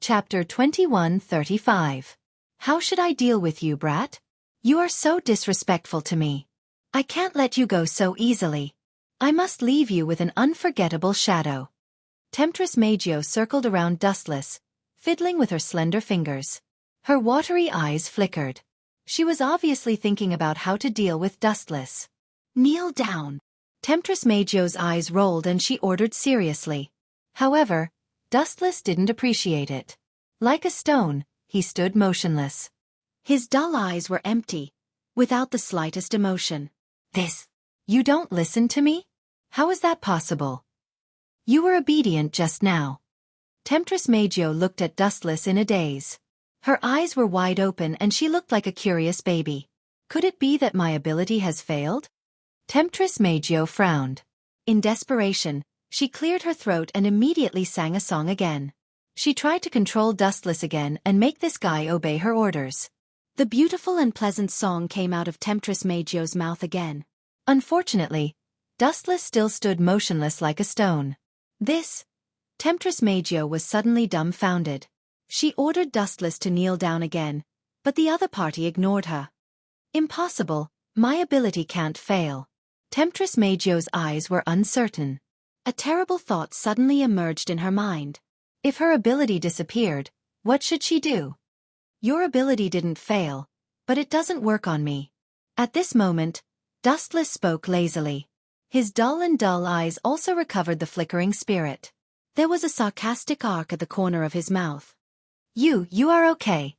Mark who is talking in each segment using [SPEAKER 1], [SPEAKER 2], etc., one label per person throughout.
[SPEAKER 1] Chapter 21:35. How should I deal with you, brat? You are so disrespectful to me. I can't let you go so easily. I must leave you with an unforgettable shadow. Temptress Magio circled around Dustless, fiddling with her slender fingers. Her watery eyes flickered. She was obviously thinking about how to deal with Dustless. Kneel down. Temptress Magio's eyes rolled and she ordered seriously. However, Dustless didn't appreciate it. Like a stone, he stood motionless. His dull eyes were empty, without the slightest emotion. You don't listen to me? How is that possible? You were obedient just now. Temptress Magio looked at Dustless in a daze. Her eyes were wide open and she looked like a curious baby. Could it be that my ability has failed? Temptress Magio frowned. In desperation, she cleared her throat and immediately sang a song again. She tried to control Dustless again and make this guy obey her orders. The beautiful and pleasant song came out of Temptress Magio's mouth again. Unfortunately, Dustless still stood motionless like a stone. Temptress Magio was suddenly dumbfounded. She ordered Dustless to kneel down again, but the other party ignored her. Impossible, my ability can't fail. Temptress Magio's eyes were uncertain. A terrible thought suddenly emerged in her mind. If her ability disappeared, what should she do? Your ability didn't fail, but it doesn't work on me. At this moment, Dustless spoke lazily. His dull eyes also recovered the flickering spirit. There was a sarcastic arc at the corner of his mouth. You are okay.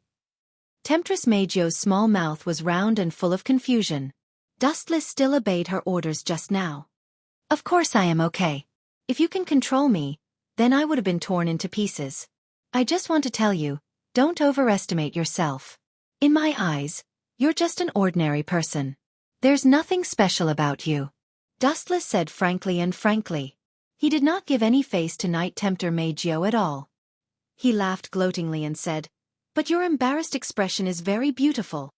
[SPEAKER 1] Temptress Magio's small mouth was round and full of confusion. Dustless still obeyed her orders just now. Of course I am okay. If you can control me, then I would have been torn into pieces. I just want to tell you, don't overestimate yourself. In my eyes, you're just an ordinary person. There's nothing special about you. Dustless said frankly. He did not give any face to Knight Tempter Magio at all. He laughed gloatingly and said, "But your embarrassed expression is very beautiful."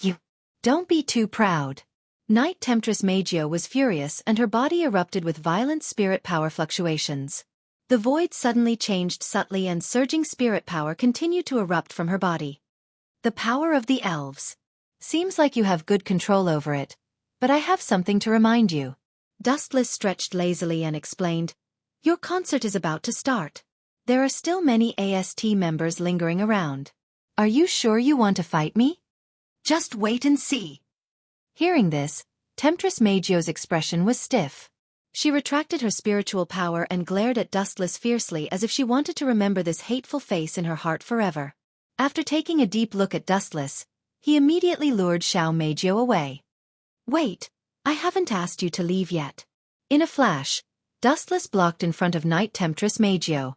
[SPEAKER 1] You don't be too proud. Knight Temptress Magio was furious and her body erupted with violent spirit power fluctuations. The void suddenly changed subtly and surging spirit power continued to erupt from her body. The power of the elves. Seems like you have good control over it, but I have something to remind you. Dustless stretched lazily and explained, "Your concert is about to start. There are still many AST members lingering around. Are you sure you want to fight me? Just wait and see." Hearing this, Temptress Magio's expression was stiff. She retracted her spiritual power and glared at Dustless fiercely as if she wanted to remember this hateful face in her heart forever. After taking a deep look at Dustless, he immediately lured Xiao Magio away. "Wait, I haven't asked you to leave yet." In a flash, Dustless blocked in front of Knight Temptress Magio.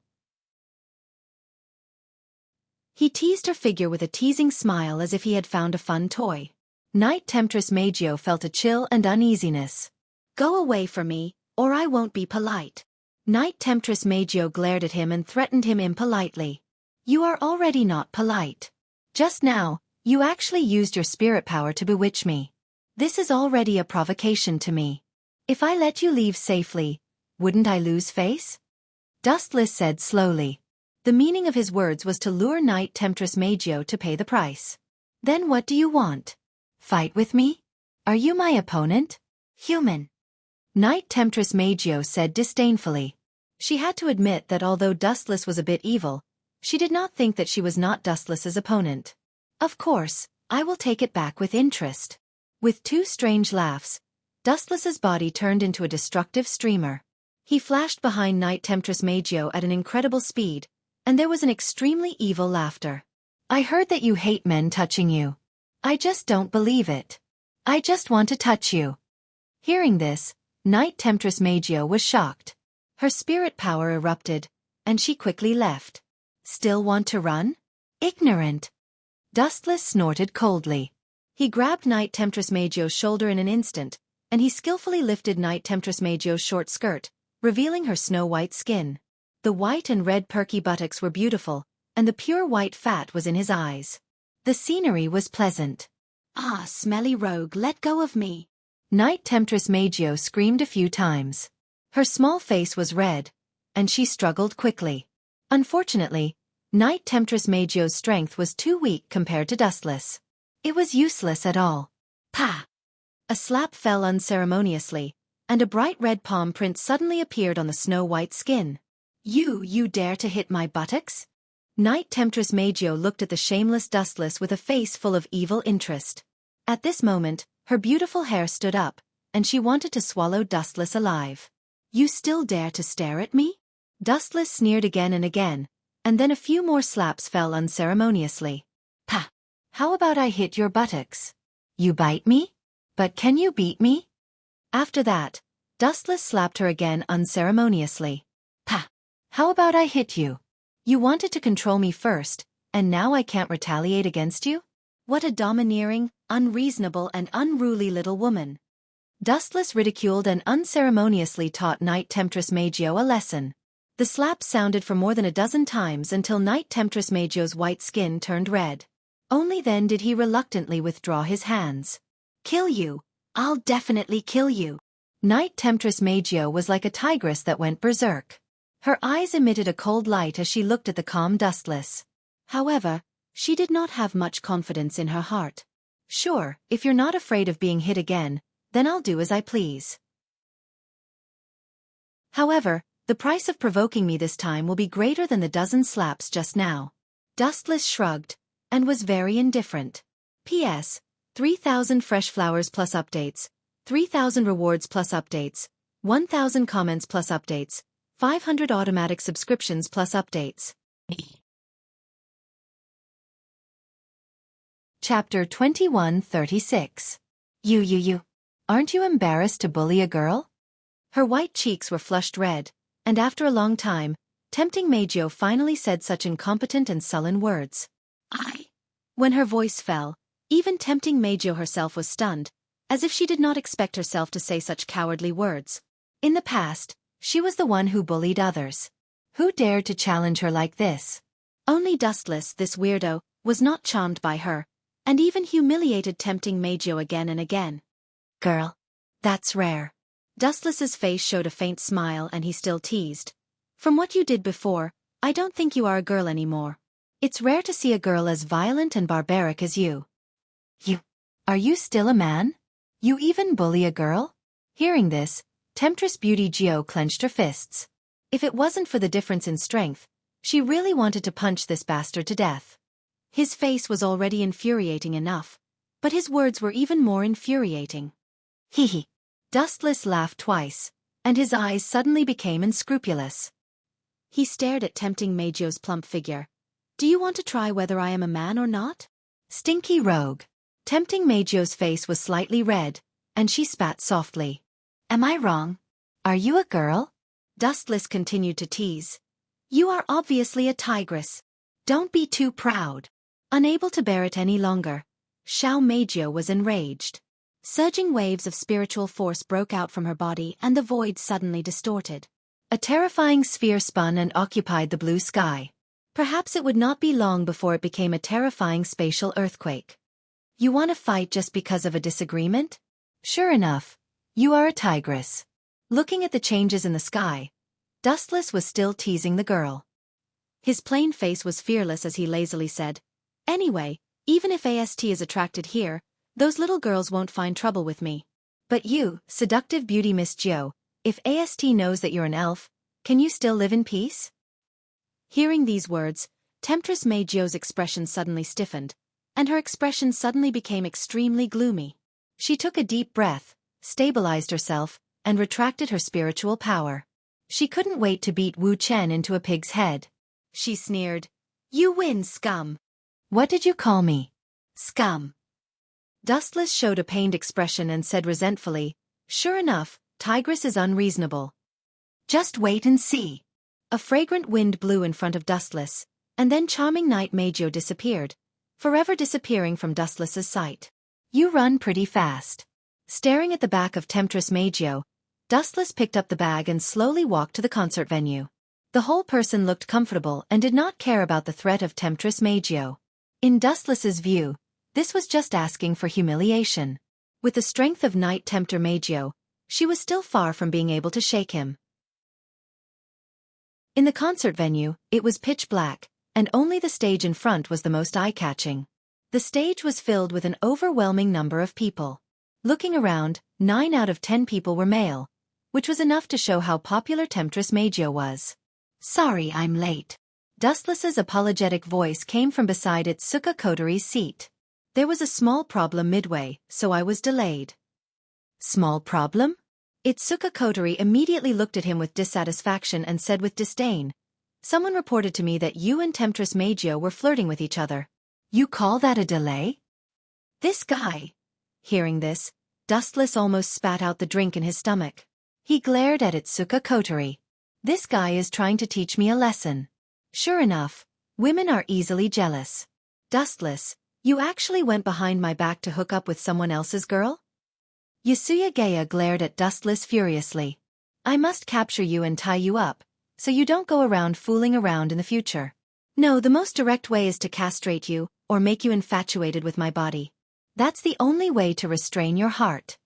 [SPEAKER 1] He teased her figure with a teasing smile as if he had found a fun toy. Knight Temptress Magio felt a chill and uneasiness. "Go away from me, or I won't be polite." Knight Temptress Magio glared at him and threatened him impolitely. "You are already not polite. Just now, you actually used your spirit power to bewitch me. This is already a provocation to me. If I let you leave safely, wouldn't I lose face?" Dustless said slowly. The meaning of his words was to lure Knight Temptress Magio to pay the price. "Then what do you want? Fight with me? Are you my opponent? Human?" Knight Temptress Magio said disdainfully. She had to admit that although Dustless was a bit evil, she did not think that she was not Dustless's opponent. "Of course, I will take it back with interest." With two strange laughs, Dustless's body turned into a destructive streamer. He flashed behind Knight Temptress Magio at an incredible speed, and there was an extremely evil laughter. "I heard that you hate men touching you. I just don't believe it. I just want to touch you." Hearing this, Knight Temptress Magio was shocked. Her spirit power erupted, and she quickly left. "Still want to run? Ignorant." Dustless snorted coldly. He grabbed Knight Temptress Magio's shoulder in an instant, and he skillfully lifted Knight Temptress Magio's short skirt, revealing her snow-white skin. The white and red perky buttocks were beautiful, and the pure white fat was in his eyes. The scenery was pleasant. "Ah, smelly rogue, let go of me." Knight Temptress Magio screamed a few times. Her small face was red, and she struggled quickly. Unfortunately, Night Temptress Meijio's strength was too weak compared to Dustless. It was useless at all. Pa! A slap fell unceremoniously, and a bright red palm print suddenly appeared on the snow-white skin. You dare to hit my buttocks? Night Temptress Meijio looked at the shameless Dustless with a face full of evil interest. At this moment, her beautiful hair stood up, and she wanted to swallow Dustless alive. You still dare to stare at me? Dustless sneered again and again, and then a few more slaps fell unceremoniously. Pa! How about I hit your buttocks? You bite me? But can you beat me? After that, Dustless slapped her again unceremoniously. Pa! How about I hit you? You wanted to control me first, and now I can't retaliate against you? What a domineering, unreasonable and unruly little woman. Dustless ridiculed and unceremoniously taught Night Temptress Meijio a lesson. The slaps sounded for more than a dozen times until Night Temptress Meijio's white skin turned red. Only then did he reluctantly withdraw his hands. Kill you! I'll definitely kill you! Night Temptress Meijio was like a tigress that went berserk. Her eyes emitted a cold light as she looked at the calm Dustless. However, she did not have much confidence in her heart. Sure, if you're not afraid of being hit again, then I'll do as I please. However, the price of provoking me this time will be greater than the dozen slaps just now. Dustless shrugged, and was very indifferent. P.S. 3,000 fresh flowers plus updates, 3,000 rewards plus updates, 1,000 comments plus updates, 500 automatic subscriptions plus updates. Chapter 2136. You. Aren't you embarrassed to bully a girl? Her white cheeks were flushed red, and after a long time, Tempting Meijio finally said such incompetent and sullen words. When her voice fell, even Tempting Meijio herself was stunned, as if she did not expect herself to say such cowardly words. In the past, she was the one who bullied others. Who dared to challenge her like this? Only Dustless, this weirdo, was not charmed by her, and even humiliated Tempting Meijio again and again. Girl. That's rare. Dustless's face showed a faint smile and he still teased. From what you did before, I don't think you are a girl anymore. It's rare to see a girl as violent and barbaric as you. Are you still a man? You even bully a girl? Hearing this, Temptress Beauty Gio clenched her fists. If it wasn't for the difference in strength, she really wanted to punch this bastard to death. His face was already infuriating enough, but his words were even more infuriating. Hee. Dustless laughed twice, and his eyes suddenly became unscrupulous. He stared at Tempting Meijio's plump figure. Do you want to try whether I am a man or not? Stinky rogue. Tempting Meijio's face was slightly red, and she spat softly. Am I wrong? Are you a girl? Dustless continued to tease. You are obviously a tigress. Don't be too proud. Unable to bear it any longer, Xiao Meijio was enraged. Surging waves of spiritual force broke out from her body and the void suddenly distorted. A terrifying sphere spun and occupied the blue sky. Perhaps it would not be long before it became a terrifying spatial earthquake. You want to fight just because of a disagreement? Sure enough, you are a tigress. Looking at the changes in the sky, Dustless was still teasing the girl. His plain face was fearless as he lazily said, Anyway, even if AST is attracted here, those little girls won't find trouble with me. But you, seductive beauty Miss Gio, if AST knows that you're an elf, can you still live in peace? Hearing these words, Temptress Meijio's expression suddenly stiffened, and her expression suddenly became extremely gloomy. She took a deep breath, stabilized herself, and retracted her spiritual power. She couldn't wait to beat Wu Chen into a pig's head. She sneered, You win, scum. What did you call me? Scum. Dustless showed a pained expression and said resentfully, Sure enough, Tigress is unreasonable. Just wait and see. A fragrant wind blew in front of Dustless, and then charming Night Meijio disappeared, forever disappearing from Dustless's sight. You run pretty fast. Staring at the back of Temptress Meijio, Dustless picked up the bag and slowly walked to the concert venue. The whole person looked comfortable and did not care about the threat of Temptress Meijio. In Dustless's view, this was just asking for humiliation. With the strength of Night Tempter Meijio, she was still far from being able to shake him. In the concert venue, it was pitch black, and only the stage in front was the most eye-catching. The stage was filled with an overwhelming number of people. Looking around, 9 out of 10 people were male, which was enough to show how popular Temptress Magio was. "Sorry I'm late." Dustless's apologetic voice came from beside Itsuka Kotori's seat. "There was a small problem midway, so I was delayed." "Small problem?" Itsuka Kotori immediately looked at him with dissatisfaction and said with disdain, "Someone reported to me that you and Temptress Magio were flirting with each other. You call that a delay?" This guy. Hearing this, Dustless almost spat out the drink in his stomach. He glared at Itsuka Kotori. "This guy is trying to teach me a lesson." Sure enough, women are easily jealous. "Dustless, you actually went behind my back to hook up with someone else's girl?" Yasuya Gaya glared at Dustless furiously. "I must capture you and tie you up, so you don't go around fooling around in the future. No, the most direct way is to castrate you, or make you infatuated with my body. That's the only way to restrain your heart."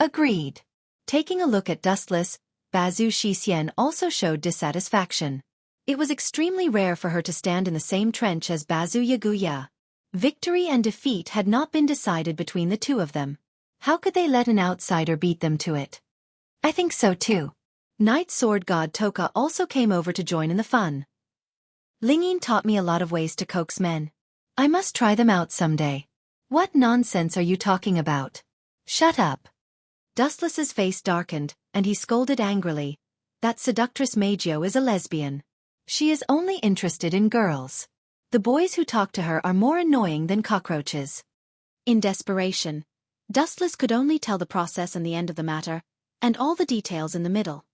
[SPEAKER 1] Agreed. Taking a look at Dustless, Bazu Shixian also showed dissatisfaction. It was extremely rare for her to stand in the same trench as Bazu Yaguya. Victory and defeat had not been decided between the two of them. How could they let an outsider beat them to it? "I think so too." Night Sword God Toka also came over to join in the fun. "Lingyin taught me a lot of ways to coax men. I must try them out someday." "What nonsense are you talking about?" "Shut up." Dustless's face darkened, and he scolded angrily. "That seductress Magio is a lesbian. She is only interested in girls. The boys who talk to her are more annoying than cockroaches." In desperation, Dustless could only tell the process and the end of the matter, and all the details in the middle.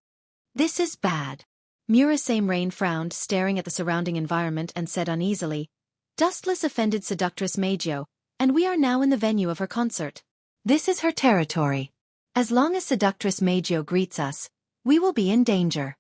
[SPEAKER 1] "This is bad." Murasame Rain frowned, staring at the surrounding environment, and said uneasily, "Dustless offended seductress Magio, and we are now in the venue of her concert. This is her territory. As long as seductress Magio greets us, we will be in danger.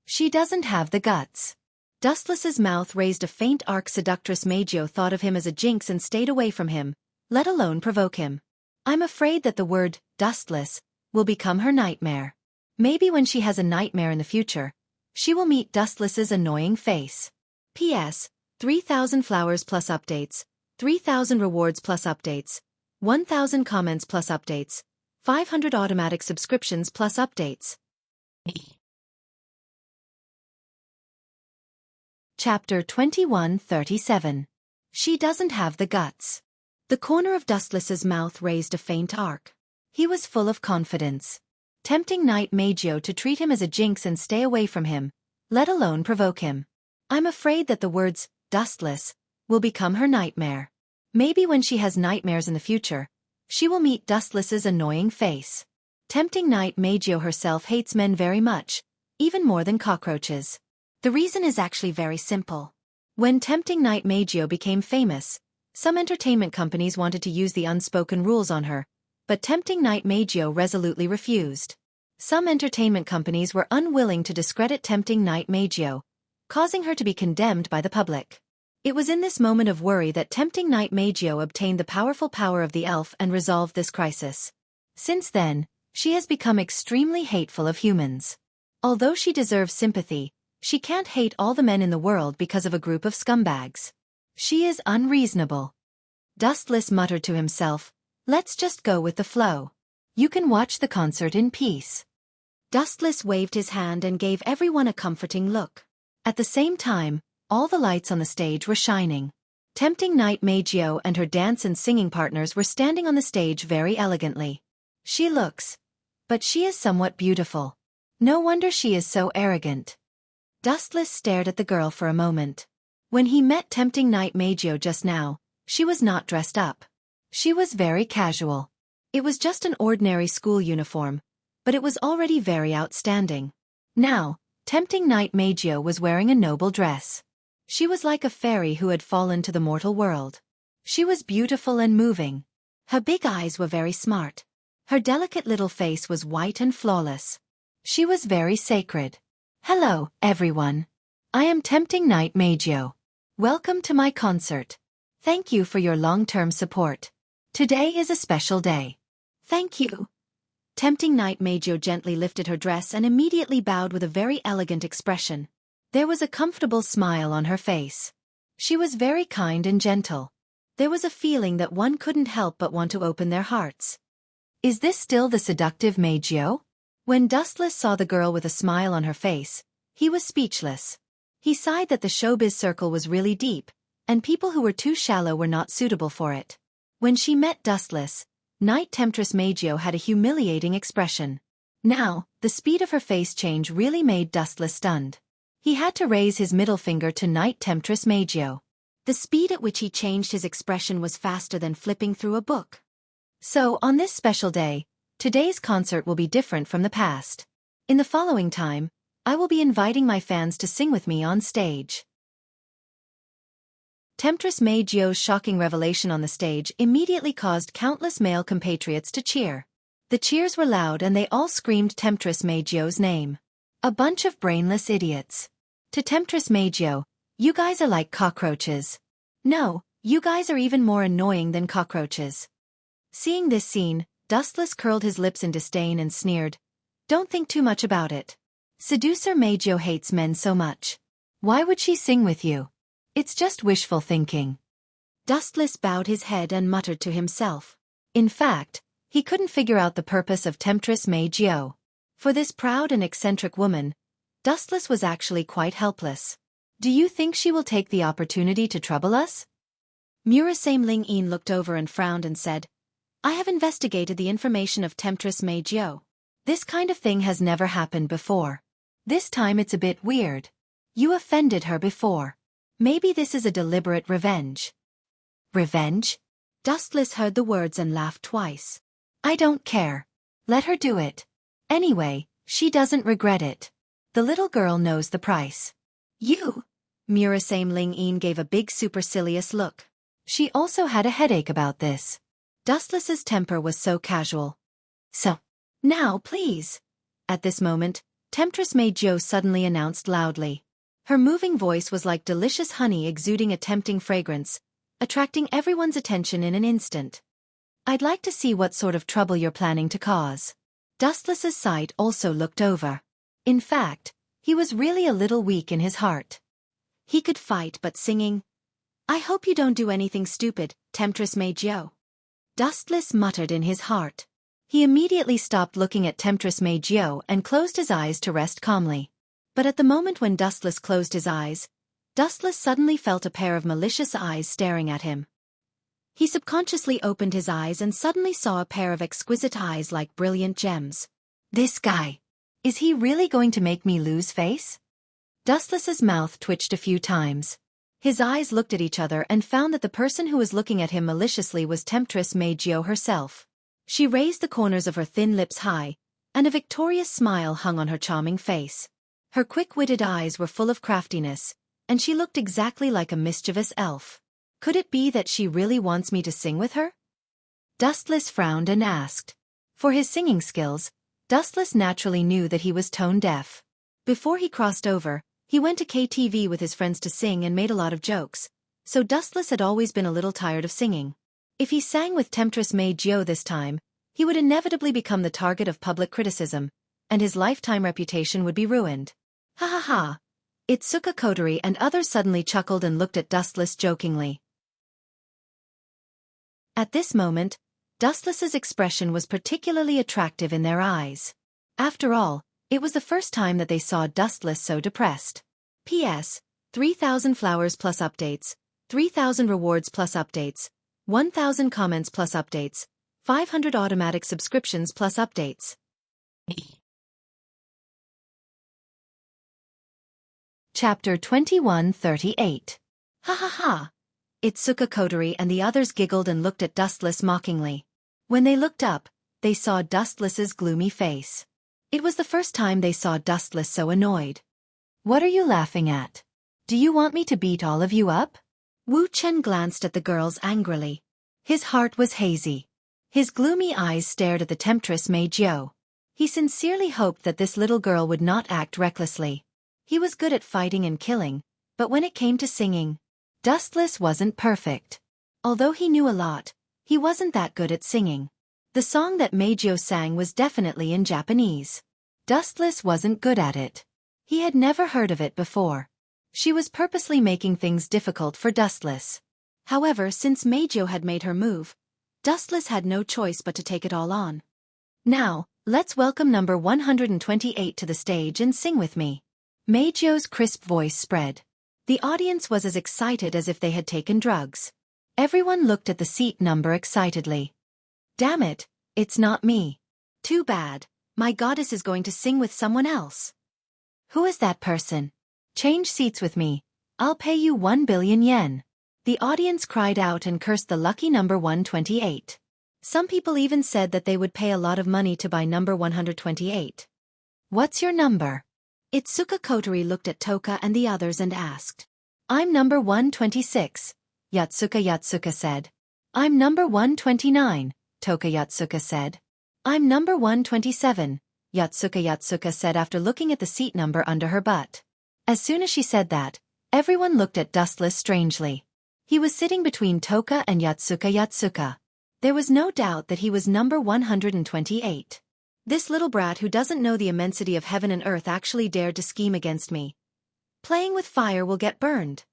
[SPEAKER 1] She doesn't have the guts." Dustless's mouth raised a faint arc. Seductress Magio thought of him as a jinx and stayed away from him, let alone provoke him. "I'm afraid that the word, Dustless, will become her nightmare. Maybe when she has a nightmare in the future, she will meet Dustless's annoying face. P.S. 3,000 flowers plus updates, 3,000 rewards plus updates, 1,000 comments plus updates, 500 automatic subscriptions plus updates." Chapter 2137. She doesn't have the guts. The corner of Dustless's mouth raised a faint arc. He was full of confidence. Tempting Knight Magio to treat him as a jinx and stay away from him, let alone provoke him. "I'm afraid that the words, Dustless, will become her nightmare. Maybe when she has nightmares in the future, she will meet Dustless's annoying face." Tempting Knight Magio herself hates men very much, even more than cockroaches. The reason is actually very simple. When Tempting Knight Magio became famous, some entertainment companies wanted to use the unspoken rules on her, but Tempting Knight Magio resolutely refused. Some entertainment companies were unwilling to discredit Tempting Knight Magio, causing her to be condemned by the public. It was in this moment of worry that Tempting Knight Magio obtained the powerful power of the elf and resolved this crisis. Since then, she has become extremely hateful of humans. Although she deserves sympathy, she can't hate all the men in the world because of a group of scumbags. She is unreasonable. Dustless muttered to himself, "Let's just go with the flow. You can watch the concert in peace." Dustless waved his hand and gave everyone a comforting look. At the same time, all the lights on the stage were shining. Tempting Knight Magio and her dance and singing partners were standing on the stage very elegantly. She looks. But she is somewhat beautiful. No wonder she is so arrogant. Dustless stared at the girl for a moment. When he met Tempting Knight Magio just now, she was not dressed up. She was very casual. It was just an ordinary school uniform, but it was already very outstanding. Now, Tempting Knight Magio was wearing a noble dress. She was like a fairy who had fallen to the mortal world. She was beautiful and moving. Her big eyes were very smart. Her delicate little face was white and flawless. She was very sacred. "Hello, everyone. I am Tempting Knight Magio. Welcome to my concert. Thank you for your long-term support. Today is a special day." "Thank you." Tempting Knight Magio gently lifted her dress and immediately bowed with a very elegant expression. There was a comfortable smile on her face. She was very kind and gentle. There was a feeling that one couldn't help but want to open their hearts. Is this still the seductive Meijio? When Dustless saw the girl with a smile on her face, he was speechless. He sighed that the showbiz circle was really deep, and people who were too shallow were not suitable for it. When she met Dustless, Night Temptress Meijio had a humiliating expression. Now, the speed of her face change really made Dustless stunned. He had to raise his middle finger to Night Temptress Meijio. The speed at which he changed his expression was faster than flipping through a book. So, on this special day, today's concert will be different from the past. In the following time, I will be inviting my fans to sing with me on stage. Temptress Meijio's shocking revelation on the stage immediately caused countless male compatriots to cheer. The cheers were loud and they all screamed Temptress Meijio's name. A bunch of brainless idiots. To Temptress Meijio, you guys are like cockroaches. No, you guys are even more annoying than cockroaches. Seeing this scene, Dustless curled his lips in disdain and sneered, "Don't think too much about it. Seducer Meijio hates men so much. Why would she sing with you? It's just wishful thinking." Dustless bowed his head and muttered to himself. In fact, he couldn't figure out the purpose of Temptress Meijio. For this proud and eccentric woman, Dustless was actually quite helpless. Do you think she will take the opportunity to trouble us? Murasame Ling-in looked over and frowned and said, "I have investigated the information of Temptress Meijio. This kind of thing has never happened before. This time it's a bit weird. You offended her before. Maybe this is a deliberate revenge." Revenge? Dustless heard the words and laughed twice. "I don't care. Let her do it. Anyway, she doesn't regret it. The little girl knows the price." "You?" Murasame Ling-in gave a big supercilious look. She also had a headache about this. Dustless's temper was so casual. "So, now please." At this moment, Temptress Meijio suddenly announced loudly. Her moving voice was like delicious honey exuding a tempting fragrance, attracting everyone's attention in an instant. "I'd like to see what sort of trouble you're planning to cause." Dustless's side also looked over. In fact, he was really a little weak in his heart. He could fight but singing. "I hope you don't do anything stupid, Temptress Meijio." Dustless muttered in his heart. He immediately stopped looking at Temptress Meijio and closed his eyes to rest calmly. But at the moment when Dustless closed his eyes, Dustless suddenly felt a pair of malicious eyes staring at him. He subconsciously opened his eyes and suddenly saw a pair of exquisite eyes like brilliant gems. This guy. Is he really going to make me lose face? Dustless's mouth twitched a few times. His eyes looked at each other and found that the person who was looking at him maliciously was Temptress Meijio herself. She raised the corners of her thin lips high, and a victorious smile hung on her charming face. Her quick-witted eyes were full of craftiness, and she looked exactly like a mischievous elf. Could it be that she really wants me to sing with her? Dustless frowned and asked. For his singing skills, Dustless naturally knew that he was tone-deaf. Before he crossed over, he went to KTV with his friends to sing and made a lot of jokes, so Dustless had always been a little tired of singing. If he sang with Temptress Meijio this time, he would inevitably become the target of public criticism, and his lifetime reputation would be ruined. Ha ha ha! Itsuka Kodari and others suddenly chuckled and looked at Dustless jokingly. At this moment, Dustless's expression was particularly attractive in their eyes. After all, it was the first time that they saw Dustless so depressed. P.S. 3,000 flowers plus updates, 3,000 rewards plus updates, 1,000 comments plus updates, 500 automatic subscriptions plus updates. Chapter 2138. Ha ha ha! Itsuka Kodari and the others giggled and looked at Dustless mockingly. When they looked up, they saw Dustless's gloomy face. It was the first time they saw Dustless so annoyed. What are you laughing at? Do you want me to beat all of you up? Wu Chen glanced at the girls angrily. His heart was hazy. His gloomy eyes stared at the Temptress Meijio. He sincerely hoped that this little girl would not act recklessly. He was good at fighting and killing, but when it came to singing, Dustless wasn't perfect. Although he knew a lot, he wasn't that good at singing. The song that Meijio sang was definitely in Japanese. Dustless wasn't good at it. He had never heard of it before. She was purposely making things difficult for Dustless. However, since Meijio had made her move, Dustless had no choice but to take it all on. Now, let's welcome number 128 to the stage and sing with me. Meijio's crisp voice spread. The audience was as excited as if they had taken drugs. Everyone looked at the seat number excitedly. Damn it, it's not me. Too bad, my goddess is going to sing with someone else. Who is that person? Change seats with me. I'll pay you 1 billion yen. The audience cried out and cursed the lucky number 128. Some people even said that they would pay a lot of money to buy number 128. What's your number? Itsuka Kotori looked at Toka and the others and asked. I'm number 126, Yatsuka said. I'm number 129, Toka Yatsuka said. I'm number 127, Yatsuka said after looking at the seat number under her butt. As soon as she said that, everyone looked at Dustless strangely. He was sitting between Toka and Yatsuka. There was no doubt that he was number 128. This little brat who doesn't know the immensity of heaven and earth actually dared to scheme against me. Playing with fire will get burned.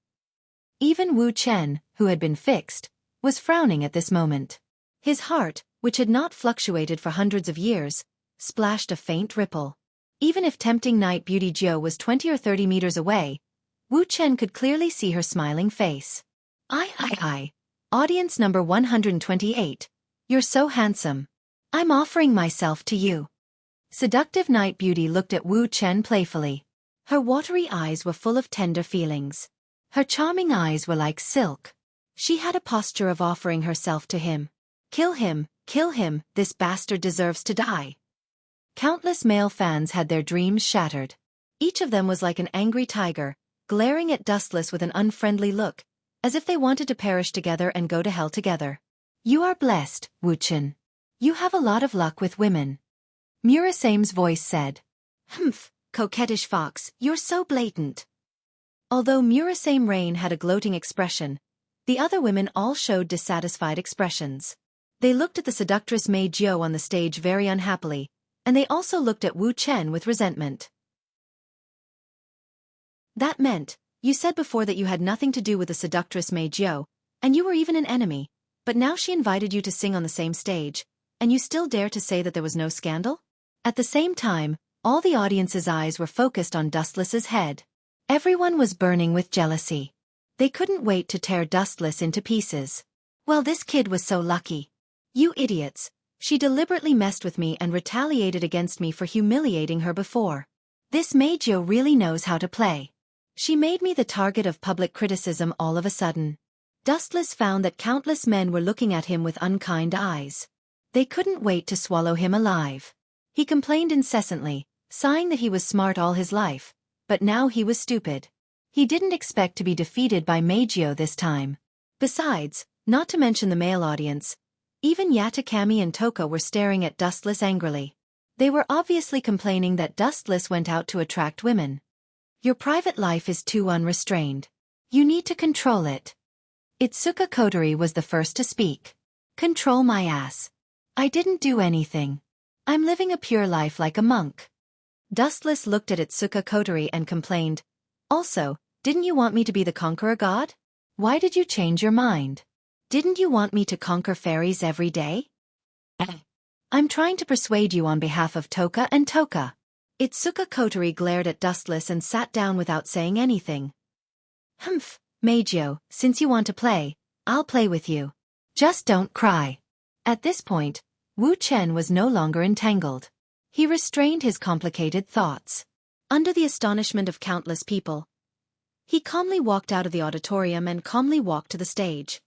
[SPEAKER 1] Even Wu Chen, who had been fixed, was frowning at this moment. His heart, which had not fluctuated for hundreds of years, splashed a faint ripple. Even if tempting night beauty Jiu was 20 or 30 meters away, Wu Chen could clearly see her smiling face. I. Audience number 128, you're so handsome. I'm offering myself to you. Seductive night beauty looked at Wu Chen playfully. Her watery eyes were full of tender feelings. Her charming eyes were like silk. She had a posture of offering herself to him. Kill him, this bastard deserves to die. Countless male fans had their dreams shattered. Each of them was like an angry tiger, glaring at Dustless with an unfriendly look, as if they wanted to perish together and go to hell together. You are blessed, Wu Chen. You have a lot of luck with women. Murasame's voice said. Humph, coquettish fox, you're so blatant. Although Murasame Rain had a gloating expression, the other women all showed dissatisfied expressions. They looked at the seductress Meijio on the stage very unhappily, and they also looked at Wu Chen with resentment. That meant, you said before that you had nothing to do with the seductress Meijio, and you were even an enemy, but now she invited you to sing on the same stage, and you still dare to say that there was no scandal? At the same time, all the audience's eyes were focused on Dustless's head. Everyone was burning with jealousy. They couldn't wait to tear Dustless into pieces. Well, this kid was so lucky. You idiots, she deliberately messed with me and retaliated against me for humiliating her before. This Meijio really knows how to play. She made me the target of public criticism all of a sudden. Dustless found that countless men were looking at him with unkind eyes. They couldn't wait to swallow him alive. He complained incessantly, sighing that he was smart all his life, but now he was stupid. He didn't expect to be defeated by Meijio this time. Besides, not to mention the male audience, even Yatakami and Toka were staring at Dustless angrily. They were obviously complaining that Dustless went out to attract women. Your private life is too unrestrained. You need to control it. Itsuka Kotori was the first to speak. Control my ass. I didn't do anything. I'm living a pure life like a monk. Dustless looked at Itsuka Kotori and complained. Also, didn't you want me to be the conqueror god? Why did you change your mind? Didn't you want me to conquer fairies every day? I'm trying to persuade you on behalf of Toka and Toka. Itsuka Kotori glared at Dustless and sat down without saying anything. Humph, Meijio, since you want to play, I'll play with you. Just don't cry. At this point, Wu Chen was no longer entangled. He restrained his complicated thoughts. Under the astonishment of countless people, he calmly walked out of the auditorium and calmly walked to the stage.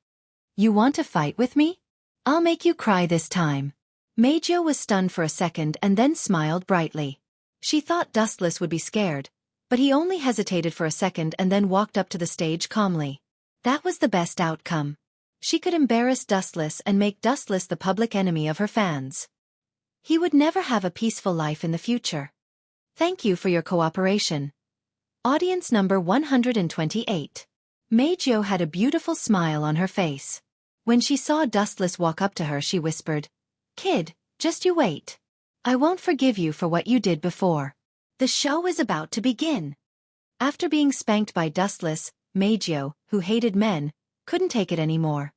[SPEAKER 1] You want to fight with me? I'll make you cry this time. Meijio was stunned for a second and then smiled brightly. She thought Dustless would be scared, but he only hesitated for a second and then walked up to the stage calmly. That was the best outcome. She could embarrass Dustless and make Dustless the public enemy of her fans. He would never have a peaceful life in the future. Thank you for your cooperation. Audience number 128. Meijio had a beautiful smile on her face. When she saw Dustless walk up to her, she whispered, Kid, just you wait. I won't forgive you for what you did before. The show is about to begin. After being spanked by Dustless, Meijio, who hated men, couldn't take it anymore.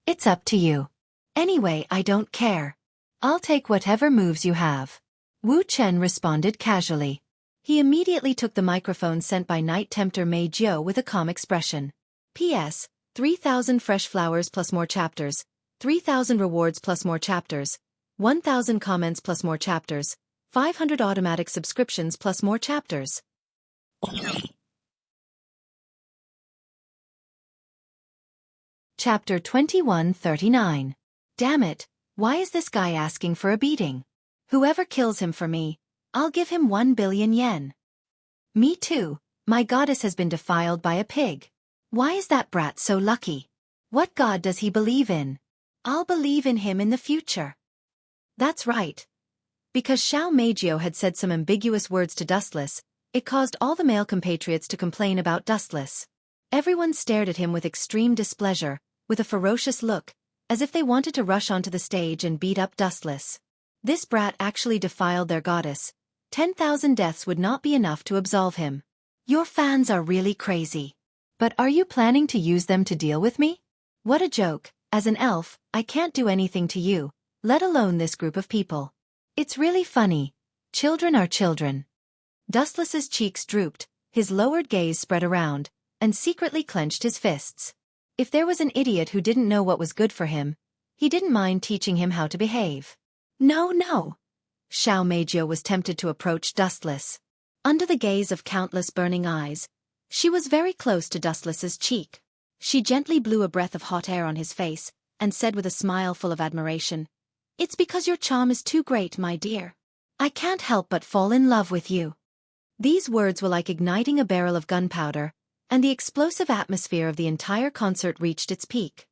[SPEAKER 1] It's up to you. Anyway, I don't care. I'll take whatever moves you have. Wu Chen responded casually. He immediately took the microphone sent by Night Tempter Meijio with a calm expression. P.S. 3,000 fresh flowers plus more chapters, 3,000 rewards plus more chapters, 1,000 comments plus more chapters, 500 automatic subscriptions plus more chapters. Chapter 2139. Damn it, why is this guy asking for a beating? Whoever kills him for me, I'll give him 1 billion yen. Me too, my goddess has been defiled by a pig. Why is that brat so lucky? What god does he believe in? I'll believe in him in the future. That's right. Because Xiao Meijio had said some ambiguous words to Dustless, it caused all the male compatriots to complain about Dustless. Everyone stared at him with extreme displeasure, with a ferocious look, as if they wanted to rush onto the stage and beat up Dustless. This brat actually defiled their goddess. 10,000 deaths would not be enough to absolve him. Your fans are really crazy. But are you planning to use them to deal with me? What a joke. As an elf, I can't do anything to you, let alone this group of people. It's really funny. Children are children. Dustless's cheeks drooped, his lowered gaze spread around, and secretly clenched his fists. If there was an idiot who didn't know what was good for him, he didn't mind teaching him how to behave. No. Xiao Meijio was tempted to approach Dustless. Under the gaze of countless burning eyes, she was very close to Dustless's cheek. She gently blew a breath of hot air on his face, and said with a smile full of admiration, "It's because your charm is too great, my dear. I can't help but fall in love with you." These words were like igniting a barrel of gunpowder, and the explosive atmosphere of the entire concert reached its peak.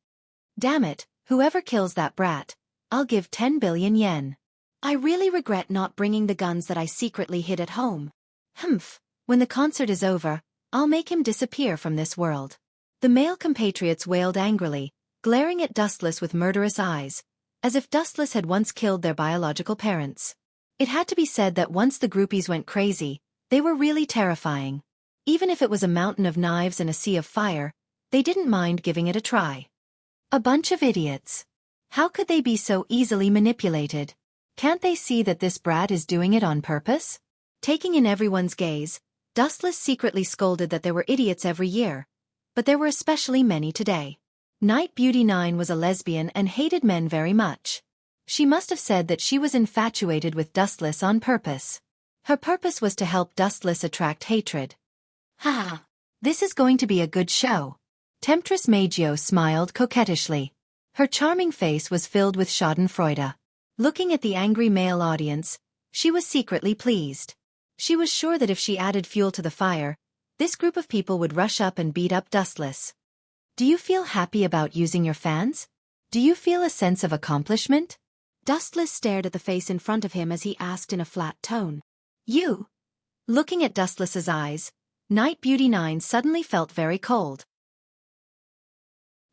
[SPEAKER 1] Damn it, whoever kills that brat, I'll give 10 billion yen. I really regret not bringing the guns that I secretly hid at home. Humph, when the concert is over, I'll make him disappear from this world. The male compatriots wailed angrily, glaring at Dustless with murderous eyes, as if Dustless had once killed their biological parents. It had to be said that once the groupies went crazy, they were really terrifying. Even if it was a mountain of knives and a sea of fire, they didn't mind giving it a try. A bunch of idiots. How could they be so easily manipulated? Can't they see that this brat is doing it on purpose? Taking in everyone's gaze, Dustless secretly scolded that there were idiots every year, but there were especially many today. Night Beauty 9 was a lesbian and hated men very much. She must have said that she was infatuated with Dustless on purpose. Her purpose was to help Dustless attract hatred. Ha! This is going to be a good show. Temptress Meijio smiled coquettishly. Her charming face was filled with schadenfreude. Looking at the angry male audience, she was secretly pleased. She was sure that if she added fuel to the fire, this group of people would rush up and beat up Dustless. Do you feel happy about using your fans? Do you feel a sense of accomplishment? Dustless stared at the face in front of him as he asked in a flat tone. You? Looking at Dustless's eyes, Night Beauty 9 suddenly felt very cold.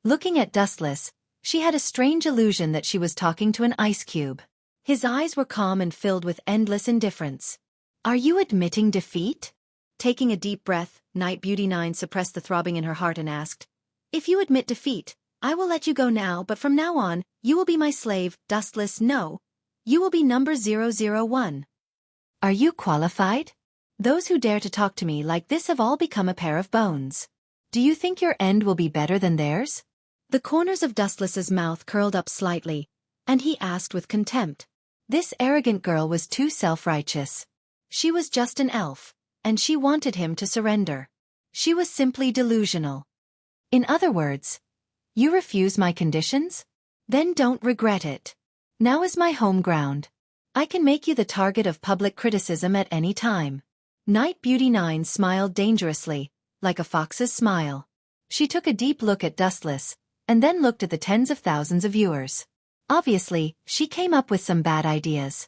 [SPEAKER 1] Looking at Dustless, she had a strange illusion that she was talking to an ice cube. His eyes were calm and filled with endless indifference. Are you admitting defeat? Taking a deep breath, Night Beauty 9 suppressed the throbbing in her heart and asked, If you admit defeat, I will let you go now, but from now on, you will be my slave. Dustless, no. You will be number 001. Are you qualified? Those who dare to talk to me like this have all become a pair of bones. Do you think your end will be better than theirs? The corners of Dustless's mouth curled up slightly, and he asked with contempt. This arrogant girl was too self-righteous. She was just an elf, and she wanted him to surrender. She was simply delusional. In other words, you refuse my conditions? Then don't regret it. Now is my home ground. I can make you the target of public criticism at any time. Night Beauty 9 smiled dangerously, like a fox's smile. She took a deep look at Dustless, and then looked at the tens of thousands of viewers. Obviously, she came up with some bad ideas.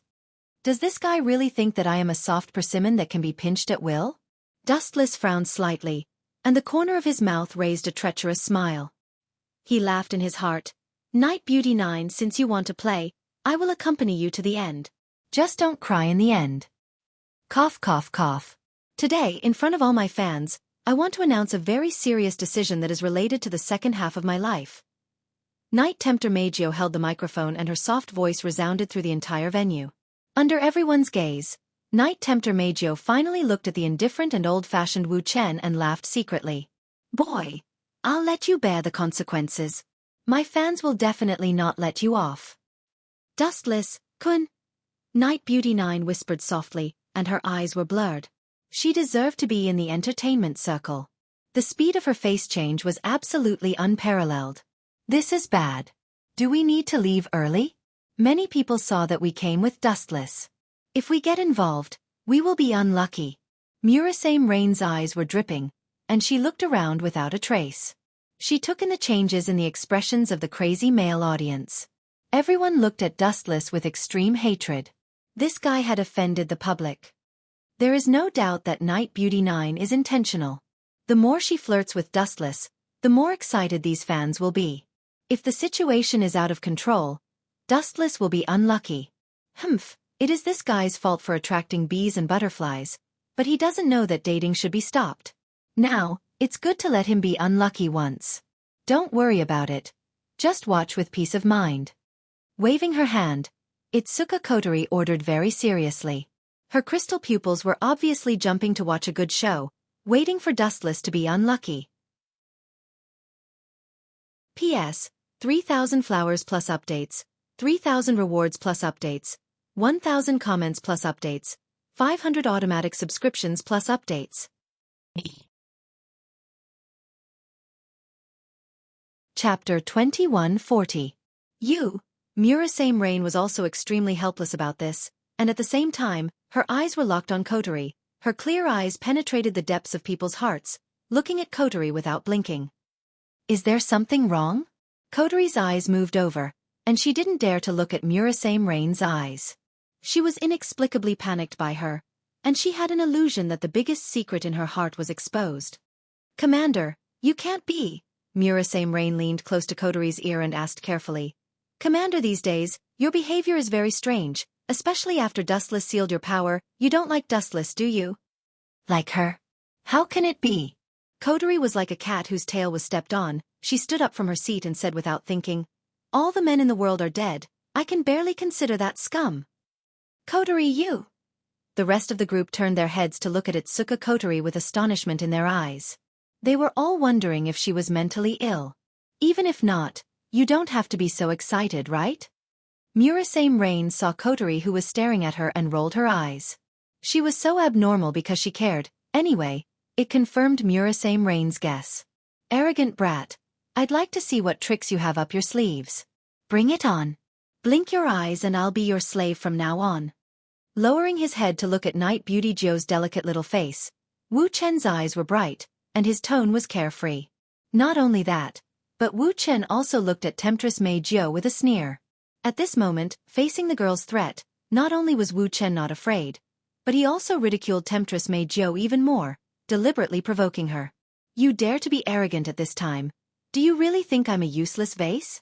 [SPEAKER 1] Does this guy really think that I am a soft persimmon that can be pinched at will? Dustless frowned slightly, and the corner of his mouth raised a treacherous smile. He laughed in his heart. Night Beauty 9, since you want to play, I will accompany you to the end. Just don't cry in the end. Cough, cough, cough. Today, in front of all my fans, I want to announce a very serious decision that is related to the second half of my life. Night Tempter Meijio held the microphone and her soft voice resounded through the entire venue. Under everyone's gaze, Night Tempter Meijio finally looked at the indifferent and old-fashioned Wu Chen and laughed secretly. Boy, I'll let you bear the consequences. My fans will definitely not let you off. Dustless, Kun. Night Beauty 9 whispered softly, and her eyes were blurred. She deserved to be in the entertainment circle. The speed of her face change was absolutely unparalleled. This is bad. Do we need to leave early? Many people saw that we came with Dustless. If we get involved, we will be unlucky. Murasame Rain's eyes were dripping, and she looked around without a trace. She took in the changes in the expressions of the crazy male audience. Everyone looked at Dustless with extreme hatred. This guy had offended the public. There is no doubt that Night Beauty 9 is intentional. The more she flirts with Dustless, the more excited these fans will be. If the situation is out of control, Dustless will be unlucky. It is this guy's fault for attracting bees and butterflies, but he doesn't know that dating should be stopped. Now, it's good to let him be unlucky once. Don't worry about it. Just watch with peace of mind. Waving her hand, Itsuka Kotori ordered very seriously. Her crystal pupils were obviously jumping to watch a good show, waiting for Dustless to be unlucky. P.S. 3,000 flowers plus updates, 3,000 rewards plus updates, 1,000 comments plus updates, 500 automatic subscriptions plus updates. Chapter 2140. Murasame Rain was also extremely helpless about this, and at the same time, her eyes were locked on Kotori. Her clear eyes penetrated the depths of people's hearts, looking at Kotori without blinking. Is there something wrong? Kotori's eyes moved over, and she didn't dare to look at Murasame Rain's eyes. She was inexplicably panicked by her, and she had an illusion that the biggest secret in her heart was exposed. Commander, you can't be. Murasame Rain leaned close to Kotori's ear and asked carefully. Commander, these days, your behavior is very strange, especially after Dustless sealed your power. You don't like Dustless, do you? Like her? How can it be? Kotori was like a cat whose tail was stepped on. She stood up from her seat and said without thinking, all the men in the world are dead. I can barely consider that scum. Kotori, you. The rest of the group turned their heads to look at Itsuka Kotori with astonishment in their eyes. They were all wondering if she was mentally ill. Even if not, you don't have to be so excited, right? Murasame Rain saw Kotori, who was staring at her, and rolled her eyes. She was so abnormal because she cared. Anyway, it confirmed Murasame Rain's guess. Arrogant brat. I'd like to see what tricks you have up your sleeves. Bring it on. Blink your eyes and I'll be your slave from now on. Lowering his head to look at Night Beauty Joe's delicate little face, Wu Chen's eyes were bright, and his tone was carefree. Not only that, but Wu Chen also looked at Temptress Meijio with a sneer. At this moment, facing the girl's threat, not only was Wu Chen not afraid, but he also ridiculed Temptress Meijio even more, deliberately provoking her. You dare to be arrogant at this time? Do you really think I'm a useless vase?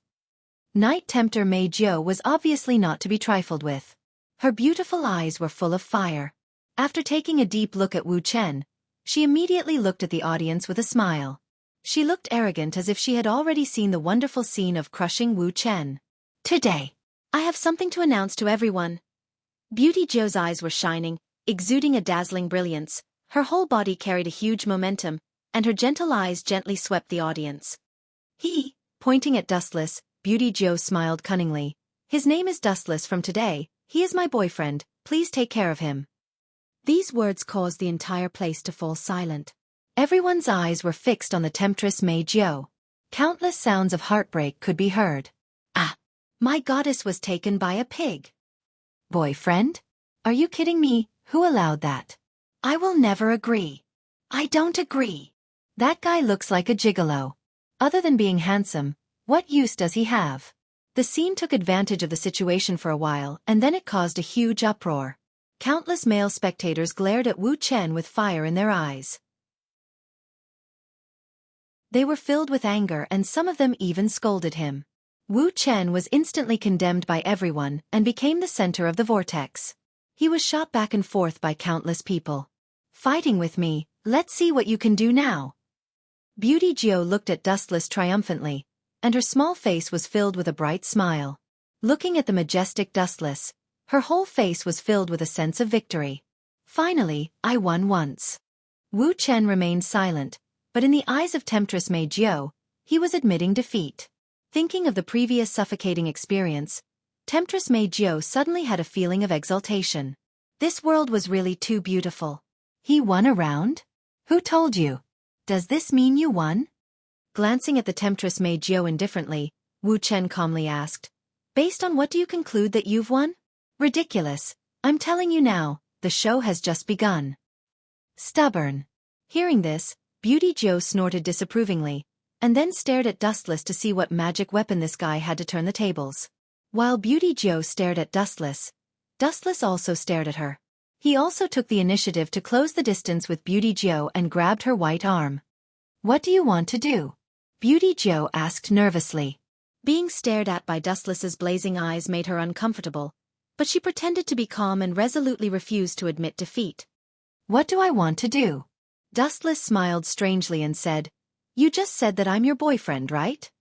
[SPEAKER 1] Night Tempter Meijio was obviously not to be trifled with. Her beautiful eyes were full of fire. After taking a deep look at Wu Chen, she immediately looked at the audience with a smile. She looked arrogant, as if she had already seen the wonderful scene of crushing Wu Chen. Today, I have something to announce to everyone. Beauty Joe's eyes were shining, exuding a dazzling brilliance. Her whole body carried a huge momentum, and her gentle eyes gently swept the audience. Pointing at Dustless, Beauty Joe smiled cunningly. His name is Dustless from today. He is my boyfriend. Please take care of him. These words caused the entire place to fall silent. Everyone's eyes were fixed on the Temptress Meijio. Countless sounds of heartbreak could be heard. Ah! My goddess was taken by a pig. Boyfriend? Are you kidding me? Who allowed that? I will never agree. I don't agree. That guy looks like a gigolo. Other than being handsome, what use does he have? The scene took advantage of the situation for a while, and then it caused a huge uproar. Countless male spectators glared at Wu Chen with fire in their eyes. They were filled with anger, and some of them even scolded him. Wu Chen was instantly condemned by everyone and became the center of the vortex. He was shot back and forth by countless people. Fighting with me, let's see what you can do now. Beauty Geo looked at Dustless triumphantly, and her small face was filled with a bright smile. Looking at the majestic Dustless, her whole face was filled with a sense of victory. Finally, I won once. Wu Chen remained silent, but in the eyes of Temptress Mei Jiao, he was admitting defeat. Thinking of the previous suffocating experience, Temptress Mei Jiao suddenly had a feeling of exultation. This world was really too beautiful. He won a round? Who told you? Does this mean you won? Glancing at the Temptress Mei Jiao indifferently, Wu Chen calmly asked, based on what do you conclude that you've won? Ridiculous. I'm telling you now, the show has just begun. Stubborn. Hearing this, Beauty Geo snorted disapprovingly, and then stared at Dustless to see what magic weapon this guy had to turn the tables. While Beauty Geo stared at Dustless, Dustless also stared at her. He also took the initiative to close the distance with Beauty Geo and grabbed her white arm. What do you want to do? Beauty Geo asked nervously. Being stared at by Dustless's blazing eyes made her uncomfortable, but she pretended to be calm and resolutely refused to admit defeat. What do I want to do? Dustless smiled strangely and said, you just said that I'm your boyfriend, right?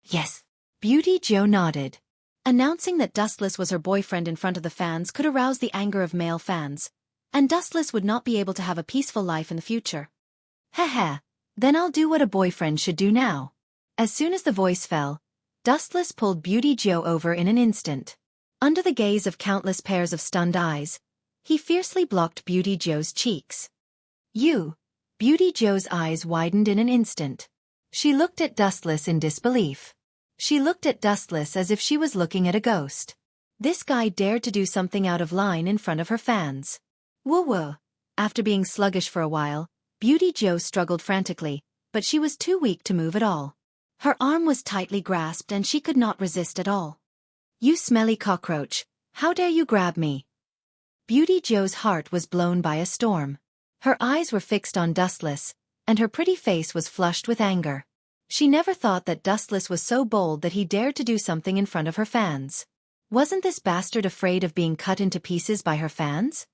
[SPEAKER 1] Yes. Beauty Geo nodded. Announcing that Dustless was her boyfriend in front of the fans could arouse the anger of male fans, and Dustless would not be able to have a peaceful life in the future. Haha, then I'll do what a boyfriend should do now. As soon as the voice fell, Dustless pulled Beauty Geo over in an instant. Under the gaze of countless pairs of stunned eyes, he fiercely blocked Beauty Geo's cheeks. You! Beauty Geo's eyes widened in an instant. She looked at Dustless in disbelief. She looked at Dustless as if she was looking at a ghost. This guy dared to do something out of line in front of her fans. Woo-woo. After being sluggish for a while, Beauty Geo struggled frantically, but she was too weak to move at all. Her arm was tightly grasped and she could not resist at all. You smelly cockroach, how dare you grab me? Beauty Geo's heart was blown by a storm. Her eyes were fixed on Dustless, and her pretty face was flushed with anger. She never thought that Dustless was so bold that he dared to do something in front of her fans. Wasn't this bastard afraid of being cut into pieces by her fans?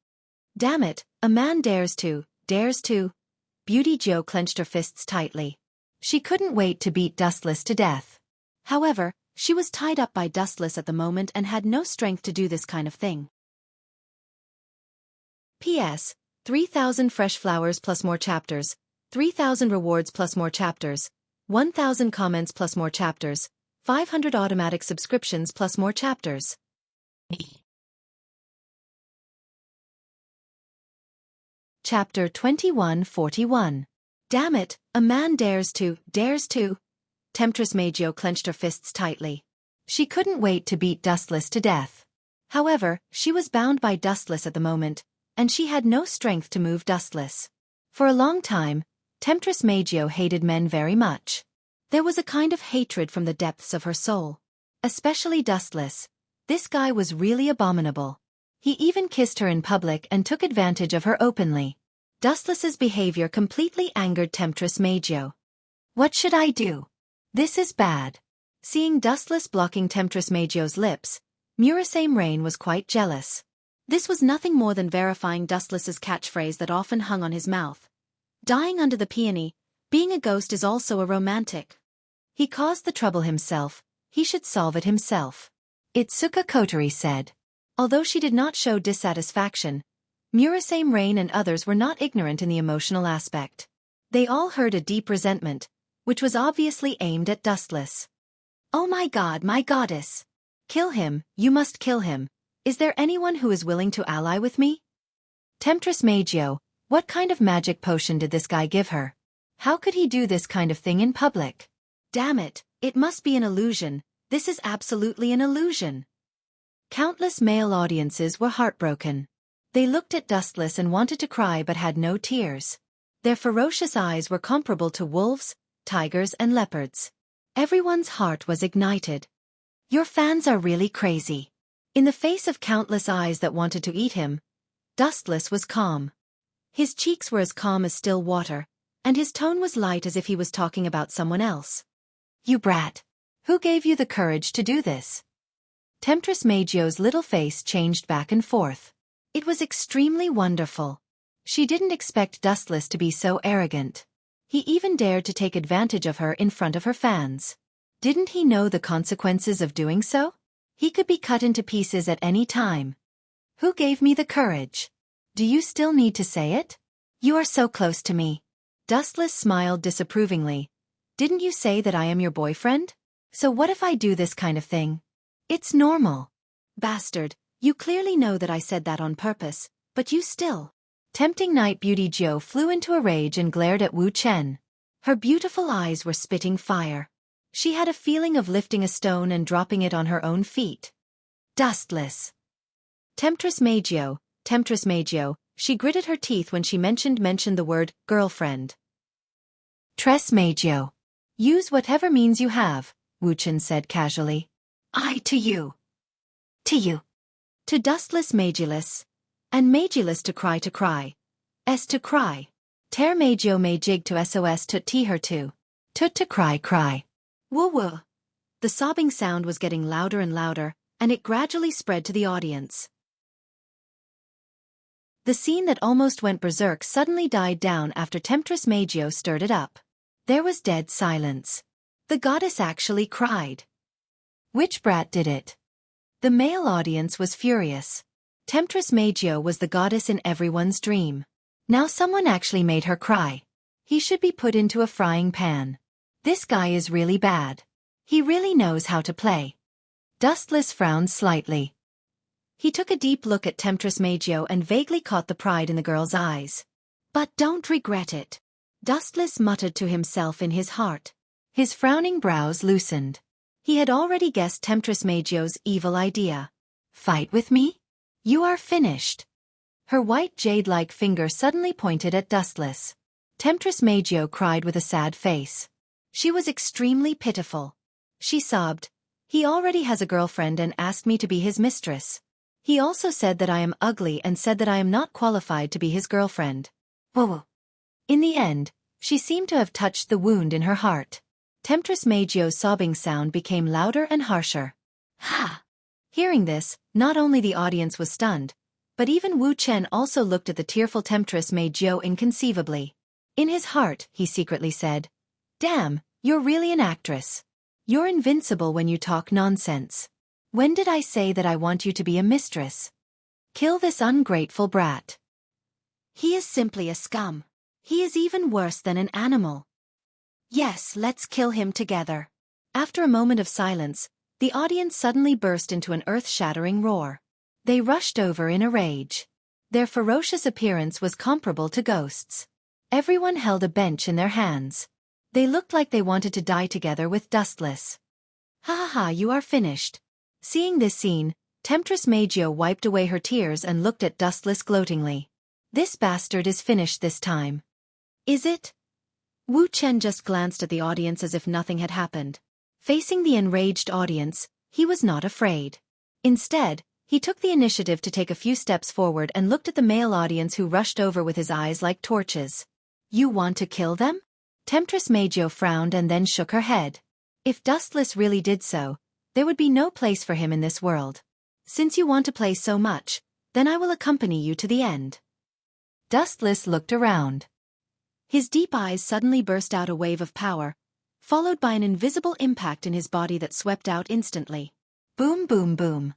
[SPEAKER 1] Damn it, a man dares to. Beauty Geo clenched her fists tightly. She couldn't wait to beat Dustless to death. However, she was tied up by Dustless at the moment and had no strength to do this kind of thing. P.S. 3,000 fresh flowers plus more chapters, 3,000 rewards plus more chapters, 1,000 comments plus more chapters, 500 automatic subscriptions plus more chapters. Chapter 2141. Damn it, a man dares to. Temptress Mei Jiao clenched her fists tightly. She couldn't wait to beat Dustless to death. However, she was bound by Dustless at the moment, and she had no strength to move Dustless. For a long time, Temptress Mei Jiao hated men very much. There was a kind of hatred from the depths of her soul. Especially Dustless. This guy was really abominable. He even kissed her in public and took advantage of her openly. Dustless's behavior completely angered Temptress Mei Jiao. What should I do? This is bad. Seeing Dustless blocking Temptress Mei Jiao's lips, Murasame Rain was quite jealous. This was nothing more than verifying Dustless's catchphrase that often hung on his mouth. Dying under the peony, being a ghost is also a romantic. He caused the trouble himself, he should solve it himself. Itsuka Kotori said. Although she did not show dissatisfaction, Murasame Rain and others were not ignorant in the emotional aspect. They all heard a deep resentment, which was obviously aimed at Dustless. Oh my god, my goddess! Kill him, you must kill him. Is there anyone who is willing to ally with me? Temptress Mei Jiao, what kind of magic potion did this guy give her? How could he do this kind of thing in public? Damn it, it must be an illusion, this is absolutely an illusion. Countless male audiences were heartbroken. They looked at Dustless and wanted to cry but had no tears. Their ferocious eyes were comparable to wolves, tigers and leopards. Everyone's heart was ignited. Your fans are really crazy. In the face of countless eyes that wanted to eat him, Dustless was calm. His cheeks were as calm as still water, and his tone was light as if he was talking about someone else. You brat! Who gave you the courage to do this? Temptress Mei Jiao's little face changed back and forth. It was extremely wonderful. She didn't expect Dustless to be so arrogant. He even dared to take advantage of her in front of her fans. Didn't he know the consequences of doing so? He could be cut into pieces at any time. Who gave me the courage? Do you still need to say it? You are so close to me. Dustless smiled disapprovingly. Didn't you say that I am your boyfriend? So what if I do this kind of thing? It's normal. Bastard, you clearly know that I said that on purpose, but you still. Tempting Night Beauty Jiu flew into a rage and glared at Wu Chen. Her beautiful eyes were spitting fire. She had a feeling of lifting a stone and dropping it on her own feet. Dustless. Temptress Meijio, she gritted her teeth when she mentioned the word girlfriend. Tress Meijio. Use whatever means you have, Wu Chen said casually. I to you. To you. To Dustless Meijiless. And Meijiless to cry. S to cry. Ter Meijio Meijig to SOS to her to. Tut to cry. Woo woo. The sobbing sound was getting louder and louder, and it gradually spread to the audience. The scene that almost went berserk suddenly died down after Temptress Meijio stirred it up. There was dead silence. The goddess actually cried. Which brat did it? The male audience was furious. Temptress Meijio was the goddess in everyone's dream. Now someone actually made her cry. He should be put into a frying pan. This guy is really bad. He really knows how to play. Dustless frowned slightly. He took a deep look at Temptress Meijio and vaguely caught the pride in the girl's eyes. But don't regret it. Dustless muttered to himself in his heart. His frowning brows loosened. He had already guessed Temptress Meijio's evil idea. Fight with me? You are finished. Her white jade-like finger suddenly pointed at Dustless. Temptress Meijio cried with a sad face. She was extremely pitiful. She sobbed. He already has a girlfriend and asked me to be his mistress. He also said that I am ugly and said that I am not qualified to be his girlfriend. Whoa. In the end, she seemed to have touched the wound in her heart. Temptress Meijio's sobbing sound became louder and harsher. Ha! Hearing this, not only the audience was stunned, but even Wu Chen also looked at the tearful Temptress Meijio inconceivably. In his heart, he secretly said, Damn, you're really an actress. You're invincible when you talk nonsense. When did I say that I want you to be a mistress? Kill this ungrateful brat. He is simply a scum. He is even worse than an animal. Yes, let's kill him together. After a moment of silence, the audience suddenly burst into an earth-shattering roar. They rushed over in a rage. Their ferocious appearance was comparable to ghosts. Everyone held a bench in their hands. They looked like they wanted to die together with Dustless. Ha ha ha, you are finished. Seeing this scene, Temptress Meijio wiped away her tears and looked at Dustless gloatingly. This bastard is finished this time. Is it? Wu Chen just glanced at the audience as if nothing had happened. Facing the enraged audience, he was not afraid. Instead, he took the initiative to take a few steps forward and looked at the male audience who rushed over with his eyes like torches. You want to kill them? Temptress Meijio frowned and then shook her head. If Dustless really did so, there would be no place for him in this world. Since you want to play so much, then I will accompany you to the end. Dustless looked around. His deep eyes suddenly burst out a wave of power, followed by an invisible impact in his body that swept out instantly. Boom boom boom.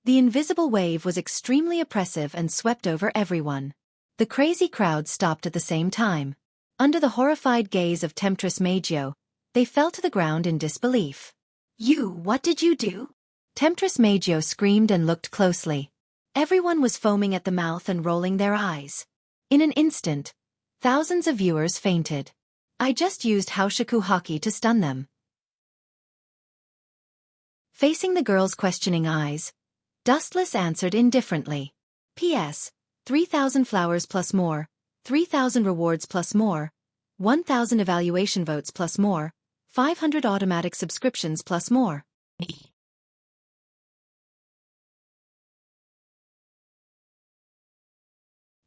[SPEAKER 1] The invisible wave was extremely oppressive and swept over everyone. The crazy crowd stopped at the same time. Under the horrified gaze of Temptress Meijio, they fell to the ground in disbelief. What did you do? Temptress Meijio screamed and looked closely. Everyone was foaming at the mouth and rolling their eyes. In an instant, thousands of viewers fainted. I just used Haoshiku Haki to stun them. Facing the girl's questioning eyes, Dustless answered indifferently. P.S. 3,000 flowers plus more, 3,000 rewards plus more, 1,000 evaluation votes plus more, 500 automatic subscriptions plus more.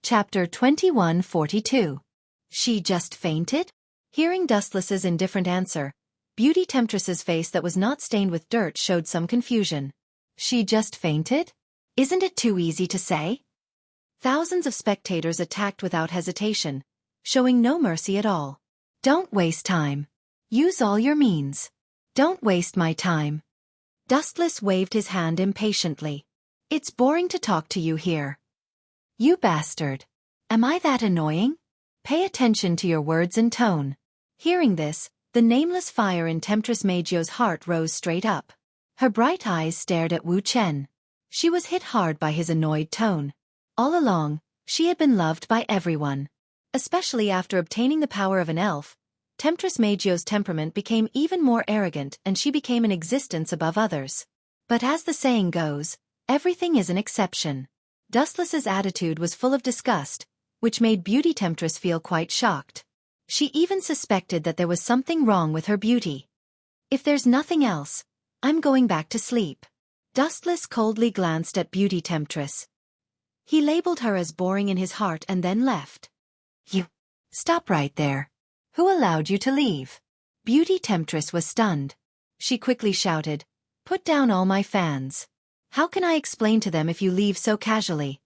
[SPEAKER 1] Chapter 2142. She just fainted? Hearing Dustless's indifferent answer, Beauty Temptress's face that was not stained with dirt showed some confusion. She just fainted? Isn't it too easy to say? Thousands of spectators attacked without hesitation, showing no mercy at all. Don't waste time. Use all your means. Don't waste my time. Dustless waved his hand impatiently. It's boring to talk to you here. You bastard. Am I that annoying? Pay attention to your words and tone. Hearing this, the nameless fire in Temptress Meijio's heart rose straight up. Her bright eyes stared at Wu Chen. She was hit hard by his annoyed tone. All along, she had been loved by everyone. Especially after obtaining the power of an elf, Temptress Meijio's temperament became even more arrogant and she became an existence above others. But as the saying goes, everything is an exception. Dustless's attitude was full of disgust, which made Beauty Temptress feel quite shocked. She even suspected that there was something wrong with her beauty. If there's nothing else, I'm going back to sleep. Dustless coldly glanced at Beauty Temptress. He labeled her as boring in his heart and then left. You. Stop right there. Who allowed you to leave? Beauty Temptress was stunned. She quickly shouted, Put down all my fans. How can I explain to them if you leave so casually?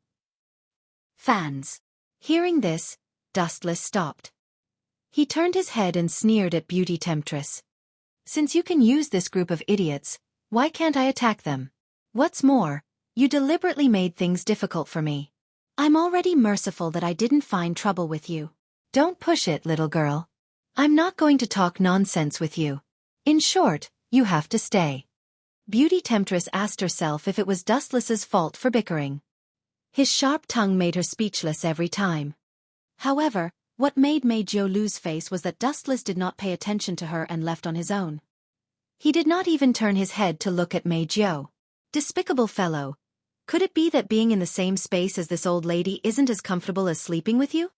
[SPEAKER 1] Fans. Hearing this, Dustless stopped. He turned his head and sneered at Beauty Temptress. Since you can use this group of idiots, why can't I attack them? What's more, you deliberately made things difficult for me. I'm already merciful that I didn't find trouble with you. Don't push it, little girl. I'm not going to talk nonsense with you. In short, you have to stay. Beauty Temptress asked herself if it was Dustless's fault for bickering. His sharp tongue made her speechless every time. However, what made Meijio lose face was that Dustless did not pay attention to her and left on his own. He did not even turn his head to look at Meijio. Despicable fellow. Could it be that being in the same space as this old lady isn't as comfortable as sleeping with you?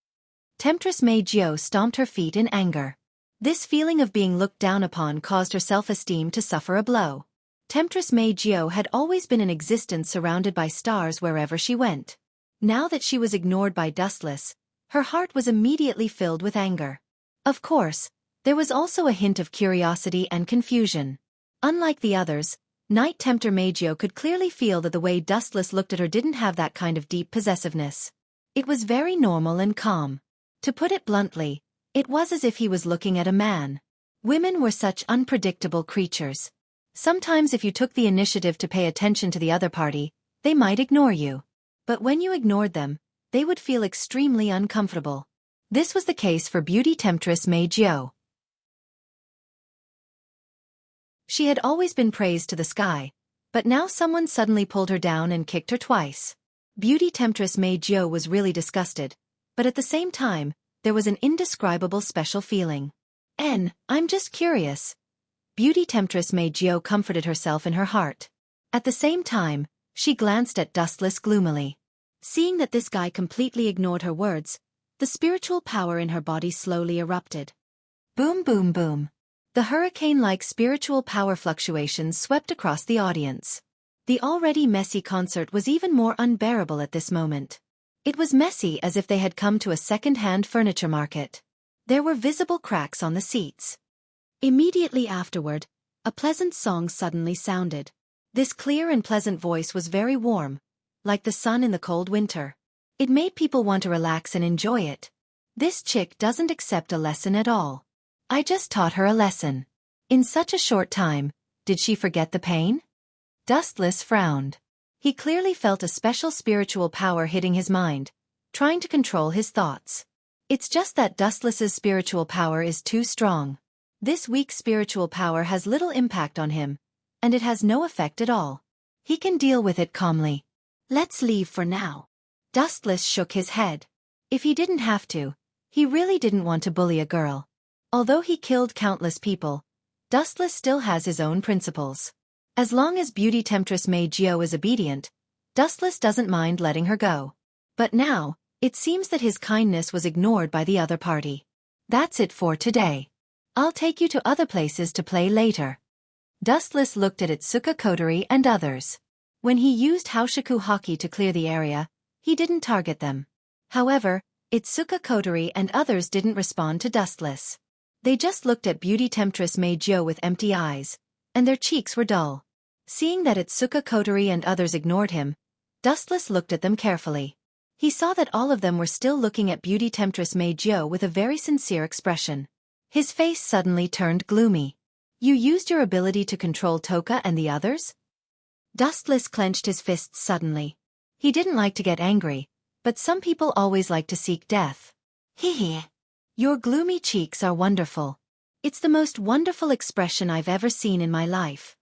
[SPEAKER 1] Temptress Meijio stomped her feet in anger. This feeling of being looked down upon caused her self-esteem to suffer a blow. Temptress Meijio had always been in existence surrounded by stars wherever she went. Now that she was ignored by Dustless, her heart was immediately filled with anger. Of course, there was also a hint of curiosity and confusion. Unlike the others, Night Tempter Meijio could clearly feel that the way Dustless looked at her didn't have that kind of deep possessiveness. It was very normal and calm. To put it bluntly, it was as if he was looking at a man. Women were such unpredictable creatures. Sometimes if you took the initiative to pay attention to the other party, they might ignore you. But when you ignored them, they would feel extremely uncomfortable. This was the case for Beauty Temptress Meijio. She had always been praised to the sky, but now someone suddenly pulled her down and kicked her twice. Beauty Temptress Meijio was really disgusted, but at the same time, there was an indescribable special feeling. I'm just curious. Beauty Temptress Meijio comforted herself in her heart. At the same time, she glanced at Dustless gloomily. Seeing that this guy completely ignored her words, the spiritual power in her body slowly erupted. Boom boom boom. The hurricane-like spiritual power fluctuations swept across the audience. The already messy concert was even more unbearable at this moment. It was messy as if they had come to a second-hand furniture market. There were visible cracks on the seats. Immediately afterward, a pleasant song suddenly sounded. This clear and pleasant voice was very warm, like the sun in the cold winter. It made people want to relax and enjoy it. This chick doesn't accept a lesson at all. I just taught her a lesson. In such a short time, did she forget the pain? Dustless frowned. He clearly felt a special spiritual power hitting his mind, trying to control his thoughts. It's just that Dustless's spiritual power is too strong. This weak spiritual power has little impact on him, and it has no effect at all. He can deal with it calmly. Let's leave for now. Dustless shook his head. If he didn't have to, he really didn't want to bully a girl. Although he killed countless people, Dustless still has his own principles. As long as Beauty Temptress Meijio is obedient, Dustless doesn't mind letting her go. But now, it seems that his kindness was ignored by the other party. That's it for today. I'll take you to other places to play later. Dustless looked at Itsuka Kotori and others. When he used Haoshiku Hockey to clear the area, he didn't target them. However, Itsuka Kotori and others didn't respond to Dustless. They just looked at Beauty Temptress Meijio with empty eyes, and their cheeks were dull. Seeing that Itsuka Kotori and others ignored him, Dustless looked at them carefully. He saw that all of them were still looking at beauty temptress Mei Jiao with a very sincere expression. His face suddenly turned gloomy. You used your ability to control Toka and the others? Dustless clenched his fists suddenly. He didn't like to get angry, but some people always like to seek death. Hee. Your gloomy cheeks are wonderful. It's the most wonderful expression I've ever seen in my life.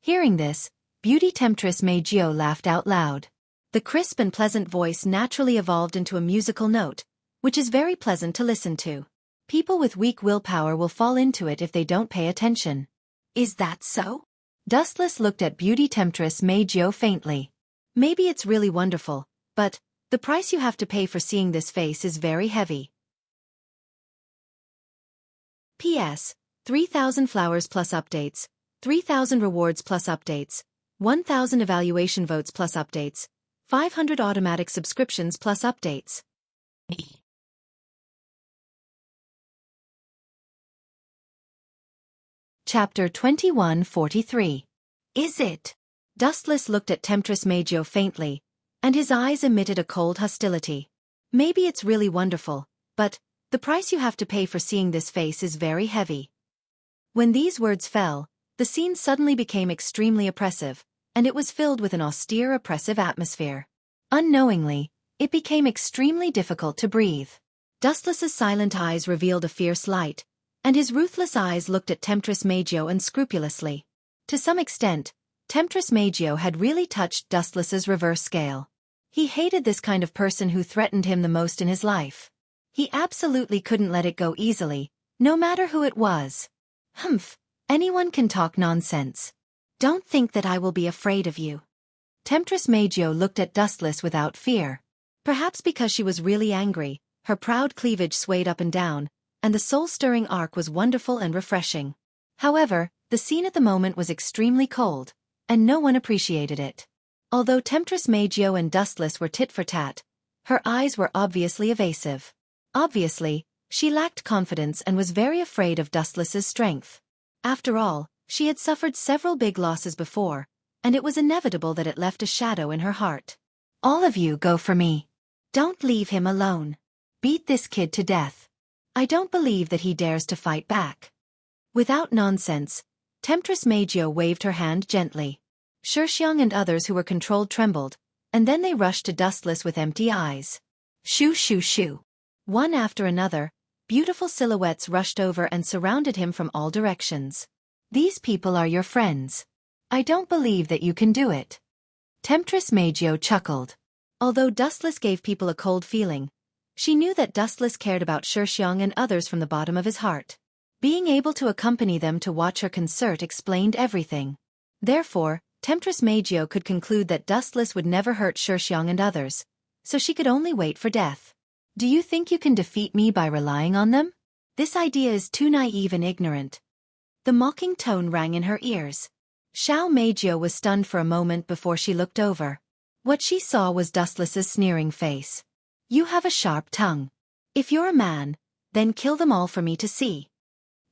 [SPEAKER 1] Hearing this, beauty temptress Mei Jiao laughed out loud. The crisp and pleasant voice naturally evolved into a musical note, which is very pleasant to listen to. People with weak willpower will fall into it if they don't pay attention. Is that so? Dustless looked at beauty temptress Mei Jiao faintly. Maybe it's really wonderful, but the price you have to pay for seeing this face is very heavy. P.S. 3,000 flowers plus updates, 3,000 rewards plus updates, 1,000 evaluation votes plus updates, 500 automatic subscriptions plus updates. Chapter 2143. Is it? Dustless looked at Temptress Mei Jiao faintly, and his eyes emitted a cold hostility. Maybe it's really wonderful, but the price you have to pay for seeing this face is very heavy. When these words fell, the scene suddenly became extremely oppressive, and it was filled with an austere, oppressive atmosphere. Unknowingly, it became extremely difficult to breathe. Dustless's silent eyes revealed a fierce light, and his ruthless eyes looked at Temptress Mei Jiao unscrupulously. To some extent, Temptress Mei Jiao had really touched Dustless's reverse scale. He hated this kind of person who threatened him the most in his life. He absolutely couldn't let it go easily, no matter who it was. Humph, anyone can talk nonsense. Don't think that I will be afraid of you. Temptress Mei Jiao looked at Dustless without fear. Perhaps because she was really angry, her proud cleavage swayed up and down, and the soul-stirring arc was wonderful and refreshing. However, the scene at the moment was extremely cold, and no one appreciated it. Although Temptress Mei Jiao and Dustless were tit for tat, her eyes were obviously evasive. Obviously, she lacked confidence and was very afraid of Dustless's strength. After all, she had suffered several big losses before, and it was inevitable that it left a shadow in her heart. All of you go for me. Don't leave him alone. Beat this kid to death. I don't believe that he dares to fight back. Without nonsense, Temptress Mei Jiao waved her hand gently. Shixiang and others who were controlled trembled, and then they rushed to Dustless with empty eyes. Shoo shoo shoo. One after another, beautiful silhouettes rushed over and surrounded him from all directions. These people are your friends. I don't believe that you can do it. Temptress Mei Jiao chuckled. Although Dustless gave people a cold feeling, she knew that Dustless cared about Shixiang and others from the bottom of his heart. Being able to accompany them to watch her concert explained everything. Therefore, Temptress Mei Jiao could conclude that Dustless would never hurt Shixiang and others, so she could only wait for death. Do you think you can defeat me by relying on them? This idea is too naive and ignorant. The mocking tone rang in her ears. Xiao Mei Jiao was stunned for a moment before she looked over. What she saw was Dustless's sneering face. You have a sharp tongue. If you're a man, then kill them all for me to see.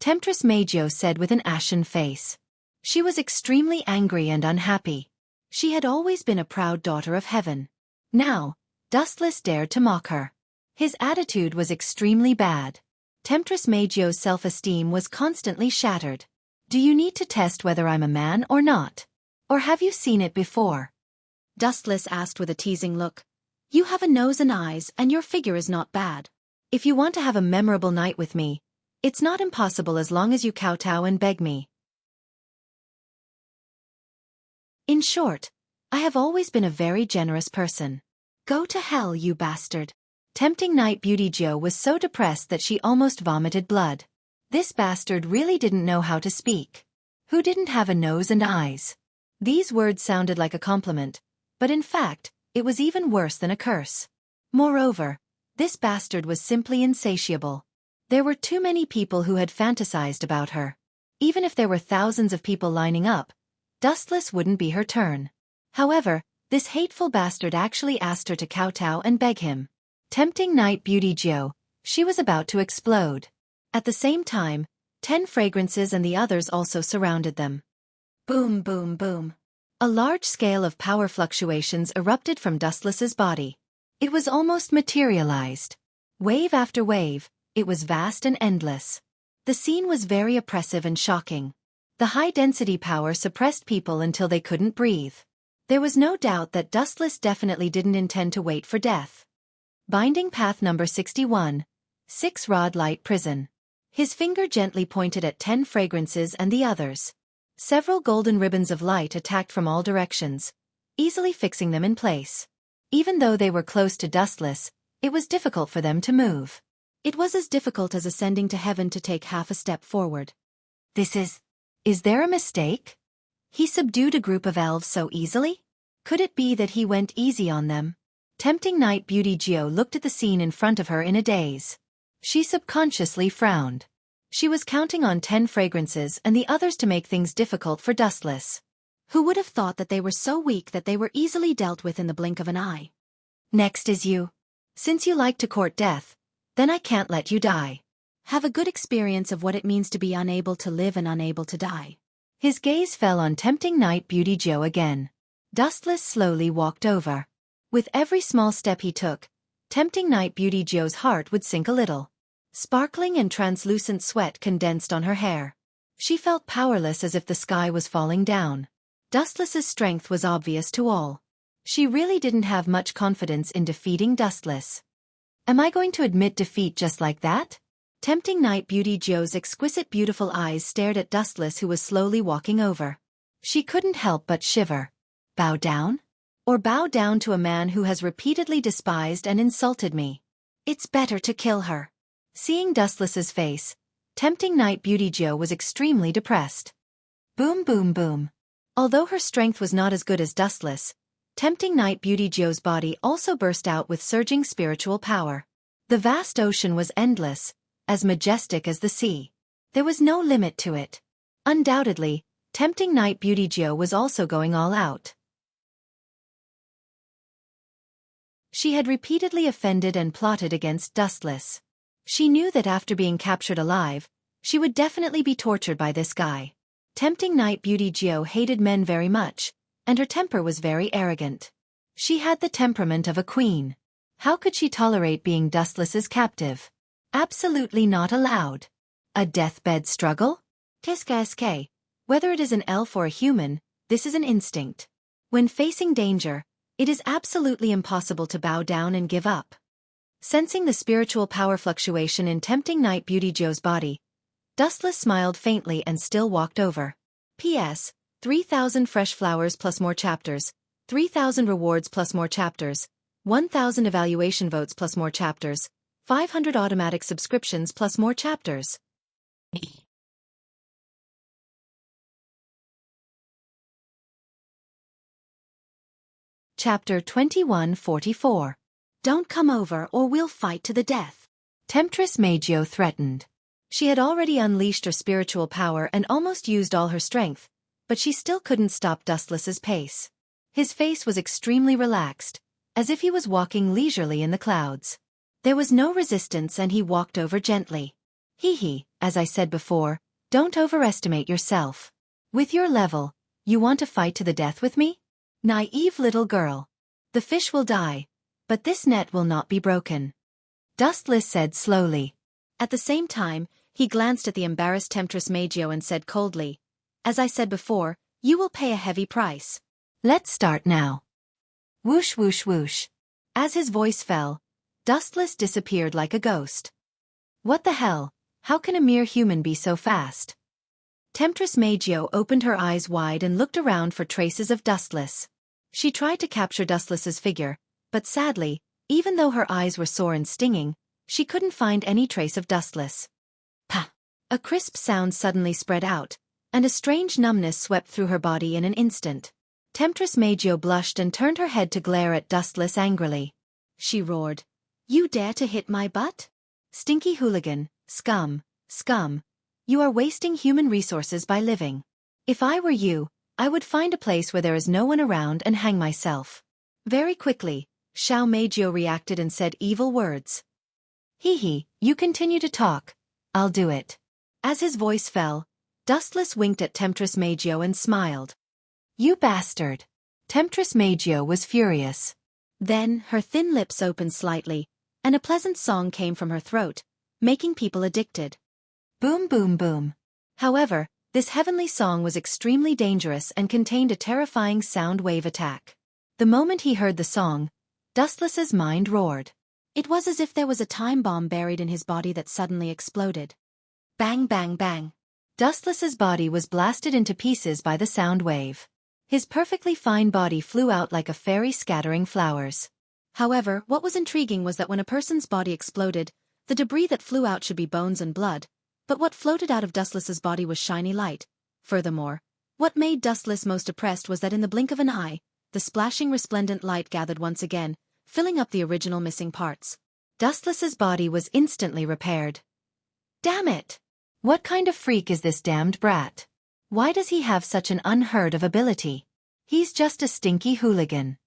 [SPEAKER 1] Temptress Mei Jiao said with an ashen face. She was extremely angry and unhappy. She had always been a proud daughter of heaven. Now, Dustless dared to mock her. His attitude was extremely bad. Temptress Mei Jiao's self-esteem was constantly shattered. Do you need to test whether I'm a man or not? Or have you seen it before? Dustless asked with a teasing look. You have a nose and eyes and your figure is not bad. If you want to have a memorable night with me, it's not impossible as long as you kowtow and beg me. In short, I have always been a very generous person. Go to hell, you bastard. Tempting Night Beauty Jiao was so depressed that she almost vomited blood. This bastard really didn't know how to speak. Who didn't have a nose and eyes? These words sounded like a compliment, but in fact, it was even worse than a curse. Moreover, this bastard was simply insatiable. There were too many people who had fantasized about her. Even if there were thousands of people lining up, Dustless wouldn't be her turn. However, this hateful bastard actually asked her to kowtow and beg him. Tempting Night Beauty Jiao, she was about to explode. At the same time, 10 fragrances and the others also surrounded them. Boom boom boom. A large scale of power fluctuations erupted from Dustless's body. It was almost materialized. Wave after wave, it was vast and endless. The scene was very oppressive and shocking. The high-density power suppressed people until they couldn't breathe. There was no doubt that Dustless definitely didn't intend to wait for death. Binding path number 61. 6-rod light prison. His finger gently pointed at 10 fragrances and the others. Several golden ribbons of light attacked from all directions, easily fixing them in place. Even though they were close to Dustless, it was difficult for them to move. It was as difficult as ascending to heaven to take half a step forward. Is there a mistake? He subdued a group of elves so easily? Could it be that he went easy on them? Tempting Night Beauty Geo looked at the scene in front of her in a daze. She subconsciously frowned. She was counting on 10 fragrances and the others to make things difficult for Dustless. Who would have thought that they were so weak that they were easily dealt with in the blink of an eye? Next is you. Since you like to court death, then I can't let you die. Have a good experience of what it means to be unable to live and unable to die. His gaze fell on Tempting Night Beauty Joe again. Dustless slowly walked over. With every small step he took, Tempting Night Beauty Joe's heart would sink a little. Sparkling and translucent sweat condensed on her hair. She felt powerless, as if the sky was falling down. Dustless's strength was obvious to all. She really didn't have much confidence in defeating Dustless. Am I going to admit defeat just like that? Tempting Night Beauty Joe's exquisite beautiful eyes stared at Dustless, who was slowly walking over. She couldn't help but shiver. Bow down? Or bow down to a man who has repeatedly despised and insulted me? It's better to kill her. Seeing Dustless's face, Tempting Night Beauty Joe was extremely depressed. Boom boom boom. Although her strength was not as good as Dustless, Tempting Night Beauty Joe's body also burst out with surging spiritual power. The vast ocean was endless, as majestic as the sea. There was no limit to it. Undoubtedly, Tempting Night Beauty Joe was also going all out. She had repeatedly offended and plotted against Dustless. She knew that after being captured alive, she would definitely be tortured by this guy. Tempting Night Beauty Joe hated men very much, and her temper was very arrogant. She had the temperament of a queen. How could she tolerate being Dustless's captive? Absolutely not allowed. A deathbed struggle? Qu'est-ce. Whether it is an elf or a human, this is an instinct. When facing danger, it is absolutely impossible to bow down and give up. Sensing the spiritual power fluctuation in Tempting Night Beauty Joe's body, Dustless smiled faintly and still walked over. P.S. 3,000 fresh flowers plus more chapters, 3,000 rewards plus more chapters, 1,000 evaluation votes plus more chapters, 500 automatic subscriptions plus more chapters. Chapter 2144. Don't come over or we'll fight to the death. Temptress Magio threatened. She had already unleashed her spiritual power and almost used all her strength, but she still couldn't stop Dustless's pace. His face was extremely relaxed, as if he was walking leisurely in the clouds. There was no resistance and he walked over gently. As I said before, don't overestimate yourself. With your level, you want to fight to the death with me? Naive little girl. The fish will die, but this net will not be broken. Dustless said slowly. At the same time, he glanced at the embarrassed Temptress Magio and said coldly, as I said before, you will pay a heavy price. Let's start now. Whoosh whoosh whoosh. As his voice fell, Dustless disappeared like a ghost. What the hell? How can a mere human be so fast? Temptress Magio opened her eyes wide and looked around for traces of Dustless. She tried to capture Dustless's figure, but sadly, even though her eyes were sore and stinging, she couldn't find any trace of Dustless. Pah! A crisp sound suddenly spread out, and a strange numbness swept through her body in an instant. Temptress Magio blushed and turned her head to glare at Dustless angrily. She roared, "You dare to hit my butt? Stinky hooligan, scum, scum. You are wasting human resources by living. If I were you, I would find a place where there is no one around and hang myself." Very quickly, Xiao Magio reacted and said evil words. You continue to talk. I'll do it. As his voice fell, Dustless winked at Temptress Magio and smiled. You bastard. Temptress Magio was furious. Then, her thin lips opened slightly, and a pleasant song came from her throat, making people addicted. Boom boom boom. However, this heavenly song was extremely dangerous and contained a terrifying sound wave attack. The moment he heard the song, Dustless's mind roared. It was as if there was a time bomb buried in his body that suddenly exploded. Bang bang bang. Dustless's body was blasted into pieces by the sound wave. His perfectly fine body flew out like a fairy scattering flowers. However, what was intriguing was that when a person's body exploded, the debris that flew out should be bones and blood, but what floated out of Dustless's body was shiny light. Furthermore, what made Dustless most oppressed was that in the blink of an eye, the splashing resplendent light gathered once again, filling up the original missing parts. Dustless's body was instantly repaired. Damn it! What kind of freak is this damned brat? Why does he have such an unheard of ability? He's just a stinky hooligan.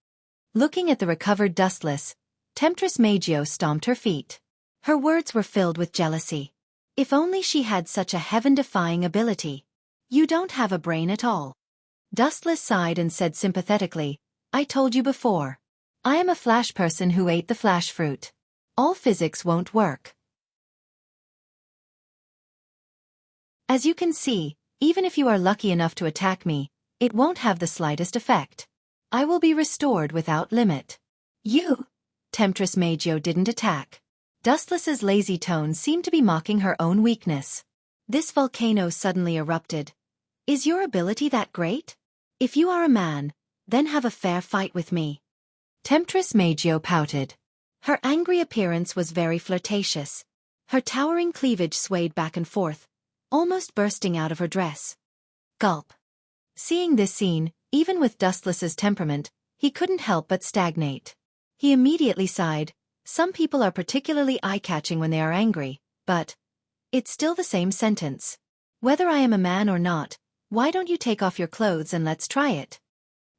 [SPEAKER 1] Looking at the recovered Dustless, Temptress Magio stomped her feet. Her words were filled with jealousy. If only she had such a heaven-defying ability. You don't have a brain at all. Dustless sighed and said sympathetically, I told you before. I am a flash person who ate the flash fruit. All physics won't work. As you can see, even if you are lucky enough to attack me, it won't have the slightest effect. I will be restored without limit. You? Temptress Magio didn't attack. Dustless's lazy tone seemed to be mocking her own weakness. This volcano suddenly erupted. Is your ability that great? If you are a man, then have a fair fight with me. Temptress Magio pouted. Her angry appearance was very flirtatious. Her towering cleavage swayed back and forth, almost bursting out of her dress. Gulp. Seeing this scene, even with Dustless's temperament, he couldn't help but stagnate. He immediately sighed. Some people are particularly eye-catching when they are angry, but it's still the same sentence. Whether I am a man or not, why don't you take off your clothes and let's try it?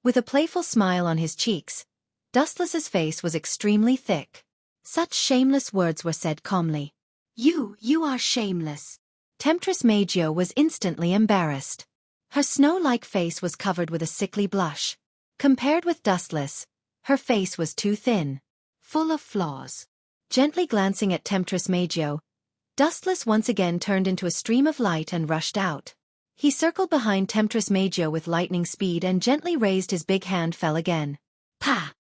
[SPEAKER 1] With a playful smile on his cheeks, Dustless's face was extremely thick. Such shameless words were said calmly. You are shameless. Temptress Magio was instantly embarrassed. Her snow-like face was covered with a sickly blush. Compared with Dustless, her face was too thin, full of flaws. Gently glancing at Temptress Magio, Dustless once again turned into a stream of light and rushed out. He circled behind Temptress Magio with lightning speed and gently raised his big hand fell again. Pa!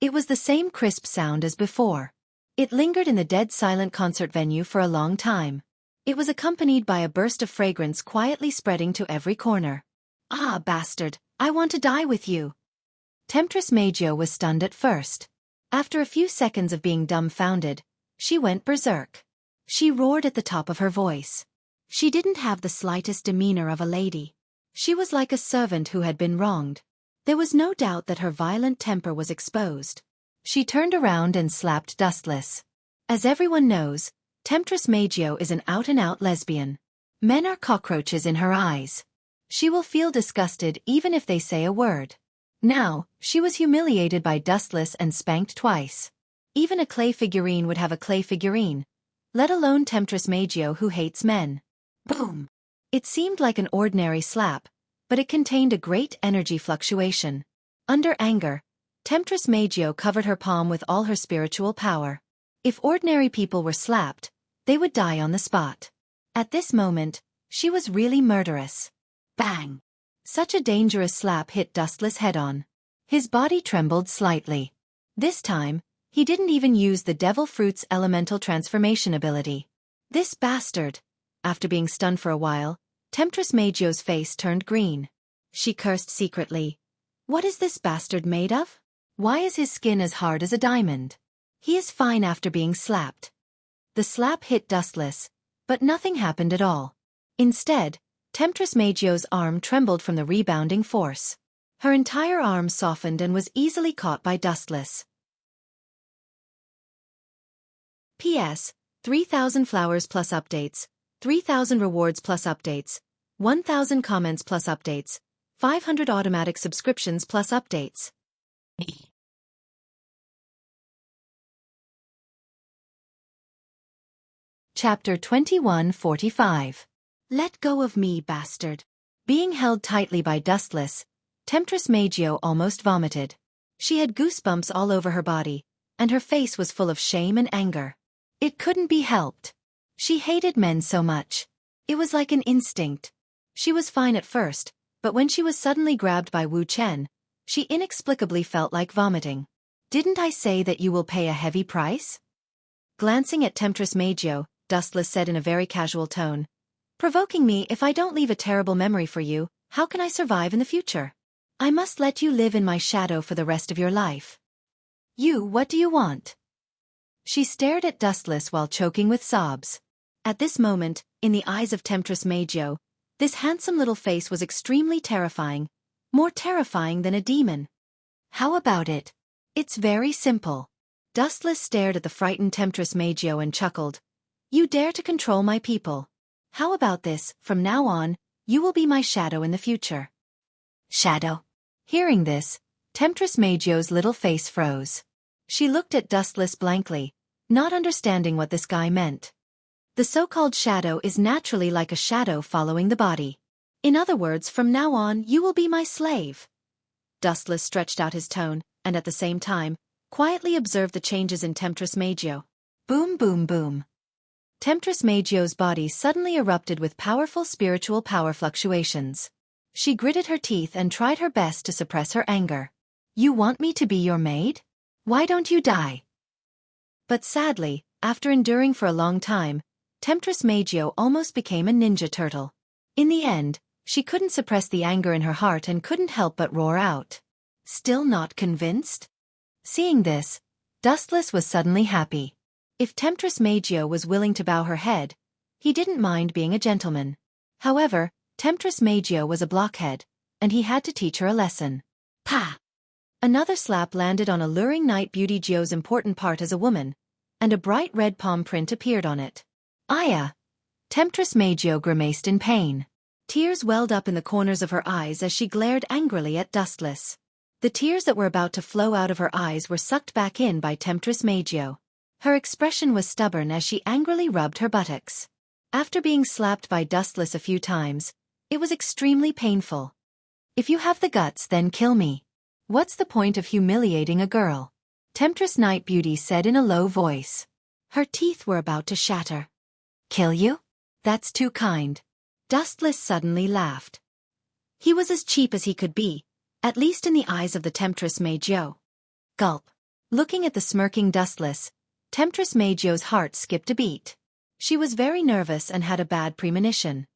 [SPEAKER 1] It was the same crisp sound as before. It lingered in the dead silent concert venue for a long time. It was accompanied by a burst of fragrance quietly spreading to every corner. Ah, bastard, I want to die with you. Temptress Magio was stunned at first. After a few seconds of being dumbfounded, she went berserk. She roared at the top of her voice. She didn't have the slightest demeanor of a lady. She was like a servant who had been wronged. There was no doubt that her violent temper was exposed. She turned around and slapped Dustless. As everyone knows, Temptress Magio is an out-and-out lesbian. Men are cockroaches in her eyes. She will feel disgusted even if they say a word. Now, she was humiliated by Dustless and spanked twice. Even a clay figurine would have a clay figurine, let alone Temptress Magio who hates men. Boom! It seemed like an ordinary slap, but it contained a great energy fluctuation. Under anger, Temptress Magio covered her palm with all her spiritual power. If ordinary people were slapped, they would die on the spot. At this moment, she was really murderous. Bang! Such a dangerous slap hit Dustless head-on. His body trembled slightly. This time, he didn't even use the Devil Fruit's elemental transformation ability. This bastard! After being stunned for a while, Temptress Magio's face turned green. She cursed secretly. What is this bastard made of? Why is his skin as hard as a diamond? He is fine after being slapped. The slap hit Dustless, but nothing happened at all. Instead, Temptress Magio's arm trembled from the rebounding force. Her entire arm softened and was easily caught by Dustless. P.S. 3,000 flowers plus updates, 3,000 rewards plus updates, 1,000 comments plus updates, 500 automatic subscriptions plus updates. Chapter 2145. Let go of me, bastard. Being held tightly by Dustless, Temptress Magio almost vomited. She had goosebumps all over her body, and her face was full of shame and anger. It couldn't be helped. She hated men so much. It was like an instinct. She was fine at first, but when she was suddenly grabbed by Wu Chen, she inexplicably felt like vomiting. Didn't I say that you will pay a heavy price? Glancing at Temptress Meijio, Dustless said in a very casual tone. Provoking me. If I don't leave a terrible memory for you, how can I survive in the future? I must let you live in my shadow for the rest of your life. What do you want? She stared at Dustless while choking with sobs. At this moment, in the eyes of Temptress Meijio, this handsome little face was extremely terrifying, more terrifying than a demon. How about it? It's very simple. Dustless stared at the frightened Temptress Meijio and chuckled. You dare to control my people. How about this? From now on, you will be my shadow in the future. Shadow? Hearing this, Temptress Meijio's little face froze. She looked at Dustless blankly, not understanding what this guy meant. The so-called shadow is naturally like a shadow following the body. In other words, from now on you will be my slave. Dustless stretched out his tone, and at the same time, quietly observed the changes in Temptress Meijio. Boom boom boom. Temptress Meijio's body suddenly erupted with powerful spiritual power fluctuations. She gritted her teeth and tried her best to suppress her anger. You want me to be your maid? Why don't you die? But sadly, after enduring for a long time, Temptress Meijio almost became a ninja turtle. In the end, she couldn't suppress the anger in her heart and couldn't help but roar out. Still not convinced? Seeing this, Dustless was suddenly happy. If Temptress Meijio was willing to bow her head, he didn't mind being a gentleman. However, Temptress Meijio was a blockhead, and he had to teach her a lesson. Pa! Another slap landed on alluring Night Beauty Jio's important part as a woman, and a bright red palm print appeared on it. Aya! Temptress Meijio grimaced in pain. Tears welled up in the corners of her eyes as she glared angrily at Dustless. The tears that were about to flow out of her eyes were sucked back in by Temptress Meijio. Her expression was stubborn as she angrily rubbed her buttocks. After being slapped by Dustless a few times, it was extremely painful. If you have the guts, then kill me. What's the point of humiliating a girl? Temptress Night Beauty said in a low voice. Her teeth were about to shatter. Kill you? That's too kind. Dustless suddenly laughed. He was as cheap as he could be, at least in the eyes of the Temptress Meijio. Gulp. Looking at the smirking Dustless, Temptress Meijio's heart skipped a beat. She was very nervous and had a bad premonition.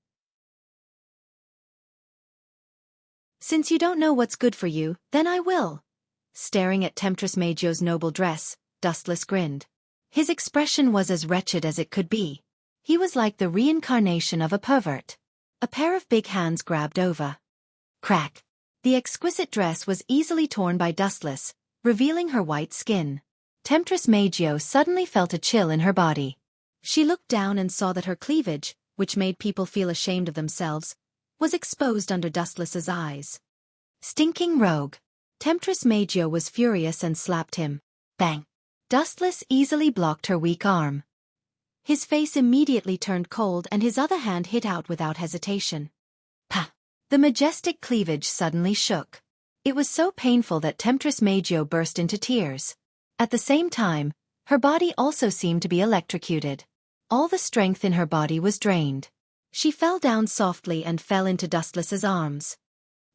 [SPEAKER 1] Since you don't know what's good for you, then I will. Staring at Temptress Meijio's noble dress, Dustless grinned. His expression was as wretched as it could be. He was like the reincarnation of a pervert. A pair of big hands grabbed over. Crack. The exquisite dress was easily torn by Dustless, revealing her white skin. Temptress Meijio suddenly felt a chill in her body. She looked down and saw that her cleavage, which made people feel ashamed of themselves, was exposed under Dustless's eyes. Stinking rogue. Temptress Meijio was furious and slapped him. Bang. Dustless easily blocked her weak arm. His face immediately turned cold and his other hand hit out without hesitation. Pa! The majestic cleavage suddenly shook. It was so painful that Temptress Meijio burst into tears. At the same time, her body also seemed to be electrocuted. All the strength in her body was drained. She fell down softly and fell into Dustless's arms.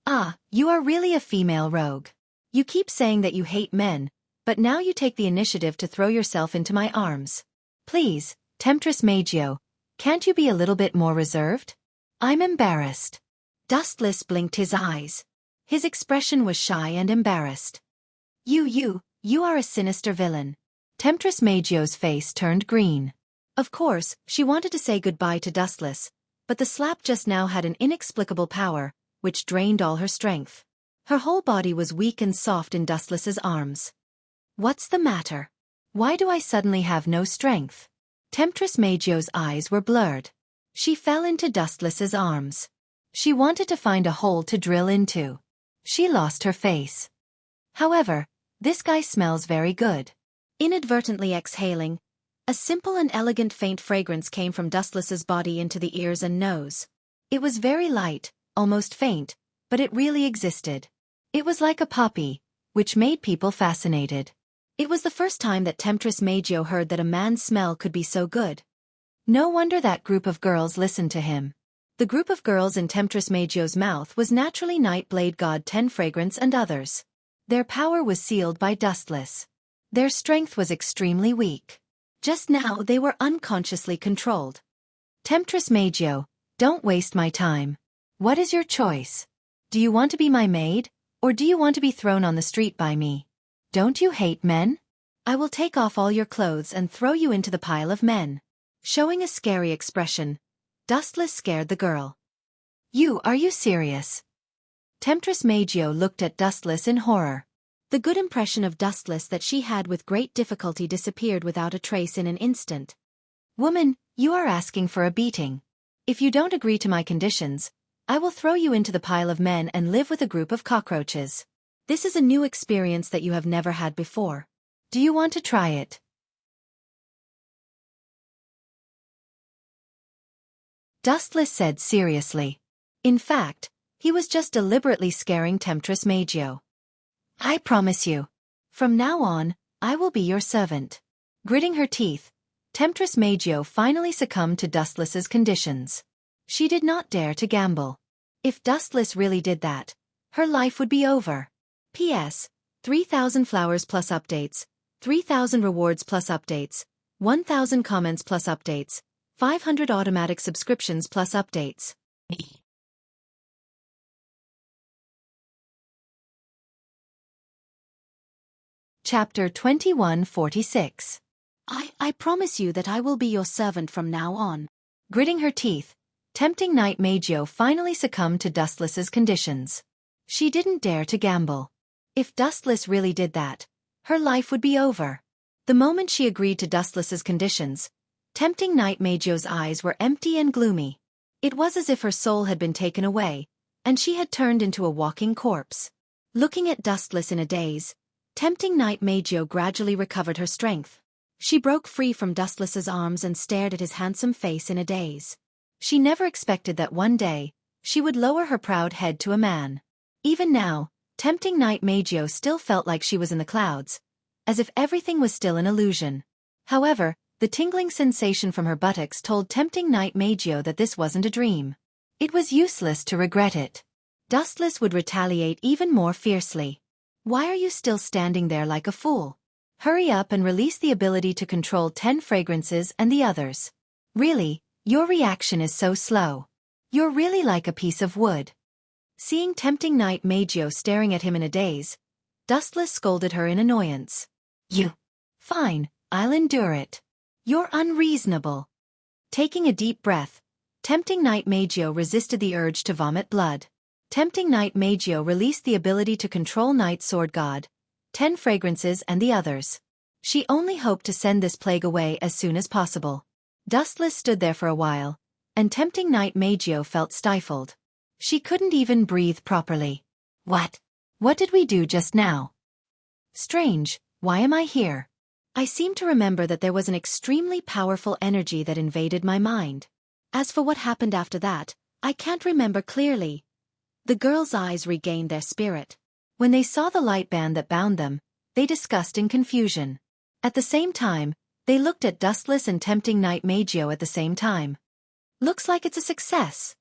[SPEAKER 1] Ah, you are really a female rogue. You keep saying that you hate men, but now you take the initiative to throw yourself into my arms. Please, Temptress Meijio, can't you be a little bit more reserved? I'm embarrassed. Dustless blinked his eyes. His expression was shy and embarrassed. You are a sinister villain. Temptress Meijio's face turned green. Of course, she wanted to say goodbye to Dustless, but the slap just now had an inexplicable power, which drained all her strength. Her whole body was weak and soft in Dustless's arms. What's the matter? Why do I suddenly have no strength? Temptress Meijio's eyes were blurred. She fell into Dustless's arms. She wanted to find a hole to drill into. She lost her face. However, this guy smells very good. Inadvertently exhaling, a simple and elegant faint fragrance came from Dustless's body into the ears and nose. It was very light, almost faint, but it really existed. It was like a poppy, which made people fascinated. It was the first time that Temptress Meijio heard that a man's smell could be so good. No wonder that group of girls listened to him. The group of girls in Temptress Meijio's mouth was naturally Night Blade God 10 Fragrance and others. Their power was sealed by Dustless. Their strength was extremely weak. Just now they were unconsciously controlled. Temptress Meijio, don't waste my time. What is your choice? Do you want to be my maid, or do you want to be thrown on the street by me? Don't you hate men? I will take off all your clothes and throw you into the pile of men. Showing a scary expression, Dustless scared the girl. Are you serious? Temptress Meijio looked at Dustless in horror. The good impression of Dustless that she had with great difficulty disappeared without a trace in an instant. Woman, you are asking for a beating. If you don't agree to my conditions, I will throw you into the pile of men and live with a group of cockroaches. This is a new experience that you have never had before. Do you want to try it? Dustless said seriously. In fact, he was just deliberately scaring Temptress Meijio. I promise you. From now on, I will be your servant. Gritting her teeth, Temptress Meijio finally succumbed to Dustless's conditions. She did not dare to gamble. If Dustless really did that, her life would be over. P.S. 3,000 flowers plus updates, 3,000 rewards plus updates, 1,000 comments plus updates, 500 automatic subscriptions plus updates. Chapter 2146. I promise you that I will be your servant from now on. Gritting her teeth, tempting Night Meijio finally succumbed to Dustless's conditions. She didn't dare to gamble. If Dustless really did that, her life would be over. The moment she agreed to Dustless's conditions, tempting Night Meijio's eyes were empty and gloomy. It was as if her soul had been taken away, and she had turned into a walking corpse. Looking at Dustless in a daze, tempting Night Meijio gradually recovered her strength. She broke free from Dustless's arms and stared at his handsome face in a daze. She never expected that one day, she would lower her proud head to a man. Even now, tempting Night Meijio still felt like she was in the clouds, as if everything was still an illusion. However, the tingling sensation from her buttocks told tempting Night Meijio that this wasn't a dream. It was useless to regret it. Dustless would retaliate even more fiercely. Why are you still standing there like a fool? Hurry up and release the ability to control 10 fragrances and the others. Really, your reaction is so slow. You're really like a piece of wood. Seeing tempting Night Meijio staring at him in a daze, Dustless scolded her in annoyance. Fine, I'll endure it. You're unreasonable. Taking a deep breath, tempting Night Meijio resisted the urge to vomit blood. Tempting Night Meijio released the ability to control Night Sword God, 10 fragrances and the others. She only hoped to send this plague away as soon as possible. Dustless stood there for a while, and tempting Night Meijio felt stifled. She couldn't even breathe properly. What did we do just now? Strange, why am I here? I seem to remember that there was an extremely powerful energy that invaded my mind. As for what happened after that, I can't remember clearly. The girls' eyes regained their spirit. When they saw the light band that bound them, they discussed in confusion. At the same time, they looked at Dustless and tempting Night Meijio at the same time. Looks like it's a success.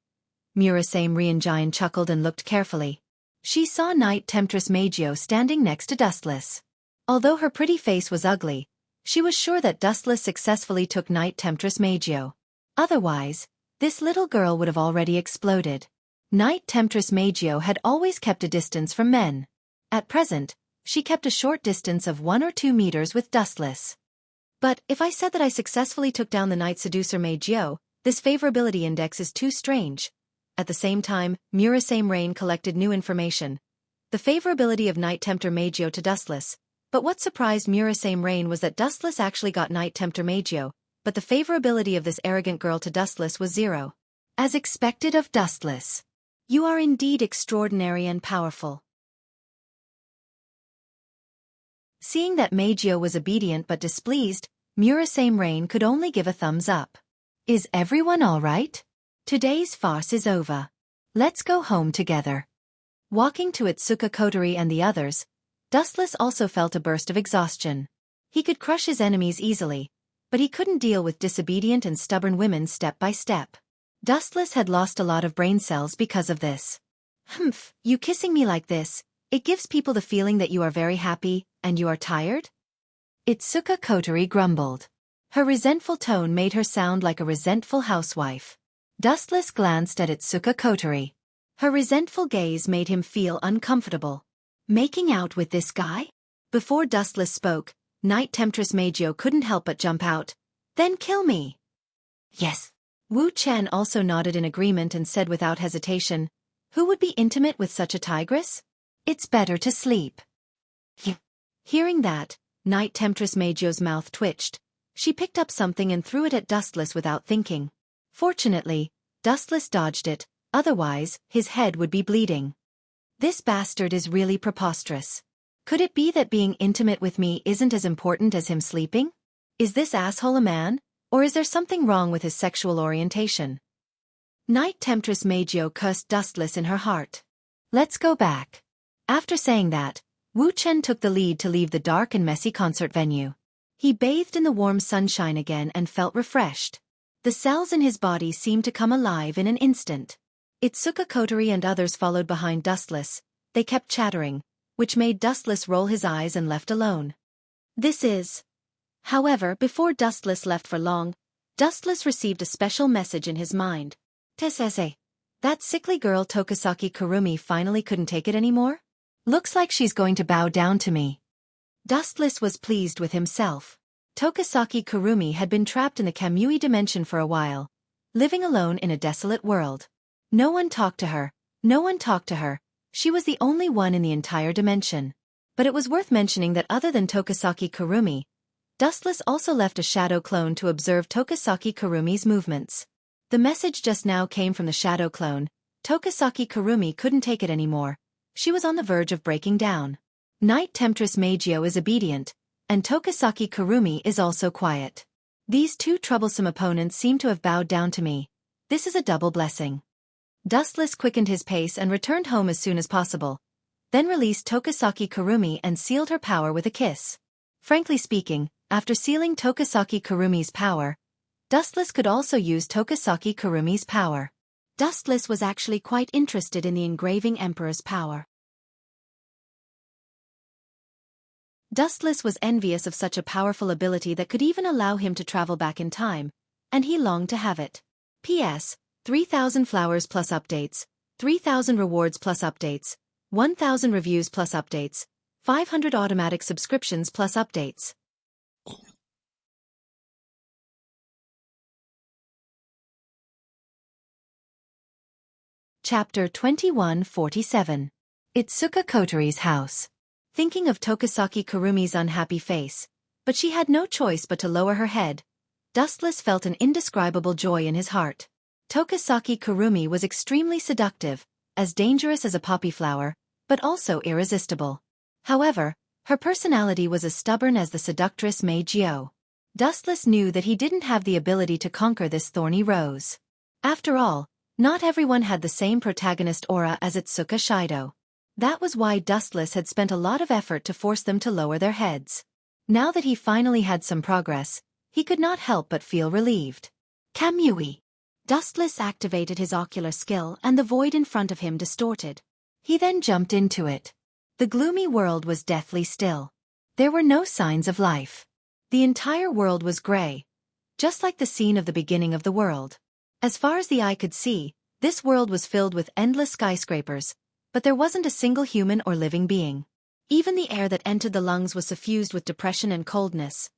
[SPEAKER 1] Murasame Rianjian chuckled and looked carefully. She saw Night Temptress Meijio standing next to Dustless. Although her pretty face was ugly, she was sure that Dustless successfully took Night Temptress Meijio. Otherwise, this little girl would have already exploded. Night Temptress Meijio had always kept a distance from men. At present, she kept a short distance of 1 or 2 meters with Dustless. But if I said that I successfully took down the Night Seducer Meijio, this favorability index is too strange. At the same time, Murasame Rain collected new information. The favorability of Night Tempter Meijio to Dustless. But what surprised Murasame Rain was that Dustless actually got Night Tempter Meijio, but the favorability of this arrogant girl to Dustless was 0. As expected of Dustless. You are indeed extraordinary and powerful. Seeing that Meijio was obedient but displeased, Murasame Rain could only give a thumbs up. Is everyone all right? Today's farce is over. Let's go home together. Walking to Itsuka Kotori and the others, Dustless also felt a burst of exhaustion. He could crush his enemies easily, but he couldn't deal with disobedient and stubborn women step by step. Dustless had lost a lot of brain cells because of this. Humph, you kissing me like this, it gives people the feeling that you are very happy, and you are tired? Itsuka Kotori grumbled. Her resentful tone made her sound like a resentful housewife. Dustless glanced at Itsuka Kotori. Her resentful gaze made him feel uncomfortable. Making out with this guy? Before Dustless spoke, Night Temptress Meijio couldn't help but jump out. Then kill me. Yes. Wu Chen also nodded in agreement and said without hesitation, who would be intimate with such a tigress? It's better to sleep. Hearing that, Night Temptress Meijio's mouth twitched. She picked up something and threw it at Dustless without thinking. Fortunately, Dustless dodged it, otherwise, his head would be bleeding. This bastard is really preposterous. Could it be that being intimate with me isn't as important as him sleeping? Is this asshole a man, or is there something wrong with his sexual orientation? Night Temptress Meijio cursed Dustless in her heart. Let's go back. After saying that, Wu Chen took the lead to leave the dark and messy concert venue. He bathed in the warm sunshine again and felt refreshed. The cells in his body seemed to come alive in an instant. Itsuka Kotori and others followed behind Dustless. They kept chattering, which made Dustless roll his eyes and left alone. However, before Dustless left for long, Dustless received a special message in his mind. Tesese. That sickly girl Tokasaki Kurumi finally couldn't take it anymore? Looks like she's going to bow down to me. Dustless was pleased with himself. Tokasaki Kurumi had been trapped in the Kamui dimension for a while, living alone in a desolate world. No one talked to her. She was the only one in the entire dimension. But it was worth mentioning that other than Tokasaki Kurumi, Dustless also left a shadow clone to observe Tokasaki Kurumi's movements. The message just now came from the shadow clone. Tokasaki Kurumi couldn't take it anymore. She was on the verge of breaking down. Night Temptress Meijio is obedient, and Tokasaki Kurumi is also quiet. These two troublesome opponents seem to have bowed down to me. This is a double blessing. Dustless quickened his pace and returned home as soon as possible, then released Tokasaki Kurumi and sealed her power with a kiss. Frankly speaking, after sealing Tokasaki Kurumi's power, Dustless could also use Tokasaki Kurumi's power. Dustless was actually quite interested in the engraving Emperor's power. Dustless was envious of such a powerful ability that could even allow him to travel back in time, and he longed to have it. P.S. 3,000 flowers plus updates, 3,000 rewards plus updates, 1,000 reviews plus updates, 500 automatic subscriptions plus updates. Chapter 2147. Itsuka Kotori's House. Thinking of Tokasaki Kurumi's unhappy face, but she had no choice but to lower her head, Dustless felt an indescribable joy in his heart. Tokasaki Kurumi was extremely seductive, as dangerous as a poppy flower, but also irresistible. However, her personality was as stubborn as the seductress Meijio. Dustless knew that he didn't have the ability to conquer this thorny rose. After all, not everyone had the same protagonist aura as Itsuka Shido. That was why Dustless had spent a lot of effort to force them to lower their heads. Now that he finally had some progress, he could not help but feel relieved. Kamui. Dustless activated his ocular skill and the void in front of him distorted. He then jumped into it. The gloomy world was deathly still. There were no signs of life. The entire world was gray, just like the scene of the beginning of the world. As far as the eye could see, this world was filled with endless skyscrapers, but there wasn't a single human or living being. Even the air that entered the lungs was suffused with depression and coldness.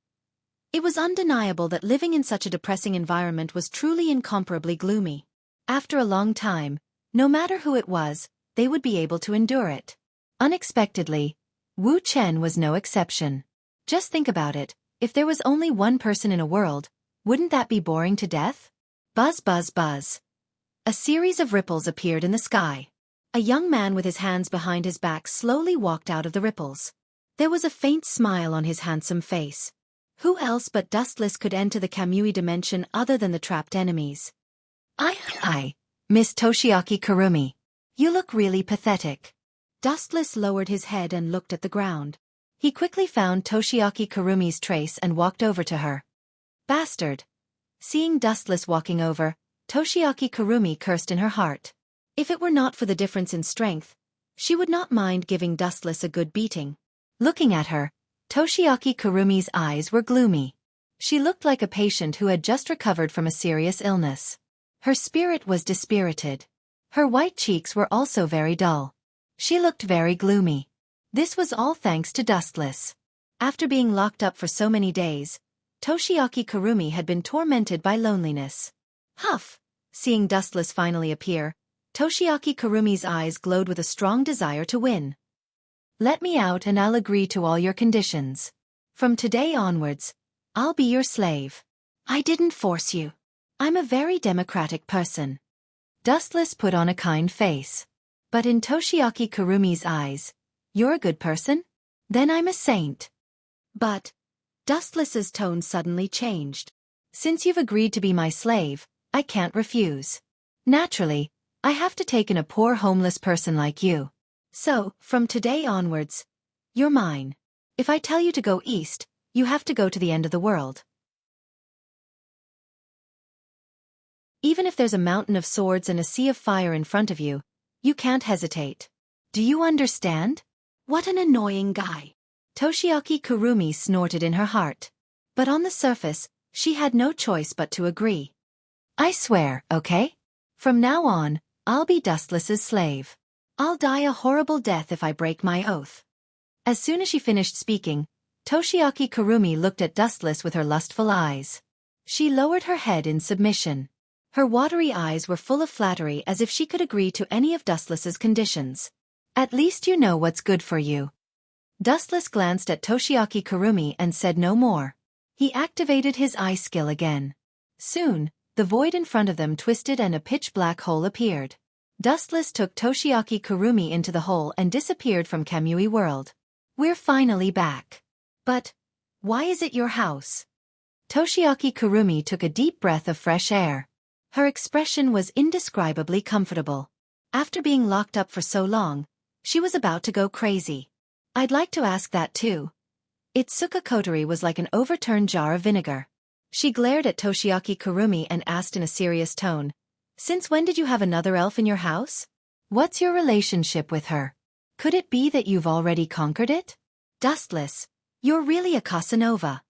[SPEAKER 1] It was undeniable that living in such a depressing environment was truly incomparably gloomy. After a long time, no matter who it was, they would be able to endure it. Unexpectedly, Wu Chen was no exception. Just think about it, if there was only one person in a world, wouldn't that be boring to death? Buzz buzz buzz. A series of ripples appeared in the sky. A young man with his hands behind his back slowly walked out of the ripples. There was a faint smile on his handsome face. Who else but Dustless could enter the Kamui dimension other than the trapped enemies? Miss Toshiaki Kurumi. You look really pathetic. Dustless lowered his head and looked at the ground. He quickly found Toshiaki Kurumi's trace and walked over to her. Bastard! Seeing Dustless walking over, Toshiaki Kurumi cursed in her heart. If it were not for the difference in strength, she would not mind giving Dustless a good beating. Looking at her, Toshiaki Kurumi's eyes were gloomy. She looked like a patient who had just recovered from a serious illness. Her spirit was dispirited. Her white cheeks were also very dull. She looked very gloomy. This was all thanks to Dustless. After being locked up for so many days, Toshiaki Kurumi had been tormented by loneliness. Huff! Seeing Dustless finally appear, Toshiaki Kurumi's eyes glowed with a strong desire to win. Let me out and I'll agree to all your conditions. From today onwards, I'll be your slave. I didn't force you. I'm a very democratic person. Dustless put on a kind face. But in Toshiaki Kurumi's eyes, you're a good person? Then I'm a saint. But Dustless's tone suddenly changed. Since you've agreed to be my slave, I can't refuse. Naturally, I have to take in a poor homeless person like you. So, from today onwards, you're mine. If I tell you to go east, you have to go to the end of the world. Even if there's a mountain of swords and a sea of fire in front of you, you can't hesitate. Do you understand? What an annoying guy. Toshiaki Kurumi snorted in her heart. But on the surface, she had no choice but to agree. I swear, okay? From now on, I'll be Dustless's slave. I'll die a horrible death if I break my oath. As soon as she finished speaking, Toshiaki Kurumi looked at Dustless with her lustful eyes. She lowered her head in submission. Her watery eyes were full of flattery as if she could agree to any of Dustless's conditions. At least you know what's good for you. Dustless glanced at Toshiaki Kurumi and said no more. He activated his eye skill again. Soon, the void in front of them twisted and a pitch-black hole appeared. Dustless took Toshiaki Kurumi into the hole and disappeared from Kamui World. We're finally back. But why is it your house? Toshiaki Kurumi took a deep breath of fresh air. Her expression was indescribably comfortable. After being locked up for so long, she was about to go crazy. I'd like to ask that too. Itsuka Kotori was like an overturned jar of vinegar. She glared at Toshiaki Kurumi and asked in a serious tone, Since when did you have another elf in your house? What's your relationship with her? Could it be that you've already conquered it? Dustless, you're really a Casanova.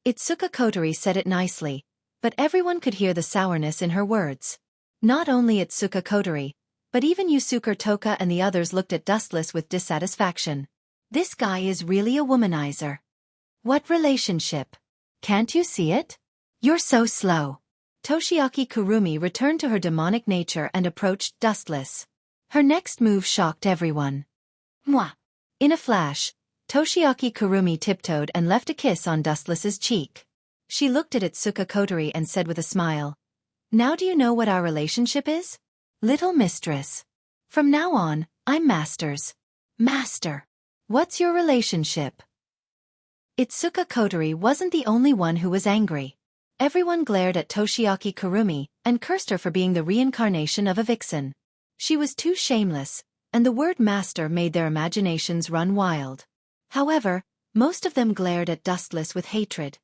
[SPEAKER 1] Itsuka Kotori said it nicely, but everyone could hear the sourness in her words. Not only Itsuka Kotori, but even Yusuke Toka and the others looked at Dustless with dissatisfaction. This guy is really a womanizer. What relationship? Can't you see it? You're so slow. Toshiaki Kurumi returned to her demonic nature and approached Dustless. Her next move shocked everyone. Mwah! In a flash, Toshiaki Kurumi tiptoed and left a kiss on Dustless's cheek. She looked at Itsuka Kotori and said with a smile, Now do you know what our relationship is? Little mistress. From now on, I'm Masters. Master. What's your relationship? Itsuka Kotori wasn't the only one who was angry. Everyone glared at Toshiaki Kurumi and cursed her for being the reincarnation of a vixen. She was too shameless, and the word master made their imaginations run wild. However, most of them glared at Dustless with hatred.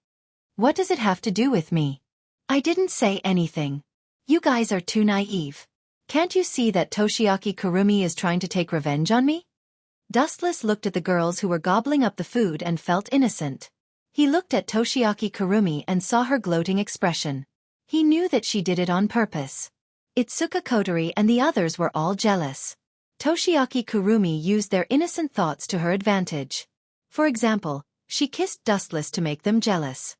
[SPEAKER 1] What does it have to do with me? I didn't say anything. You guys are too naive. Can't you see that Toshiaki Kurumi is trying to take revenge on me? Dustless looked at the girls who were gobbling up the food and felt innocent. He looked at Toshiaki Kurumi and saw her gloating expression. He knew that she did it on purpose. Itsuka Kotori and the others were all jealous. Toshiaki Kurumi used their innocent thoughts to her advantage. For example, she kissed Dustless to make them jealous.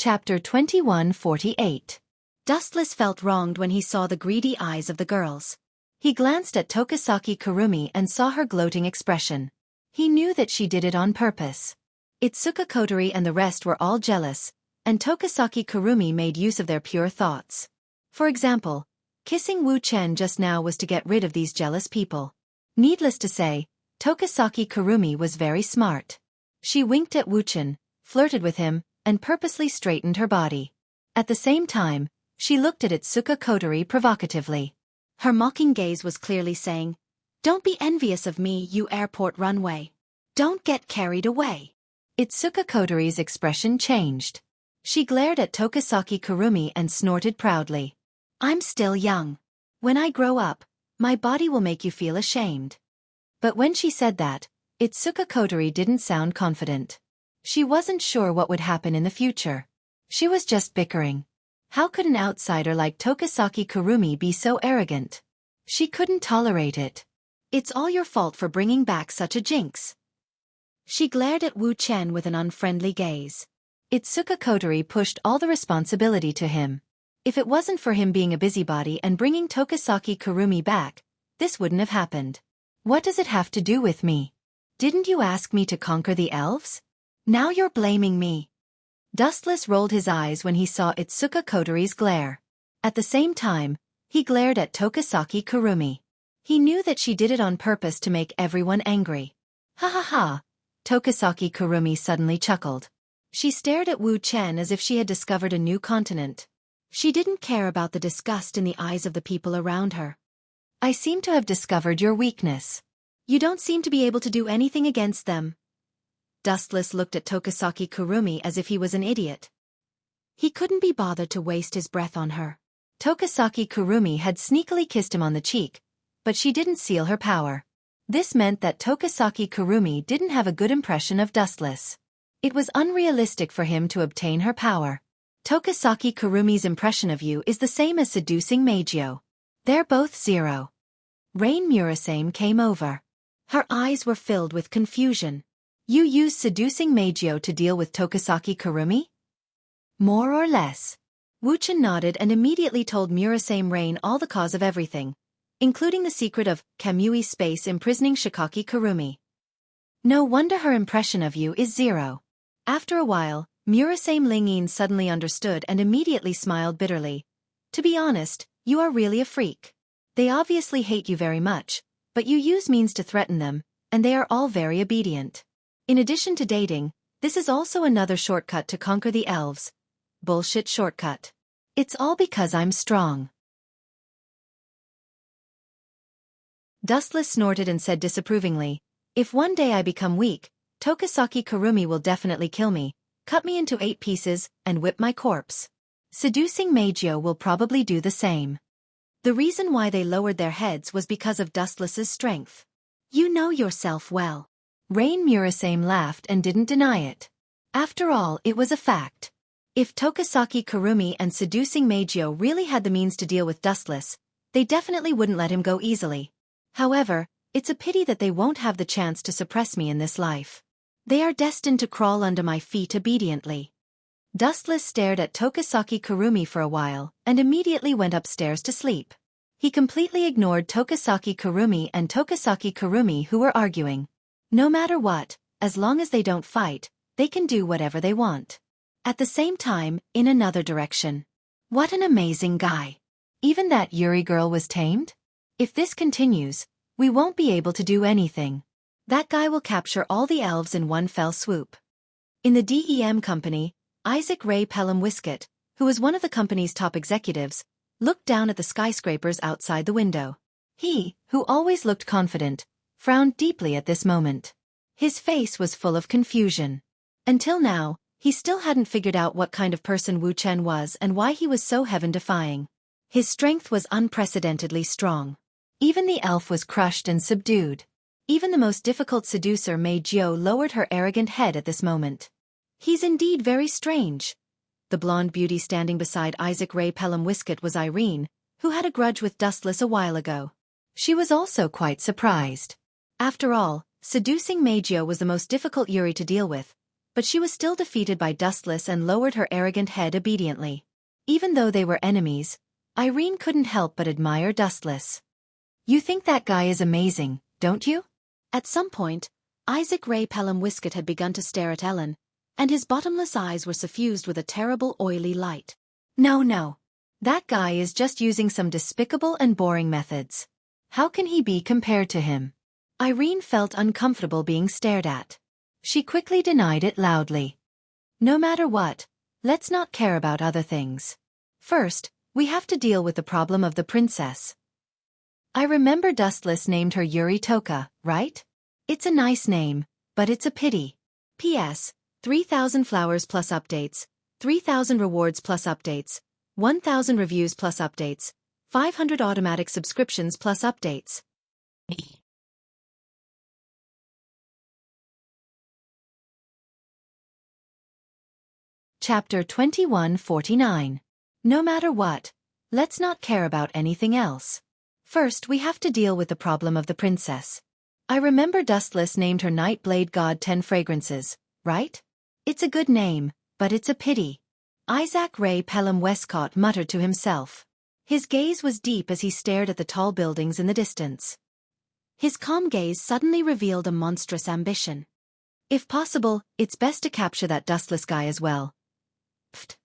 [SPEAKER 1] Chapter 2148. Dustless felt wronged when he saw the greedy eyes of the girls. He glanced at Tokisaki Kurumi and saw her gloating expression. He knew that she did it on purpose. Itsuka Kotori and the rest were all jealous, and Tokisaki Kurumi made use of their pure thoughts. For example, kissing Wu Chen just now was to get rid of these jealous people. Needless to say, Tokisaki Kurumi was very smart. She winked at Wu Chen, flirted with him, and purposely straightened her body. At the same time, she looked at Itsuka Kotori provocatively. Her mocking gaze was clearly saying, "Don't be envious of me, you airport runway. Don't get carried away." Itsuka Kotori's expression changed. She glared at Tokisaki Kurumi and snorted proudly. "I'm still young. When I grow up, my body will make you feel ashamed." But when she said that, Itsuka Kotori didn't sound confident. She wasn't sure what would happen in the future. She was just bickering. How could an outsider like Tokisaki Kurumi be so arrogant? She couldn't tolerate it. "It's all your fault for bringing back such a jinx." She glared at Wu Chen with an unfriendly gaze. Itsuka Kotori pushed all the responsibility to him. If it wasn't for him being a busybody and bringing Tokisaki Kurumi back, this wouldn't have happened. "What does it have to do with me? Didn't you ask me to conquer the elves? Now you're blaming me." Dustless rolled his eyes when he saw Itsuka Kotori's glare. At the same time, he glared at Tokisaki Kurumi. He knew that she did it on purpose to make everyone angry. "Ha ha ha," Tokisaki Kurumi suddenly chuckled. She stared at Wu Chen as if she had discovered a new continent. She didn't care about the disgust in the eyes of the people around her. "I seem to have discovered your weakness. You don't seem to be able to do anything against them." Dustless looked at Tokisaki Kurumi as if he was an idiot. He couldn't be bothered to waste his breath on her. Tokisaki Kurumi had sneakily kissed him on the cheek, but she didn't seal her power. This meant that Tokisaki Kurumi didn't have a good impression of Dustless. It was unrealistic for him to obtain her power. "Tokisaki Kurumi's impression of you is the same as seducing Meijio. They're both 0. Rain Murasame came over. Her eyes were filled with confusion. "You used seducing Meijio to deal with Tokisaki Kurumi?" "More or less." Wuchen nodded and immediately told Murasame Rain all the cause of everything, including the secret of Kamui's space imprisoning Shikaki Kurumi. "No wonder her impression of you is 0. After a while, Murasame Lingyin suddenly understood and immediately smiled bitterly. "To be honest, you are really a freak. They obviously hate you very much, but you use means to threaten them, and they are all very obedient. In addition to dating, this is also another shortcut to conquer the elves. Bullshit shortcut. It's all because I'm strong." Dustless snorted and said disapprovingly, "If one day I become weak, Tokisaki Kurumi will definitely kill me, cut me into 8 pieces, and whip my corpse. Seducing Meijio will probably do the same." The reason why they lowered their heads was because of Dustless's strength. "You know yourself well." Rain Murasame laughed and didn't deny it. After all, it was a fact. If Tokisaki Kurumi and seducing Meijio really had the means to deal with Dustless, they definitely wouldn't let him go easily. However, it's a pity that they won't have the chance to suppress me in this life. They are destined to crawl under my feet obediently. Dustless stared at Tokisaki Kurumi for a while and immediately went upstairs to sleep. He completely ignored Tokisaki Kurumi and Tokisaki Kurumi who were arguing. No matter what, as long as they don't fight, they can do whatever they want. At the same time, in another direction. What an amazing guy. Even that Yuri girl was tamed? If this continues, we won't be able to do anything. That guy will capture all the elves in one fell swoop. In the DEM company, Isaac Ray Pelham Wiskett, who was one of the company's top executives, looked down at the skyscrapers outside the window. He, who always looked confident, frowned deeply at this moment. His face was full of confusion. Until now, he still hadn't figured out what kind of person Wu Chen was and why he was so heaven-defying. His strength was unprecedentedly strong. Even the elf was crushed and subdued. Even the most difficult seducer Meijio lowered her arrogant head at this moment. He's indeed very strange. The blonde beauty standing beside Isaac Ray Pelham Wiskett was Irene, who had a grudge with Dustless a while ago. She was also quite surprised. After all, seducing Meijio was the most difficult Yuri to deal with, but she was still defeated by Dustless and lowered her arrogant head obediently. Even though they were enemies, Irene couldn't help but admire Dustless. "You think that guy is amazing, don't you?" At some point, Isaac Ray Pelham Wiskett had begun to stare at Ellen, and his bottomless eyes were suffused with a terrible oily light. No. That guy is just using some despicable and boring methods. How can he be compared to him? Irene felt uncomfortable being stared at. She quickly denied it loudly. No matter what, Let's not care about other things. First, we have to deal with the problem of the princess. I remember Dustless named her Yuri Toka, right? It's a nice name, but it's a pity. P.S. 3,000 flowers plus updates, 3,000 rewards plus updates, 1,000 reviews plus updates, 500 automatic subscriptions plus updates. Chapter 2149. No matter what, let's not care about anything else. First, we have to deal with the problem of the princess. I remember Dustless named her Nightblade God 10 Fragrances, right? It's a good name, but it's a pity. Isaac Ray Pelham Westcott muttered to himself. His gaze was deep as he stared at the tall buildings in the distance. His calm gaze suddenly revealed a monstrous ambition. If possible, it's best to capture that Dustless guy as well. Pfft.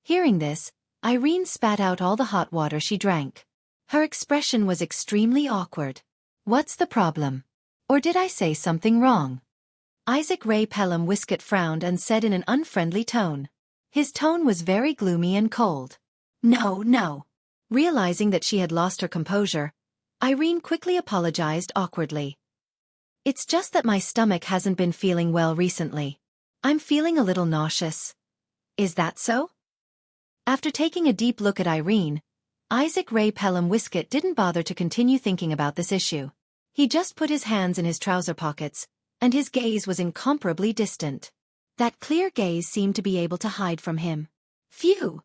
[SPEAKER 1] Hearing this, Irene spat out all the hot water she drank. Her expression was extremely awkward. What's the problem? Or did I say something wrong? Isaac Ray Pelham Westcott frowned and said in an unfriendly tone. His tone was very gloomy and cold. No. Realizing that she had lost her composure, Irene quickly apologized awkwardly. It's just that my stomach hasn't been feeling well recently. I'm feeling a little nauseous. Is that so? After taking a deep look at Irene, Isaac Ray Pelham Westcott didn't bother to continue thinking about this issue. He just put his hands in his trouser pockets, and his gaze was incomparably distant. That clear gaze seemed to be able to hide from him. Phew!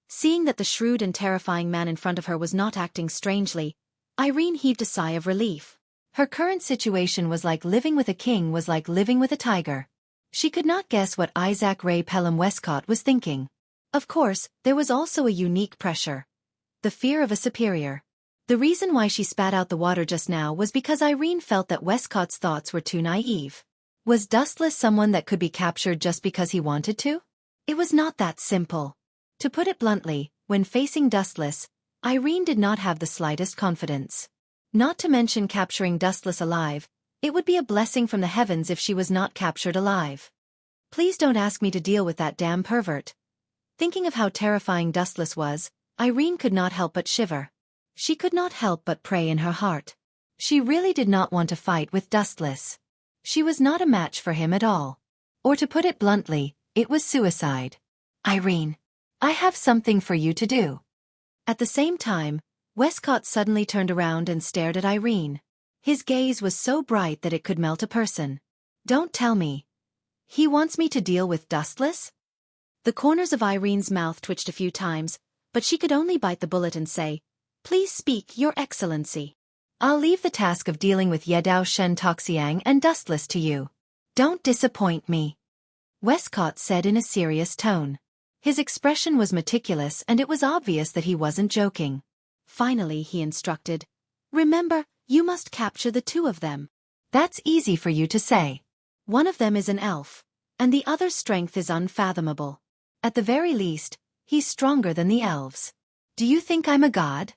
[SPEAKER 1] Seeing that the shrewd and terrifying man in front of her was not acting strangely, Irene heaved a sigh of relief. Her current situation was like living with a king was like living with a tiger. She could not guess what Isaac Ray Pelham Westcott was thinking. Of course, there was also a unique pressure. The fear of a superior. The reason why she spat out the water just now was because Irene felt that Westcott's thoughts were too naive. Was Dustless someone that could be captured just because he wanted to? It was not that simple. To put it bluntly, when facing Dustless, Irene did not have the slightest confidence. Not to mention capturing Dustless alive, it would be a blessing from the heavens if she was not captured alive. Please don't ask me to deal with that damn pervert. Thinking of how terrifying Dustless was, Irene could not help but shiver. She could not help but pray in her heart. She really did not want to fight with Dustless. She was not a match for him at all. Or to put it bluntly, it was suicide. Irene, I have something for you to do. At the same time, Westcott suddenly turned around and stared at Irene. His gaze was so bright that it could melt a person. Don't tell me. He wants me to deal with Dustless? The corners of Irene's mouth twitched a few times, but she could only bite the bullet and say, Please speak, Your Excellency. I'll leave the task of dealing with Yedao Shen Toxiang and Dustless to you. Don't disappoint me. Westcott said in a serious tone. His expression was meticulous and it was obvious that he wasn't joking. Finally, he instructed, Remember, you must capture the two of them. That's easy for you to say. One of them is an elf, and the other's strength is unfathomable. At the very least, he's stronger than the elves. Do you think I'm a god?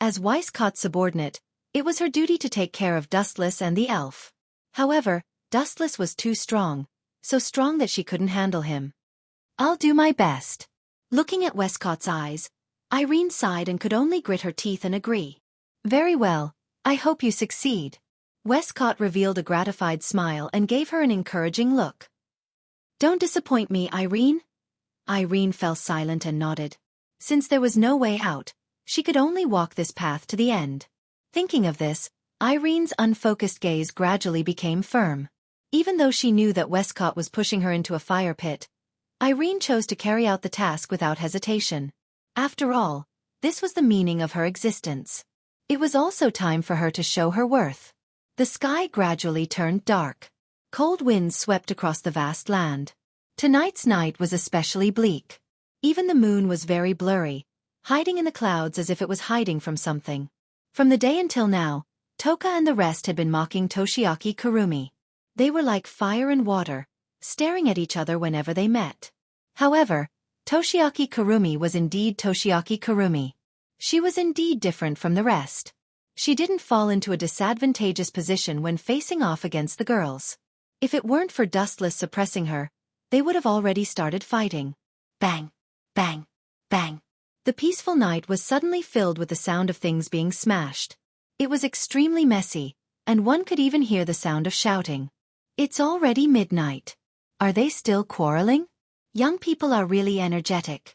[SPEAKER 1] As Westcott's subordinate, it was her duty to take care of Dustless and the elf. However, Dustless was too strong, so strong that she couldn't handle him. I'll do my best. Looking at Westcott's eyes, Irene sighed and could only grit her teeth and agree. Very well, I hope you succeed. Westcott revealed a gratified smile and gave her an encouraging look. Don't disappoint me, Irene. Irene fell silent and nodded. Since there was no way out, she could only walk this path to the end. Thinking of this, Irene's unfocused gaze gradually became firm. Even though she knew that Westcott was pushing her into a fire pit, Irene chose to carry out the task without hesitation. After all, this was the meaning of her existence. It was also time for her to show her worth. The sky gradually turned dark. Cold winds swept across the vast land. Tonight's night was especially bleak. Even the moon was very blurry, hiding in the clouds as if it was hiding from something. From the day until now, Toka and the rest had been mocking Toshiaki Kurumi. They were like fire and water, staring at each other whenever they met. However, Toshiaki Kurumi was indeed Toshiaki Kurumi. She was indeed different from the rest. She didn't fall into a disadvantageous position when facing off against the girls. If it weren't for Dustless suppressing her, they would have already started fighting. Bang, bang, bang. The peaceful night was suddenly filled with the sound of things being smashed. It was extremely messy, and one could even hear the sound of shouting. It's already midnight. Are they still quarreling? Young people are really energetic.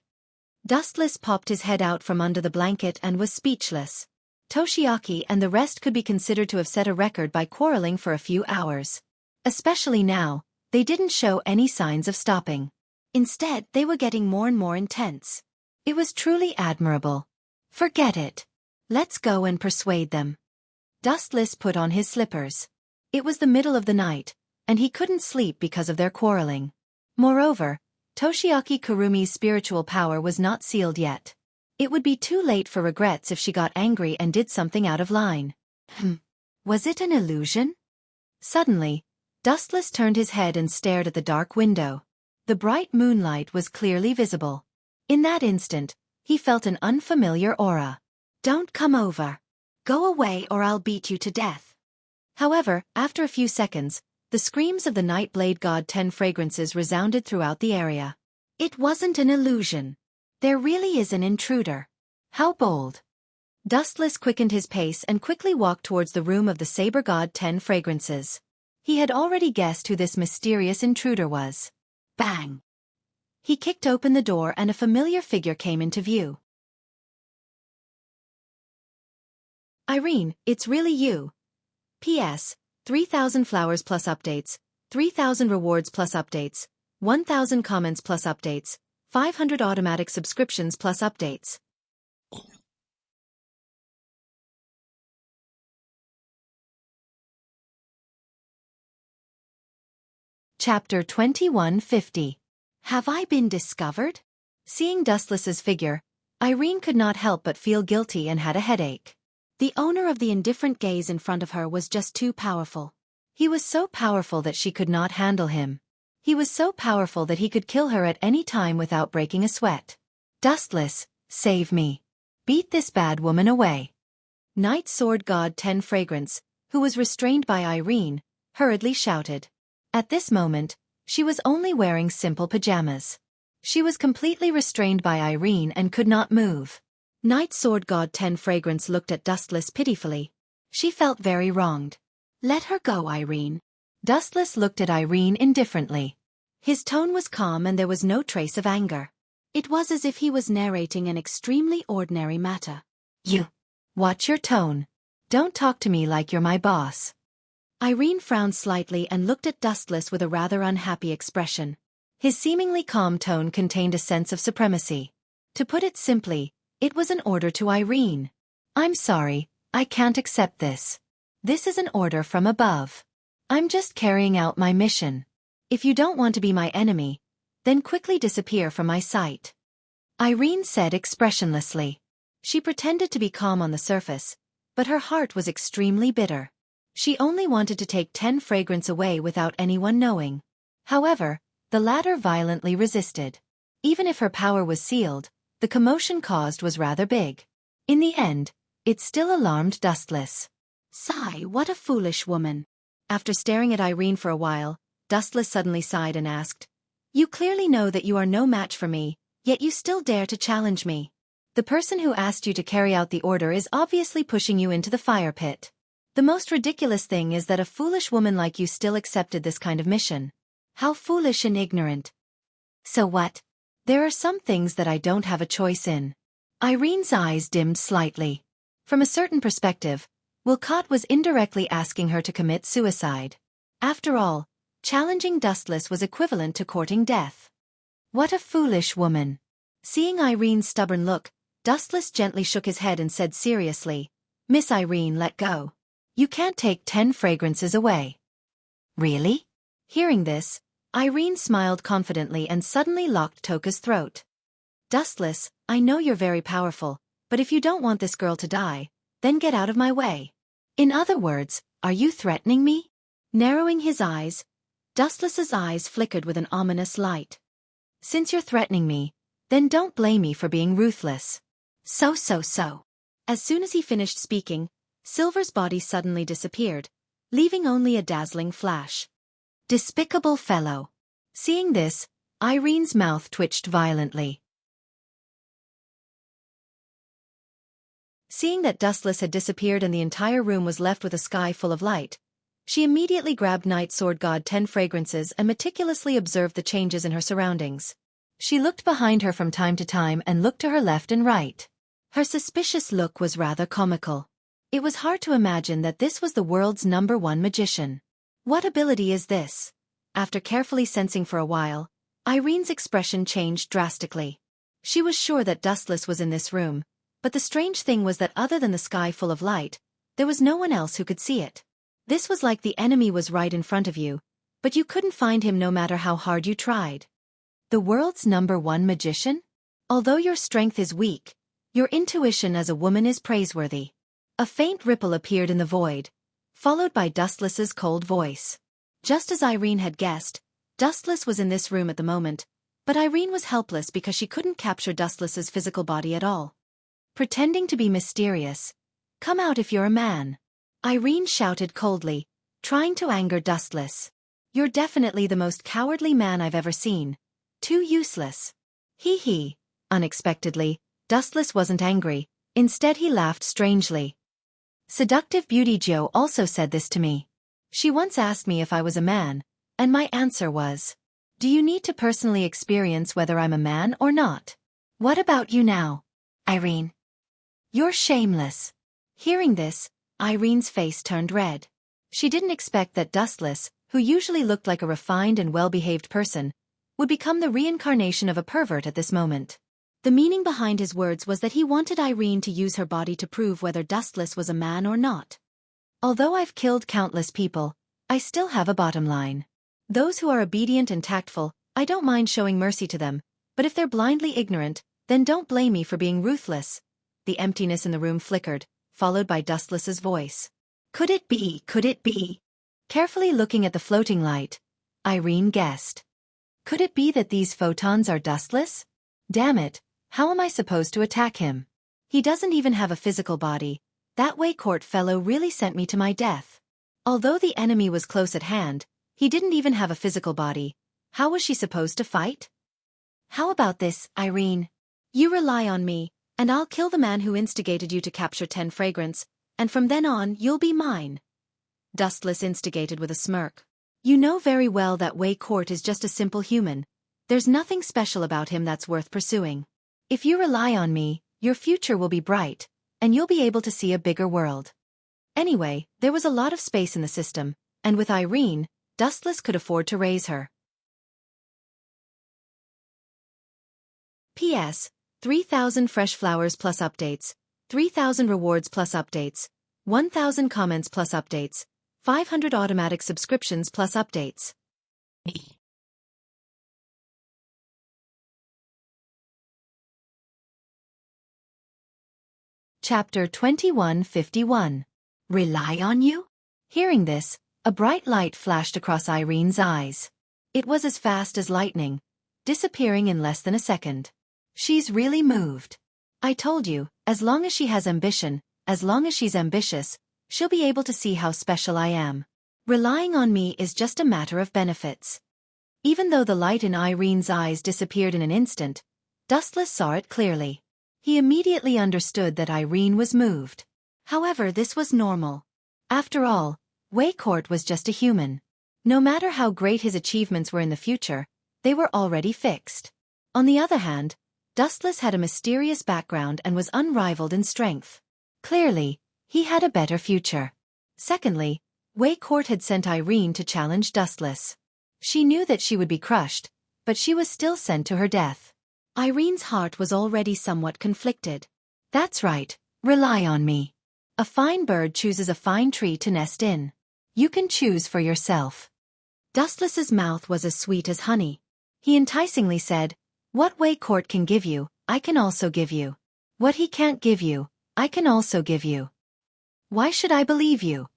[SPEAKER 1] Dustless popped his head out from under the blanket and was speechless. Toshiaki and the rest could be considered to have set a record by quarreling for a few hours. Especially now, they didn't show any signs of stopping. Instead, they were getting more and more intense. It was truly admirable. Forget it. Let's go and persuade them. Dustless put on his slippers. It was the middle of the night, and he couldn't sleep because of their quarreling. Moreover, Toshiaki Kurumi's spiritual power was not sealed yet. It would be too late for regrets if she got angry and did something out of line. Was it an illusion? Suddenly, Dustless turned his head and stared at the dark window. The bright moonlight was clearly visible. In that instant, he felt an unfamiliar aura. Don't come over. Go away or I'll beat you to death. However, after a few seconds, the screams of the Nightblade God 10 fragrances resounded throughout the area. It wasn't an illusion. There really is an intruder. How bold. Dustless quickened his pace and quickly walked towards the room of the Saber God 10 fragrances. He had already guessed who this mysterious intruder was. Bang! He kicked open the door and a familiar figure came into view. Irene, it's really you. P.S. 3,000 flowers plus updates, 3,000 rewards plus updates, 1,000 comments plus updates, 500 automatic subscriptions plus updates. Chapter 2150. Have I been discovered? Seeing Dustless's figure, Irene could not help but feel guilty and had a headache. The owner of the indifferent gaze in front of her was just too powerful. He was so powerful that she could not handle him. He was so powerful that he could kill her at any time without breaking a sweat. Dustless, save me. Beat this bad woman away. Night Sword God 10 Fragrance, who was restrained by Irene, hurriedly shouted. At this moment, she was only wearing simple pajamas. She was completely restrained by Irene and could not move. Night Sword God 10 Fragrance looked at Dustless pitifully. She felt very wronged. Let her go, Irene. Dustless looked at Irene indifferently. His tone was calm and there was no trace of anger. It was as if he was narrating an extremely ordinary matter. You. Watch your tone. Don't talk to me like you're my boss. Irene frowned slightly and looked at Dustless with a rather unhappy expression. His seemingly calm tone contained a sense of supremacy. To put it simply, it was an order to Irene. I'm sorry, I can't accept this. This is an order from above. I'm just carrying out my mission. If you don't want to be my enemy, then quickly disappear from my sight. Irene said expressionlessly. She pretended to be calm on the surface, but her heart was extremely bitter. She only wanted to take 10 fragrance away without anyone knowing. However, the latter violently resisted. Even if her power was sealed, the commotion caused was rather big. In the end, it still alarmed Dustless. Sigh, what a foolish woman. After staring at Irene for a while, Dustless suddenly sighed and asked, You clearly know that you are no match for me, yet you still dare to challenge me. The person who asked you to carry out the order is obviously pushing you into the fire pit. The most ridiculous thing is that a foolish woman like you still accepted this kind of mission. How foolish and ignorant. So what? There are some things that I don't have a choice in. Irene's eyes dimmed slightly. From a certain perspective, Wilcott was indirectly asking her to commit suicide. After all, challenging Dustless was equivalent to courting death. What a foolish woman. Seeing Irene's stubborn look, Dustless gently shook his head and said seriously, Miss Irene, let go. You can't take 10 fragrances away. Really? Hearing this, Irene smiled confidently and suddenly locked Toka's throat. Dustless, I know you're very powerful, but if you don't want this girl to die, then get out of my way. In other words, are you threatening me? Narrowing his eyes, Dustless's eyes flickered with an ominous light. Since you're threatening me, then don't blame me for being ruthless. So. As soon as he finished speaking, Silver's body suddenly disappeared, leaving only a dazzling flash. Despicable fellow. Seeing this, Irene's mouth twitched violently. Seeing that Dustless had disappeared and the entire room was left with a sky full of light, she immediately grabbed Night Sword God 10 fragrances and meticulously observed the changes in her surroundings. She looked behind her from time to time and looked to her left and right. Her suspicious look was rather comical. It was hard to imagine that this was the world's #1 magician. What ability is this? After carefully sensing for a while, Irene's expression changed drastically. She was sure that Dustless was in this room, but the strange thing was that other than the sky full of light, there was no one else who could see it. This was like the enemy was right in front of you, but you couldn't find him no matter how hard you tried. The world's #1 magician? Although your strength is weak, your intuition as a woman is praiseworthy. A faint ripple appeared in the void, followed by Dustless's cold voice. Just as Irene had guessed, Dustless was in this room at the moment, but Irene was helpless because she couldn't capture Dustless's physical body at all. Pretending to be mysterious. Come out if you're a man. Irene shouted coldly, trying to anger Dustless. You're definitely the most cowardly man I've ever seen. Too useless. Hee hee. Unexpectedly, Dustless wasn't angry. Instead he laughed strangely. Seductive Beauty Joe also said this to me. She once asked me if I was a man, and my answer was, do you need to personally experience whether I'm a man or not? What about you now, Irene? You're shameless. Hearing this, Irene's face turned red. She didn't expect that Dustless, who usually looked like a refined and well-behaved person, would become the reincarnation of a pervert at this moment. The meaning behind his words was that he wanted Irene to use her body to prove whether Dustless was a man or not. Although I've killed countless people, I still have a bottom line. Those who are obedient and tactful, I don't mind showing mercy to them, but if they're blindly ignorant, then don't blame me for being ruthless. The emptiness in the room flickered, followed by Dustless's voice. Could it be? Could it be? Carefully looking at the floating light, Irene guessed. Could it be that these photons are Dustless? Damn it, how am I supposed to attack him? He doesn't even have a physical body. That Wei Court fellow really sent me to my death. Although the enemy was close at hand, he didn't even have a physical body. How was she supposed to fight? How about this, Irene? You rely on me, and I'll kill the man who instigated you to capture 10 fragrance, and from then on you'll be mine. Dustless instigated with a smirk. You know very well that Wei Court is just a simple human. There's nothing special about him that's worth pursuing. If you rely on me, your future will be bright, and you'll be able to see a bigger world. Anyway, there was a lot of space in the system, and with Irene, Dustless could afford to raise her. P.S. 3,000 fresh flowers plus updates, 3,000 rewards plus updates, 1,000 comments plus updates, 500 automatic subscriptions plus updates. Chapter 2151. Rely on you? Hearing this, a bright light flashed across Irene's eyes. It was as fast as lightning, disappearing in less than a second. She's really moved. I told you, as long as she has ambition, as long as she's ambitious, she'll be able to see how special I am. Relying on me is just a matter of benefits. Even though the light in Irene's eyes disappeared in an instant, Dustless saw it clearly. He immediately understood that Irene was moved. However, this was normal. After all, Wei Court was just a human. No matter how great his achievements were in the future, they were already fixed. On the other hand, Dustless had a mysterious background and was unrivaled in strength. Clearly, he had a better future. Secondly, Wei Court had sent Irene to challenge Dustless. She knew that she would be crushed, but she was still sent to her death. Irene's heart was already somewhat conflicted. That's right, rely on me. A fine bird chooses a fine tree to nest in. You can choose for yourself. Dustless's mouth was as sweet as honey. He enticingly said, what Wei Court can give you, I can also give you. What he can't give you, I can also give you. Why should I believe you?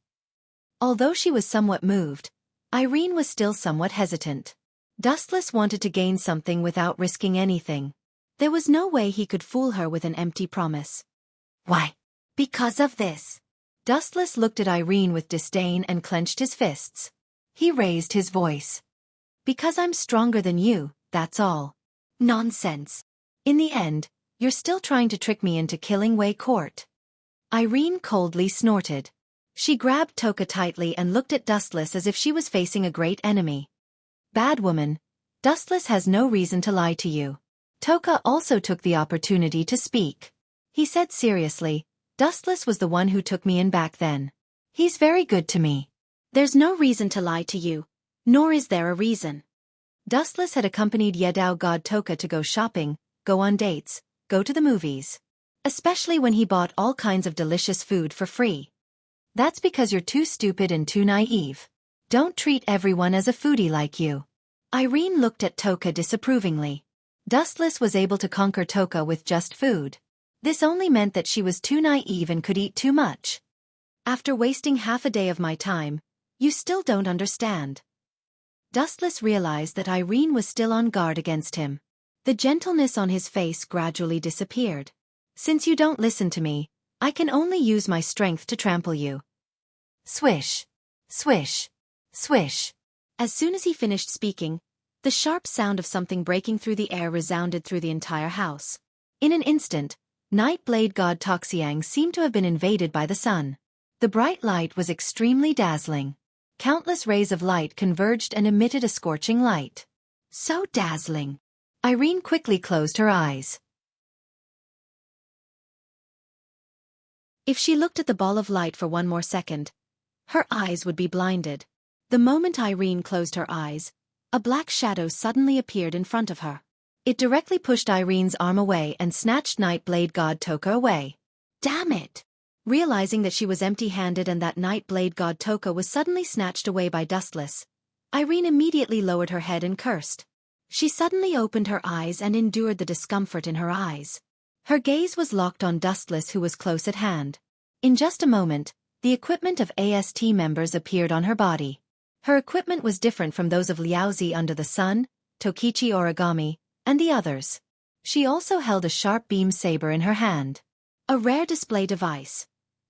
[SPEAKER 1] Although she was somewhat moved, Irene was still somewhat hesitant. Dustless wanted to gain something without risking anything. There was no way he could fool her with an empty promise. Why? Because of this. Dustless looked at Irene with disdain and clenched his fists. He raised his voice. Because I'm stronger than you, that's all. Nonsense. In the end, you're still trying to trick me into killing Wei Court. Irene coldly snorted. She grabbed Toka tightly and looked at Dustless as if she was facing a great enemy. Bad woman. Dustless has no reason to lie to you. Toka also took the opportunity to speak. He said seriously, Dustless was the one who took me in back then. He's very good to me. There's no reason to lie to you, nor is there a reason. Dustless had accompanied Yedao god Toka to go shopping, go on dates, go to the movies. Especially when he bought all kinds of delicious food for free. That's because you're too stupid and too naive. Don't treat everyone as a foodie like you. Irene looked at Toka disapprovingly. Dustless was able to conquer Toka with just food. This only meant that she was too naive and could eat too much. After wasting half a day of my time, you still don't understand. Dustless realized that Irene was still on guard against him. The gentleness on his face gradually disappeared. Since you don't listen to me, I can only use my strength to trample you. Swish. Swish. Swish. As soon as he finished speaking, the sharp sound of something breaking through the air resounded through the entire house. In an instant, Night Blade God Toxiang seemed to have been invaded by the sun. The bright light was extremely dazzling. Countless rays of light converged and emitted a scorching light. So dazzling. Irene quickly closed her eyes. If she looked at the ball of light for one more second, her eyes would be blinded. The moment Irene closed her eyes, a black shadow suddenly appeared in front of her. It directly pushed Irene's arm away and snatched Night Blade God Toka away. Damn it! Realizing that she was empty-handed and that Night Blade God Toka was suddenly snatched away by Dustless, Irene immediately lowered her head and cursed. She suddenly opened her eyes and endured the discomfort in her eyes. Her gaze was locked on Dustless, who was close at hand. In just a moment, the equipment of AST members appeared on her body. Her equipment was different from those of Liaozi Under the Sun, Tokichi Origami, and the others. She also held a sharp beam saber in her hand. A rare display device.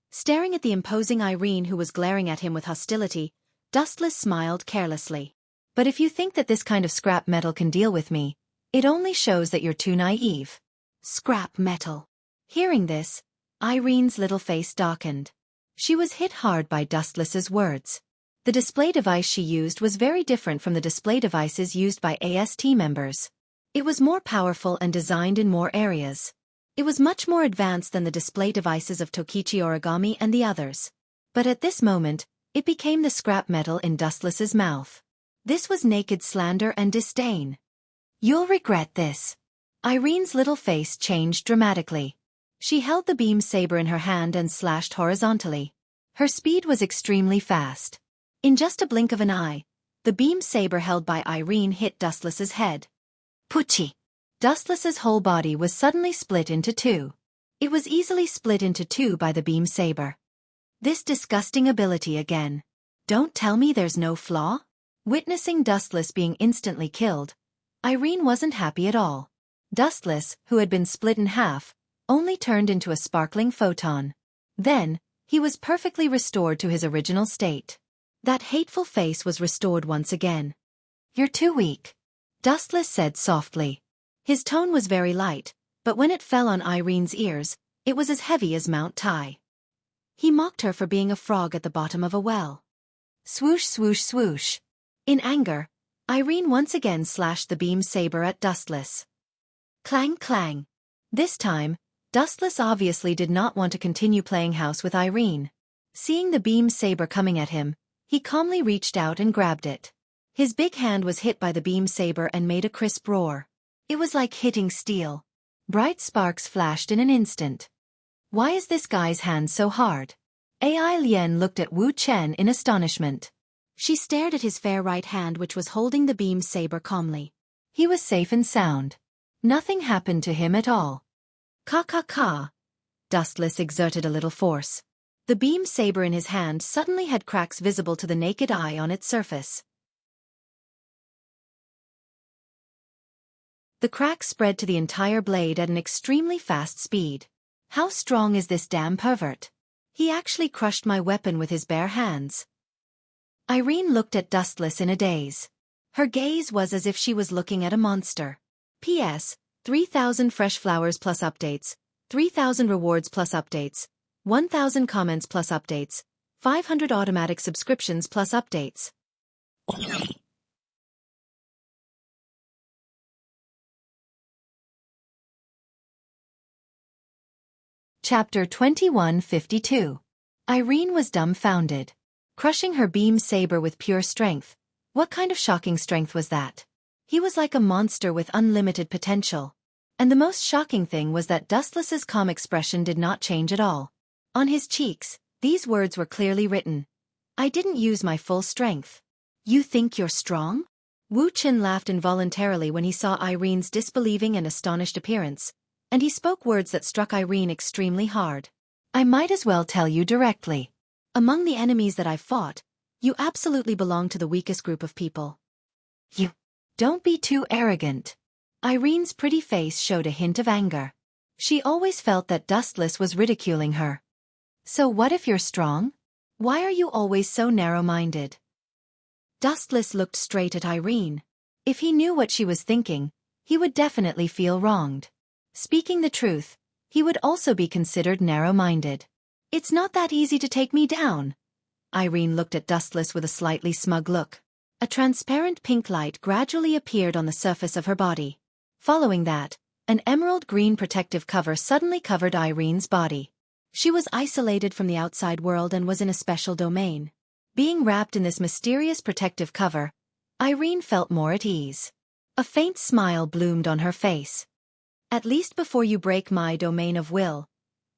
[SPEAKER 1] Staring at the imposing Irene, who was glaring at him with hostility, Dustless smiled carelessly. But if you think that this kind of scrap metal can deal with me, it only shows that you're too naive. Scrap metal. Hearing this, Irene's little face darkened. She was hit hard by Dustless's words. The display device she used was very different from the display devices used by AST members. It was more powerful and designed in more areas. It was much more advanced than the display devices of Tokichi Origami and the others. But at this moment, it became the scrap metal in Dustless's mouth. This was naked slander and disdain. You'll regret this. Irene's little face changed dramatically. She held the beam saber in her hand and slashed horizontally. Her speed was extremely fast. In just a blink of an eye, the beam saber held by Irene hit Dustless's head. Puchi! Dustless's whole body was suddenly split into two. It was easily split into two by the beam saber. This disgusting ability again. Don't tell me there's no flaw? Witnessing Dustless being instantly killed, Irene wasn't happy at all. Dustless, who had been split in half, only turned into a sparkling photon. Then, he was perfectly restored to his original state. That hateful face was restored once again. You're too weak, Dustless said softly. His tone was very light, but when it fell on Irene's ears, it was as heavy as Mount Tai. He mocked her for being a frog at the bottom of a well. Swoosh, swoosh, swoosh. In anger, Irene once again slashed the beam saber at Dustless. Clang, clang. This time, Dustless obviously did not want to continue playing house with Irene. Seeing the beam saber coming at him, he calmly reached out and grabbed it. His big hand was hit by the beam saber and made a crisp roar. It was like hitting steel. Bright sparks flashed in an instant. Why is this guy's hand so hard? Ai Lian looked at Wu Chen in astonishment. She stared at his fair right hand, which was holding the beam saber calmly. He was safe and sound. Nothing happened to him at all. Ka ka ka. Dustless exerted a little force. The beam saber in his hand suddenly had cracks visible to the naked eye on its surface. The cracks spread to the entire blade at an extremely fast speed. How strong is this damn pervert? He actually crushed my weapon with his bare hands. Irene looked at Dustless in a daze. Her gaze was as if she was looking at a monster. P.S. 3,000 fresh flowers plus updates, 3,000 rewards plus updates, 1,000 comments plus updates, 500 automatic subscriptions plus updates. Chapter 2152. Irene was dumbfounded. Crushing her beam saber with pure strength. What kind of shocking strength was that? He was like a monster with unlimited potential. And the most shocking thing was that Dustless's calm expression did not change at all. On his cheeks, these words were clearly written. I didn't use my full strength. You think you're strong? Wuxia laughed involuntarily when he saw Irene's disbelieving and astonished appearance, and he spoke words that struck Irene extremely hard. I might as well tell you directly. Among the enemies that I've fought, you absolutely belong to the weakest group of people. You. Don't be too arrogant. Irene's pretty face showed a hint of anger. She always felt that Dustless was ridiculing her. So what if you're strong? Why are you always so narrow-minded? Dustless looked straight at Irene. If he knew what she was thinking, he would definitely feel wronged. Speaking the truth, he would also be considered narrow-minded. It's not that easy to take me down. Irene looked at Dustless with a slightly smug look. A transparent pink light gradually appeared on the surface of her body. Following that, an emerald green protective cover suddenly covered Irene's body. She was isolated from the outside world and was in a special domain. Being wrapped in this mysterious protective cover, Irene felt more at ease. A faint smile bloomed on her face. At least before you break my domain of will,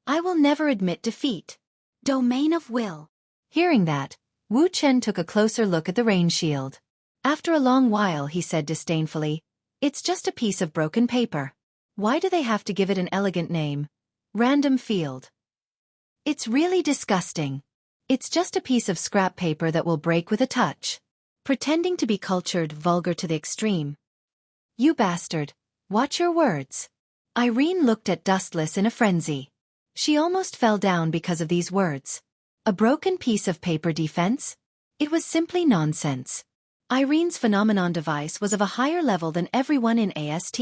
[SPEAKER 1] I will never admit defeat. Domain of will. Hearing that, Wuxia took a closer look at the rain shield. After a long while he said disdainfully, it's just a piece of broken paper. Why do they have to give it an elegant name? Random field. It's really disgusting. It's just a piece of scrap paper that will break with a touch. Pretending to be cultured, vulgar to the extreme. You bastard. Watch your words. Irene looked at Dustless in a frenzy. She almost fell down because of these words. A broken piece of paper defense? It was simply nonsense. Irene's phenomenon device was of a higher level than everyone in AST.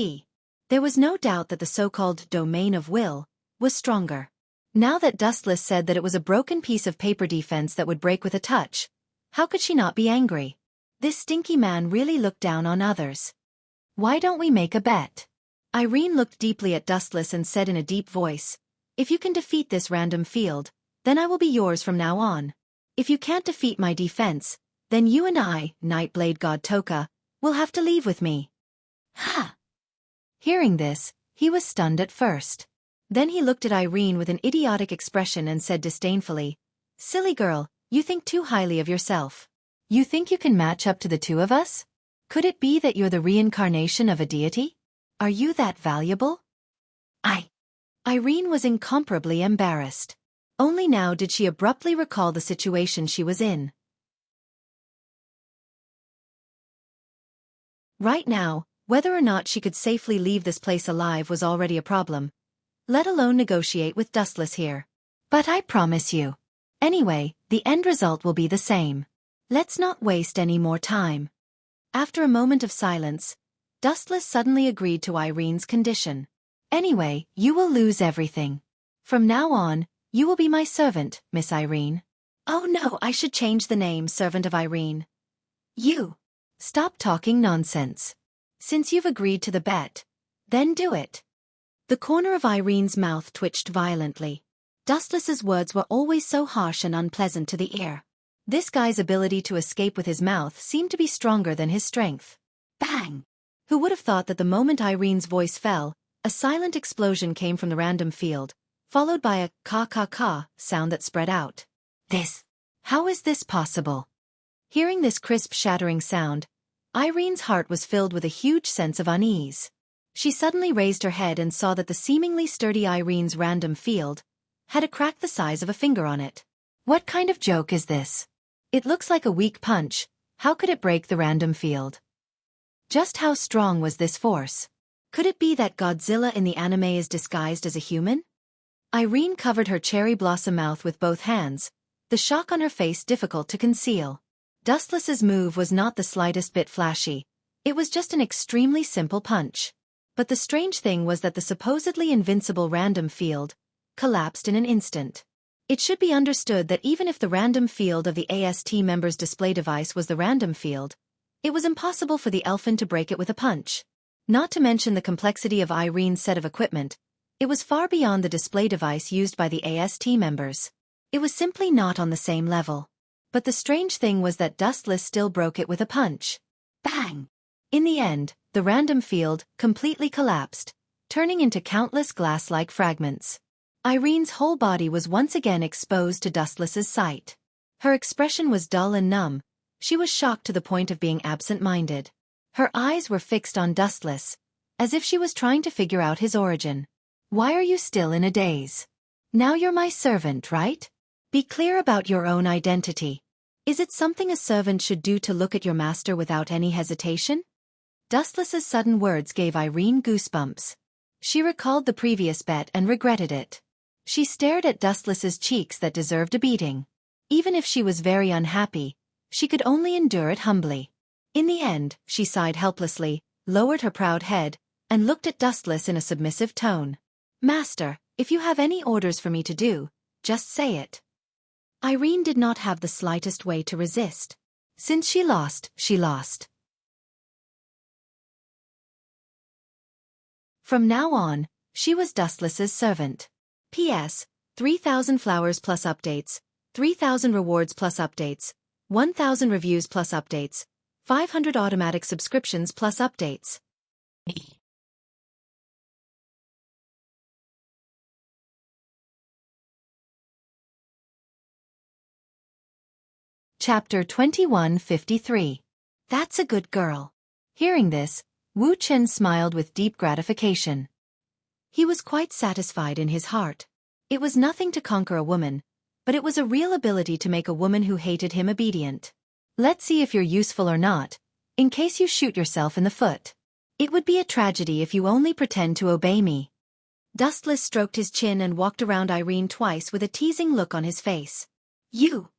[SPEAKER 1] There was no doubt that the so-called domain of will was stronger. Now that Dustless said that it was a broken piece of paper defense that would break with a touch, how could she not be angry? This stinky man really looked down on others. Why don't we make a bet? Irene looked deeply at Dustless and said in a deep voice, if you can defeat this random field, then I will be yours from now on. If you can't defeat my defense, then you and I, Nightblade God Toka, will have to leave with me. Ha! Hearing this, he was stunned at first. Then he looked at Irene with an idiotic expression and said disdainfully, silly girl, you think too highly of yourself. You think you can match up to the two of us? Could it be that you're the reincarnation of a deity? Are you that valuable? Irene was incomparably embarrassed. Only now did she abruptly recall the situation she was in. Right now, whether or not she could safely leave this place alive was already a problem, let alone negotiate with Dustless here. But I promise you. Anyway, the end result will be the same. Let's not waste any more time. After a moment of silence, Dustless suddenly agreed to Irene's condition. Anyway, you will lose everything. From now on, you will be my servant, Miss Irene. Oh no, I should change the name, Servant of Irene. You. Stop talking nonsense. Since you've agreed to the bet, then do it. The corner of Irene's mouth twitched violently. Dustless's words were always so harsh and unpleasant to the ear. This guy's ability to escape with his mouth seemed to be stronger than his strength. Bang! Who would have thought that the moment Irene's voice fell, a silent explosion came from the random field, followed by a ka-ka-ka sound that spread out. How is this possible? Hearing this crisp shattering sound, Irene's heart was filled with a huge sense of unease. She suddenly raised her head and saw that the seemingly sturdy Irene's random field had a crack the size of a finger on it. What kind of joke is this? It looks like a weak punch. How could it break the random field? Just how strong was this force? Could it be that Godzilla in the anime is disguised as a human? Irene covered her cherry blossom mouth with both hands, the shock on her face difficult to conceal. Dustless's move was not the slightest bit flashy. It was just an extremely simple punch. But the strange thing was that the supposedly invincible random field collapsed in an instant. It should be understood that even if the random field of the AST member's display device was the random field, it was impossible for the elfin to break it with a punch. Not to mention the complexity of Irene's set of equipment, it was far beyond the display device used by the AST members. It was simply not on the same level. But the strange thing was that Dustless still broke it with a punch. Bang! In the end, the random field completely collapsed, turning into countless glass-like fragments. Irene's whole body was once again exposed to Dustless's sight. Her expression was dull and numb. She was shocked to the point of being absent-minded. Her eyes were fixed on Dustless, as if she was trying to figure out his origin. Why are you still in a daze? Now you're my servant, right? Be clear about your own identity. Is it something a servant should do to look at your master without any hesitation? Dustless's sudden words gave Irene goosebumps. She recalled the previous bet and regretted it. She stared at Dustless's cheeks that deserved a beating. Even if she was very unhappy, she could only endure it humbly. In the end, she sighed helplessly, lowered her proud head, and looked at Dustless in a submissive tone. Master, if you have any orders for me to do, just say it. Irene did not have the slightest way to resist. Since she lost, she lost. From now on, she was Dustless's servant. P.S. 3,000 flowers plus updates, 3,000 rewards plus updates, 1,000 reviews plus updates, 500 automatic subscriptions plus updates. Chapter 2153. That's a good girl. Hearing this, Wuxia smiled with deep gratification. He was quite satisfied in his heart. It was nothing to conquer a woman, but it was a real ability to make a woman who hated him obedient. Let's see if you're useful or not, in case you shoot yourself in the foot. It would be a tragedy if you only pretend to obey me. Dustless stroked his chin and walked around Irene twice with a teasing look on his face. You?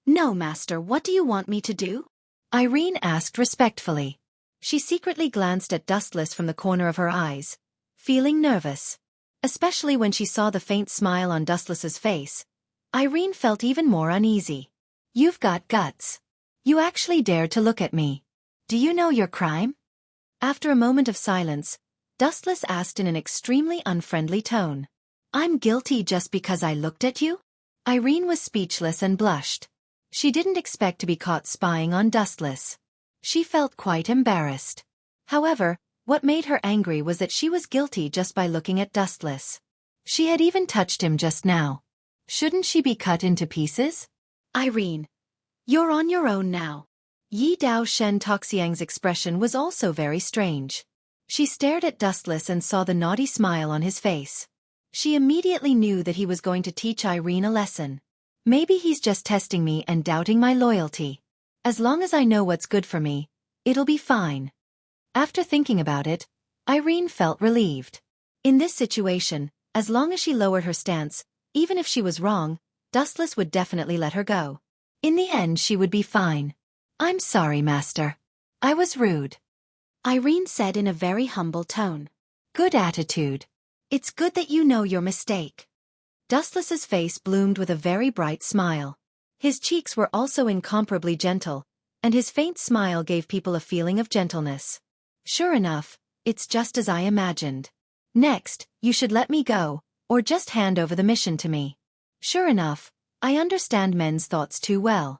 [SPEAKER 1] No, master, what do you want me to do? Irene asked respectfully. She secretly glanced at Dustless from the corner of her eyes, feeling nervous. Especially when she saw the faint smile on Dustless's face, Irene felt even more uneasy. You've got guts. You actually dared to look at me. Do you know your crime? After a moment of silence, Dustless asked in an extremely unfriendly tone. I'm guilty just because I looked at you? Irene was speechless and blushed. She didn't expect to be caught spying on Dustless. She felt quite embarrassed. However, what made her angry was that she was guilty just by looking at Dustless. She had even touched him just now. Shouldn't she be cut into pieces? Irene, you're on your own now. Yi Dao Shen Toxiang's expression was also very strange. She stared at Dustless and saw the naughty smile on his face. She immediately knew that he was going to teach Irene a lesson. Maybe he's just testing me and doubting my loyalty. As long as I know what's good for me, it'll be fine. After thinking about it, Irene felt relieved. In this situation, as long as she lowered her stance, even if she was wrong, Dustless would definitely let her go. In the end, she would be fine. I'm sorry, master. I was rude. Irene said in a very humble tone. Good attitude. It's good that you know your mistake. Dustless's face bloomed with a very bright smile. His cheeks were also incomparably gentle, and his faint smile gave people a feeling of gentleness. Sure enough, it's just as I imagined. Next, you should let me go, or just hand over the mission to me. Sure enough, I understand men's thoughts too well.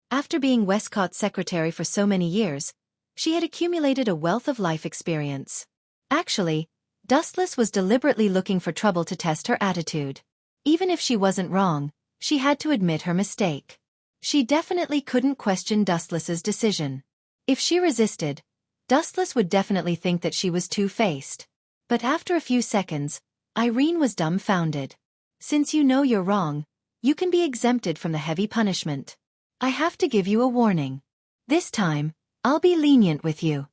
[SPEAKER 1] After being Westcott's secretary for so many years, she had accumulated a wealth of life experience. Actually, Dustless was deliberately looking for trouble to test her attitude. Even if she wasn't wrong, she had to admit her mistake. She definitely couldn't question Dustless's decision. If she resisted, Dustless would definitely think that she was two-faced. But after a few seconds, Irene was dumbfounded. Since you know you're wrong, you can be exempted from the heavy punishment. I have to give you a warning. This time, I'll be lenient with you.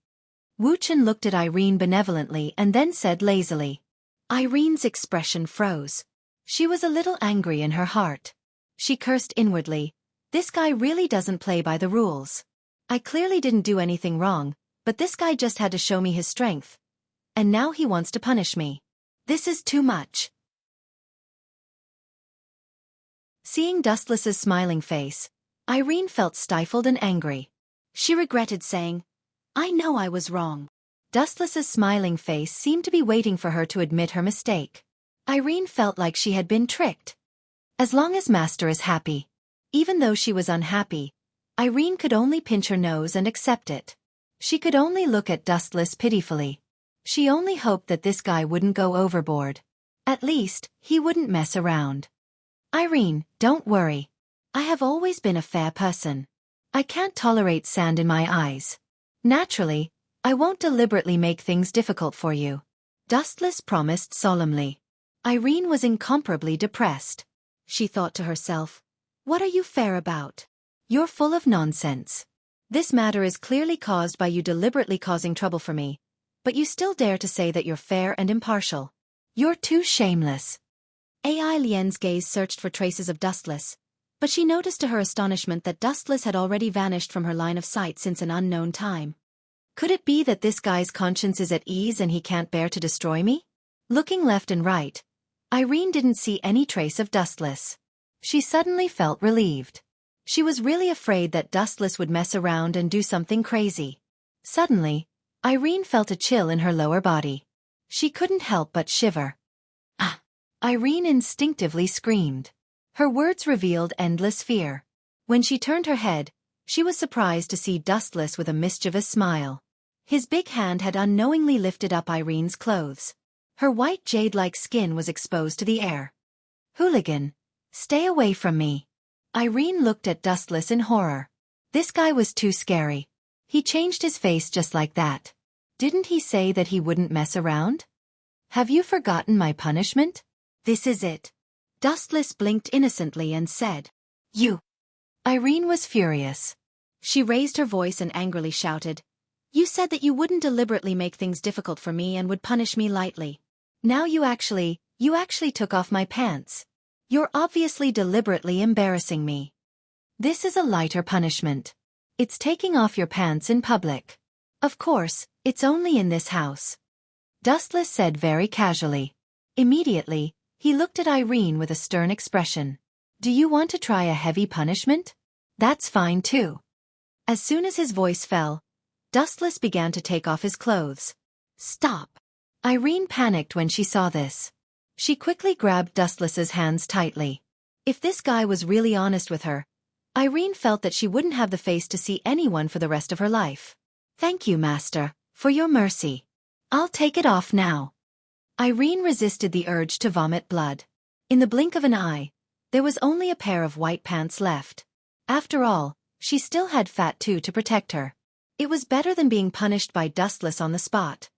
[SPEAKER 1] Wuxia looked at Irene benevolently and then said lazily. Irene's expression froze. She was a little angry in her heart. She cursed inwardly, This guy really doesn't play by the rules. I clearly didn't do anything wrong, but this guy just had to show me his strength. And now he wants to punish me. This is too much. Seeing Dustless's smiling face, Irene felt stifled and angry. She regretted saying, "I know I was wrong." Dustless's smiling face seemed to be waiting for her to admit her mistake. Irene felt like she had been tricked. As long as Master is happy. Even though she was unhappy, Irene could only pinch her nose and accept it. She could only look at Dustless pitifully. She only hoped that this guy wouldn't go overboard. At least, he wouldn't mess around. "Irene, don't worry. I have always been a fair person. I can't tolerate sand in my eyes. Naturally, I won't deliberately make things difficult for you," Dustless promised solemnly. Irene was incomparably depressed. She thought to herself, "What are you fair about? You're full of nonsense. This matter is clearly caused by you deliberately causing trouble for me, but you still dare to say that you're fair and impartial. You're too shameless." AI Lien's gaze searched for traces of Dustless, but she noticed to her astonishment that Dustless had already vanished from her line of sight since an unknown time. Could it be that this guy's conscience is at ease and he can't bear to destroy me? Looking left and right, Irene didn't see any trace of Dustless. She suddenly felt relieved. She was really afraid that Dustless would mess around and do something crazy. Suddenly, Irene felt a chill in her lower body. She couldn't help but shiver. "Ah!" Irene instinctively screamed. Her words revealed endless fear. When she turned her head, she was surprised to see Dustless with a mischievous smile. His big hand had unknowingly lifted up Irene's clothes. Her white jade-like skin was exposed to the air. "Hooligan! Stay away from me." Irene looked at Dustless in horror. This guy was too scary. He changed his face just like that. Didn't he say that he wouldn't mess around? "Have you forgotten my punishment? This is it." Dustless blinked innocently and said, "You." Irene was furious. She raised her voice and angrily shouted, "You said that you wouldn't deliberately make things difficult for me and would punish me lightly. Now you actually took off my pants. You're obviously deliberately embarrassing me. This is a lighter punishment. It's taking off your pants in public. Of course, it's only in this house," Dustless said very casually. Immediately, he looked at Irene with a stern expression. "Do you want to try a heavy punishment? That's fine too." As soon as his voice fell, Dustless began to take off his clothes. "Stop!" Irene panicked when she saw this. She quickly grabbed Dustless's hands tightly. If this guy was really honest with her, Irene felt that she wouldn't have the face to see anyone for the rest of her life. "Thank you, Master, for your mercy. I'll take it off now." Irene resisted the urge to vomit blood. In the blink of an eye, there was only a pair of white pants left. After all, she still had Fat Two to protect her. It was better than being punished by Dustless on the spot.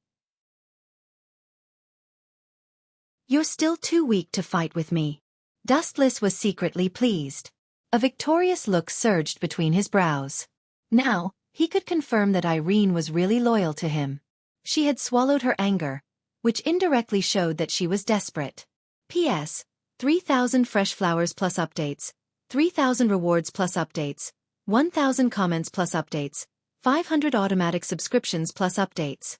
[SPEAKER 1] "You're still too weak to fight with me." Dustless was secretly pleased. A victorious look surged between his brows. Now, he could confirm that Irene was really loyal to him. She had swallowed her anger, which indirectly showed that she was desperate. P.S. 3,000 fresh flowers plus updates, 3,000 rewards plus updates, 1,000 comments plus updates, 500 automatic subscriptions plus updates.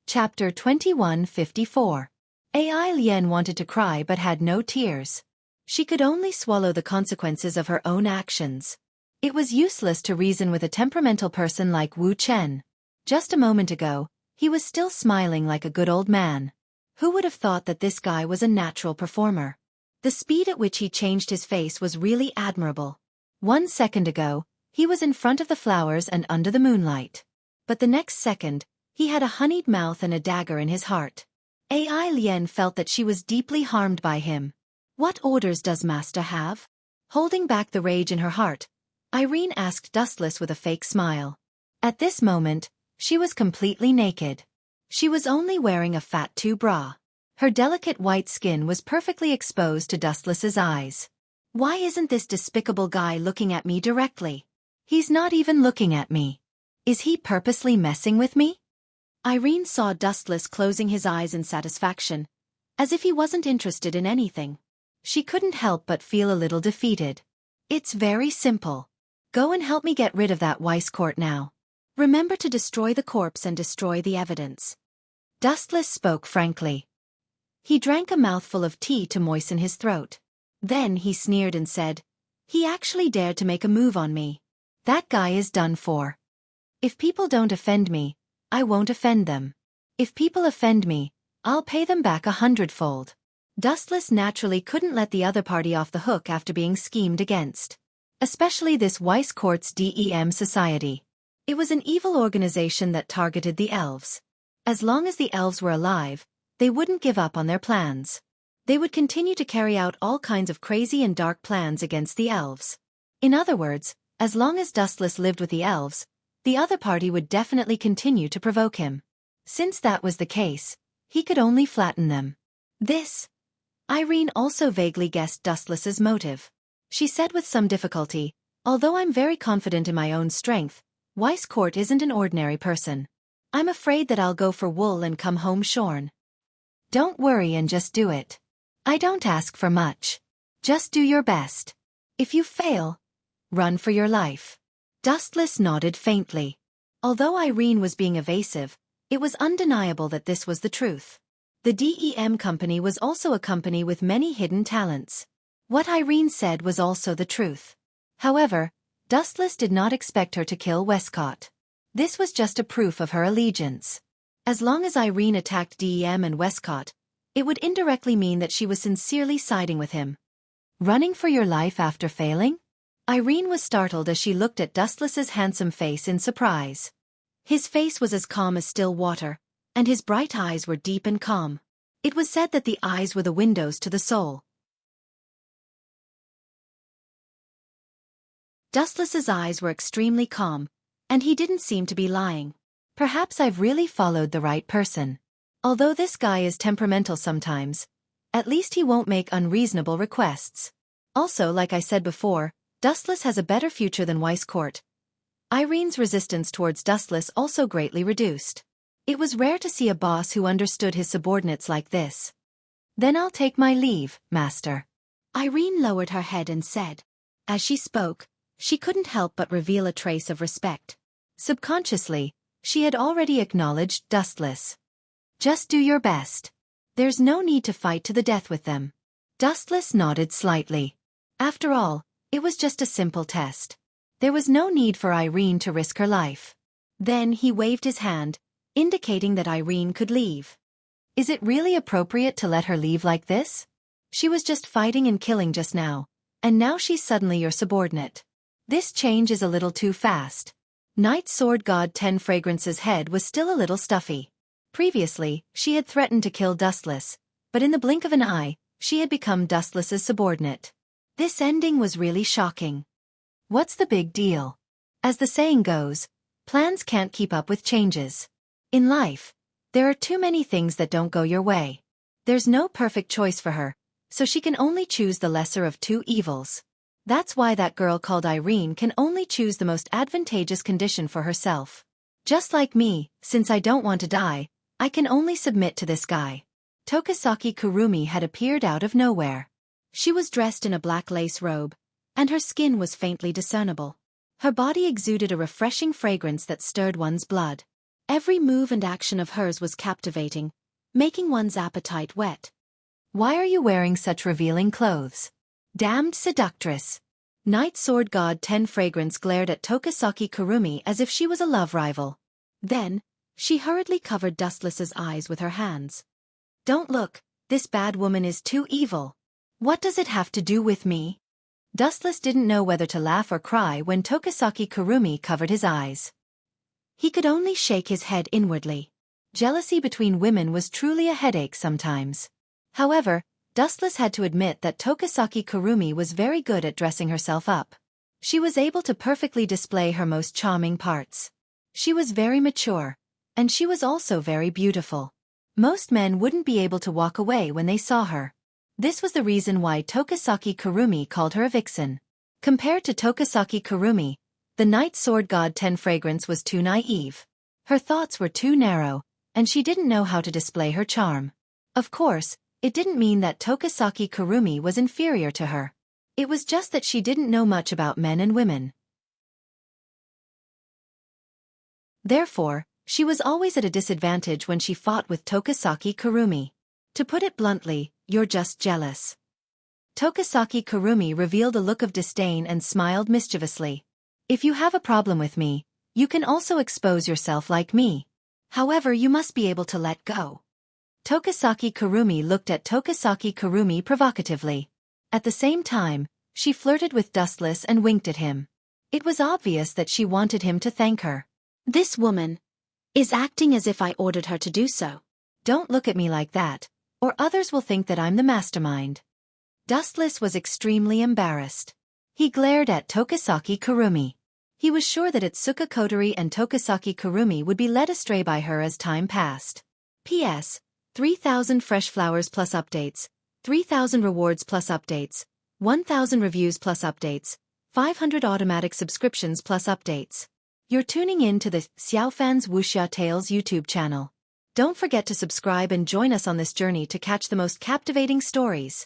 [SPEAKER 1] Chapter 2154. AI Lien wanted to cry but had no tears. She could only swallow the consequences of her own actions. It was useless to reason with a temperamental person like Wu Chen. Just a moment ago, he was still smiling like a good old man. Who would have thought that this guy was a natural performer? The speed at which he changed his face was really admirable. 1 second ago, he was in front of the flowers and under the moonlight. But the next second, he had a honeyed mouth and a dagger in his heart. AI Lien felt that she was deeply harmed by him. What orders does Master have? Holding back the rage in her heart, Irene asked Dustless with a fake smile. At this moment, she was completely naked. She was only wearing a Fat Two bra. Her delicate white skin was perfectly exposed to Dustless's eyes. Why isn't this despicable guy looking at me directly? He's not even looking at me. Is he purposely messing with me? Irene saw Dustless closing his eyes in satisfaction, as if he wasn't interested in anything. She couldn't help but feel a little defeated. It's very simple. Go and help me get rid of that Weisskort now. Remember to destroy the corpse and destroy the evidence. Dustless spoke frankly. He drank a mouthful of tea to moisten his throat. Then he sneered and said, "He actually dared to make a move on me. That guy is done for. If people don't offend me, I won't offend them. If people offend me, I'll pay them back 100-fold. Dustless naturally couldn't let the other party off the hook after being schemed against. Especially this Weisskort's DEM society. It was an evil organization that targeted the elves. As long as the elves were alive, they wouldn't give up on their plans. They would continue to carry out all kinds of crazy and dark plans against the elves. In other words, as long as Dustless lived with the elves, the other party would definitely continue to provoke him. Since that was the case, he could only flatten them. Irene also vaguely guessed Dustless's motive. She said with some difficulty, "Although I'm very confident in my own strength, Weisskort isn't an ordinary person. I'm afraid that I'll go for wool and come home shorn." "Don't worry and just do it. I don't ask for much. Just do your best. If you fail, run for your life." Dustless nodded faintly. Although Irene was being evasive, it was undeniable that this was the truth. The DEM company was also a company with many hidden talents. What Irene said was also the truth. However, Dustless did not expect her to kill Westcott. This was just a proof of her allegiance. As long as Irene attacked DEM and Westcott, it would indirectly mean that she was sincerely siding with him. Running for your life after failing? Irene was startled as she looked at Dustless's handsome face in surprise. His face was as calm as still water, and his bright eyes were deep and calm. It was said that the eyes were the windows to the soul. Dustless's eyes were extremely calm, and he didn't seem to be lying. Perhaps I've really followed the right person. Although this guy is temperamental sometimes, at least he won't make unreasonable requests. Also, like I said before, Dustless has a better future than Weisskort. Irene's resistance towards Dustless also greatly reduced. It was rare to see a boss who understood his subordinates like this. "Then I'll take my leave, master." Irene lowered her head and said. As she spoke, she couldn't help but reveal a trace of respect. Subconsciously, she had already acknowledged Dustless. "Just do your best. There's no need to fight to the death with them." Dustless nodded slightly. After all, it was just a simple test. There was no need for Irene to risk her life. Then he waved his hand, indicating that Irene could leave. Is it really appropriate to let her leave like this? She was just fighting and killing just now, and now she's suddenly your subordinate. This change is a little too fast. Night Sword God 10 Fragrance's head was still a little stuffy. Previously, she had threatened to kill Dustless, but in the blink of an eye, she had become Dustless's subordinate. This ending was really shocking. What's the big deal? As the saying goes, plans can't keep up with changes. In life, there are too many things that don't go your way. There's no perfect choice for her, so she can only choose the lesser of two evils. That's why that girl called Irene can only choose the most advantageous condition for herself. Just like me, since I don't want to die, I can only submit to this guy. Tokisaki Kurumi had appeared out of nowhere. She was dressed in a black lace robe, and her skin was faintly discernible. Her body exuded a refreshing fragrance that stirred one's blood. Every move and action of hers was captivating, making one's appetite whet. "Why are you wearing such revealing clothes? Damned seductress." Night Sword God 10 Fragrance glared at Tokisaki Kurumi as if she was a love rival. Then, she hurriedly covered Dustless's eyes with her hands. "Don't look, this bad woman is too evil. What does it have to do with me?" Dustless didn't know whether to laugh or cry when Tokisaki Kurumi covered his eyes. He could only shake his head inwardly. Jealousy between women was truly a headache sometimes. However, Dustless had to admit that Tokisaki Kurumi was very good at dressing herself up. She was able to perfectly display her most charming parts. She was very mature, and she was also very beautiful. Most men wouldn't be able to walk away when they saw her. This was the reason why Tokisaki Kurumi called her a vixen. Compared to Tokisaki Kurumi, the Night Sword God 10 Fragrance was too naive. Her thoughts were too narrow, and she didn't know how to display her charm. Of course, it didn't mean that Tokisaki Kurumi was inferior to her. It was just that she didn't know much about men and women. Therefore, she was always at a disadvantage when she fought with Tokisaki Kurumi. To put it bluntly, you're just jealous. Tokisaki Kurumi revealed a look of disdain and smiled mischievously. If you have a problem with me, you can also expose yourself like me. However, you must be able to let go. Tokisaki Kurumi looked at Tokisaki Kurumi provocatively. At the same time, she flirted with Dustless and winked at him. It was obvious that she wanted him to thank her.
[SPEAKER 2] This woman is acting as if I ordered her to do so.
[SPEAKER 1] Don't look at me like that, or others will think that I'm the mastermind. Dustless was extremely embarrassed. He glared at Tokisaki Kurumi. He was sure that Itsuka Kotori and Tokisaki Kurumi would be led astray by her as time passed. P.S. 3,000 fresh flowers plus updates, 3,000 rewards plus updates, 1,000 reviews plus updates, 500 automatic subscriptions plus updates. You're tuning in to the Xiaofan's Wuxia Tales YouTube channel. Don't forget to subscribe and join us on this journey to catch the most captivating stories.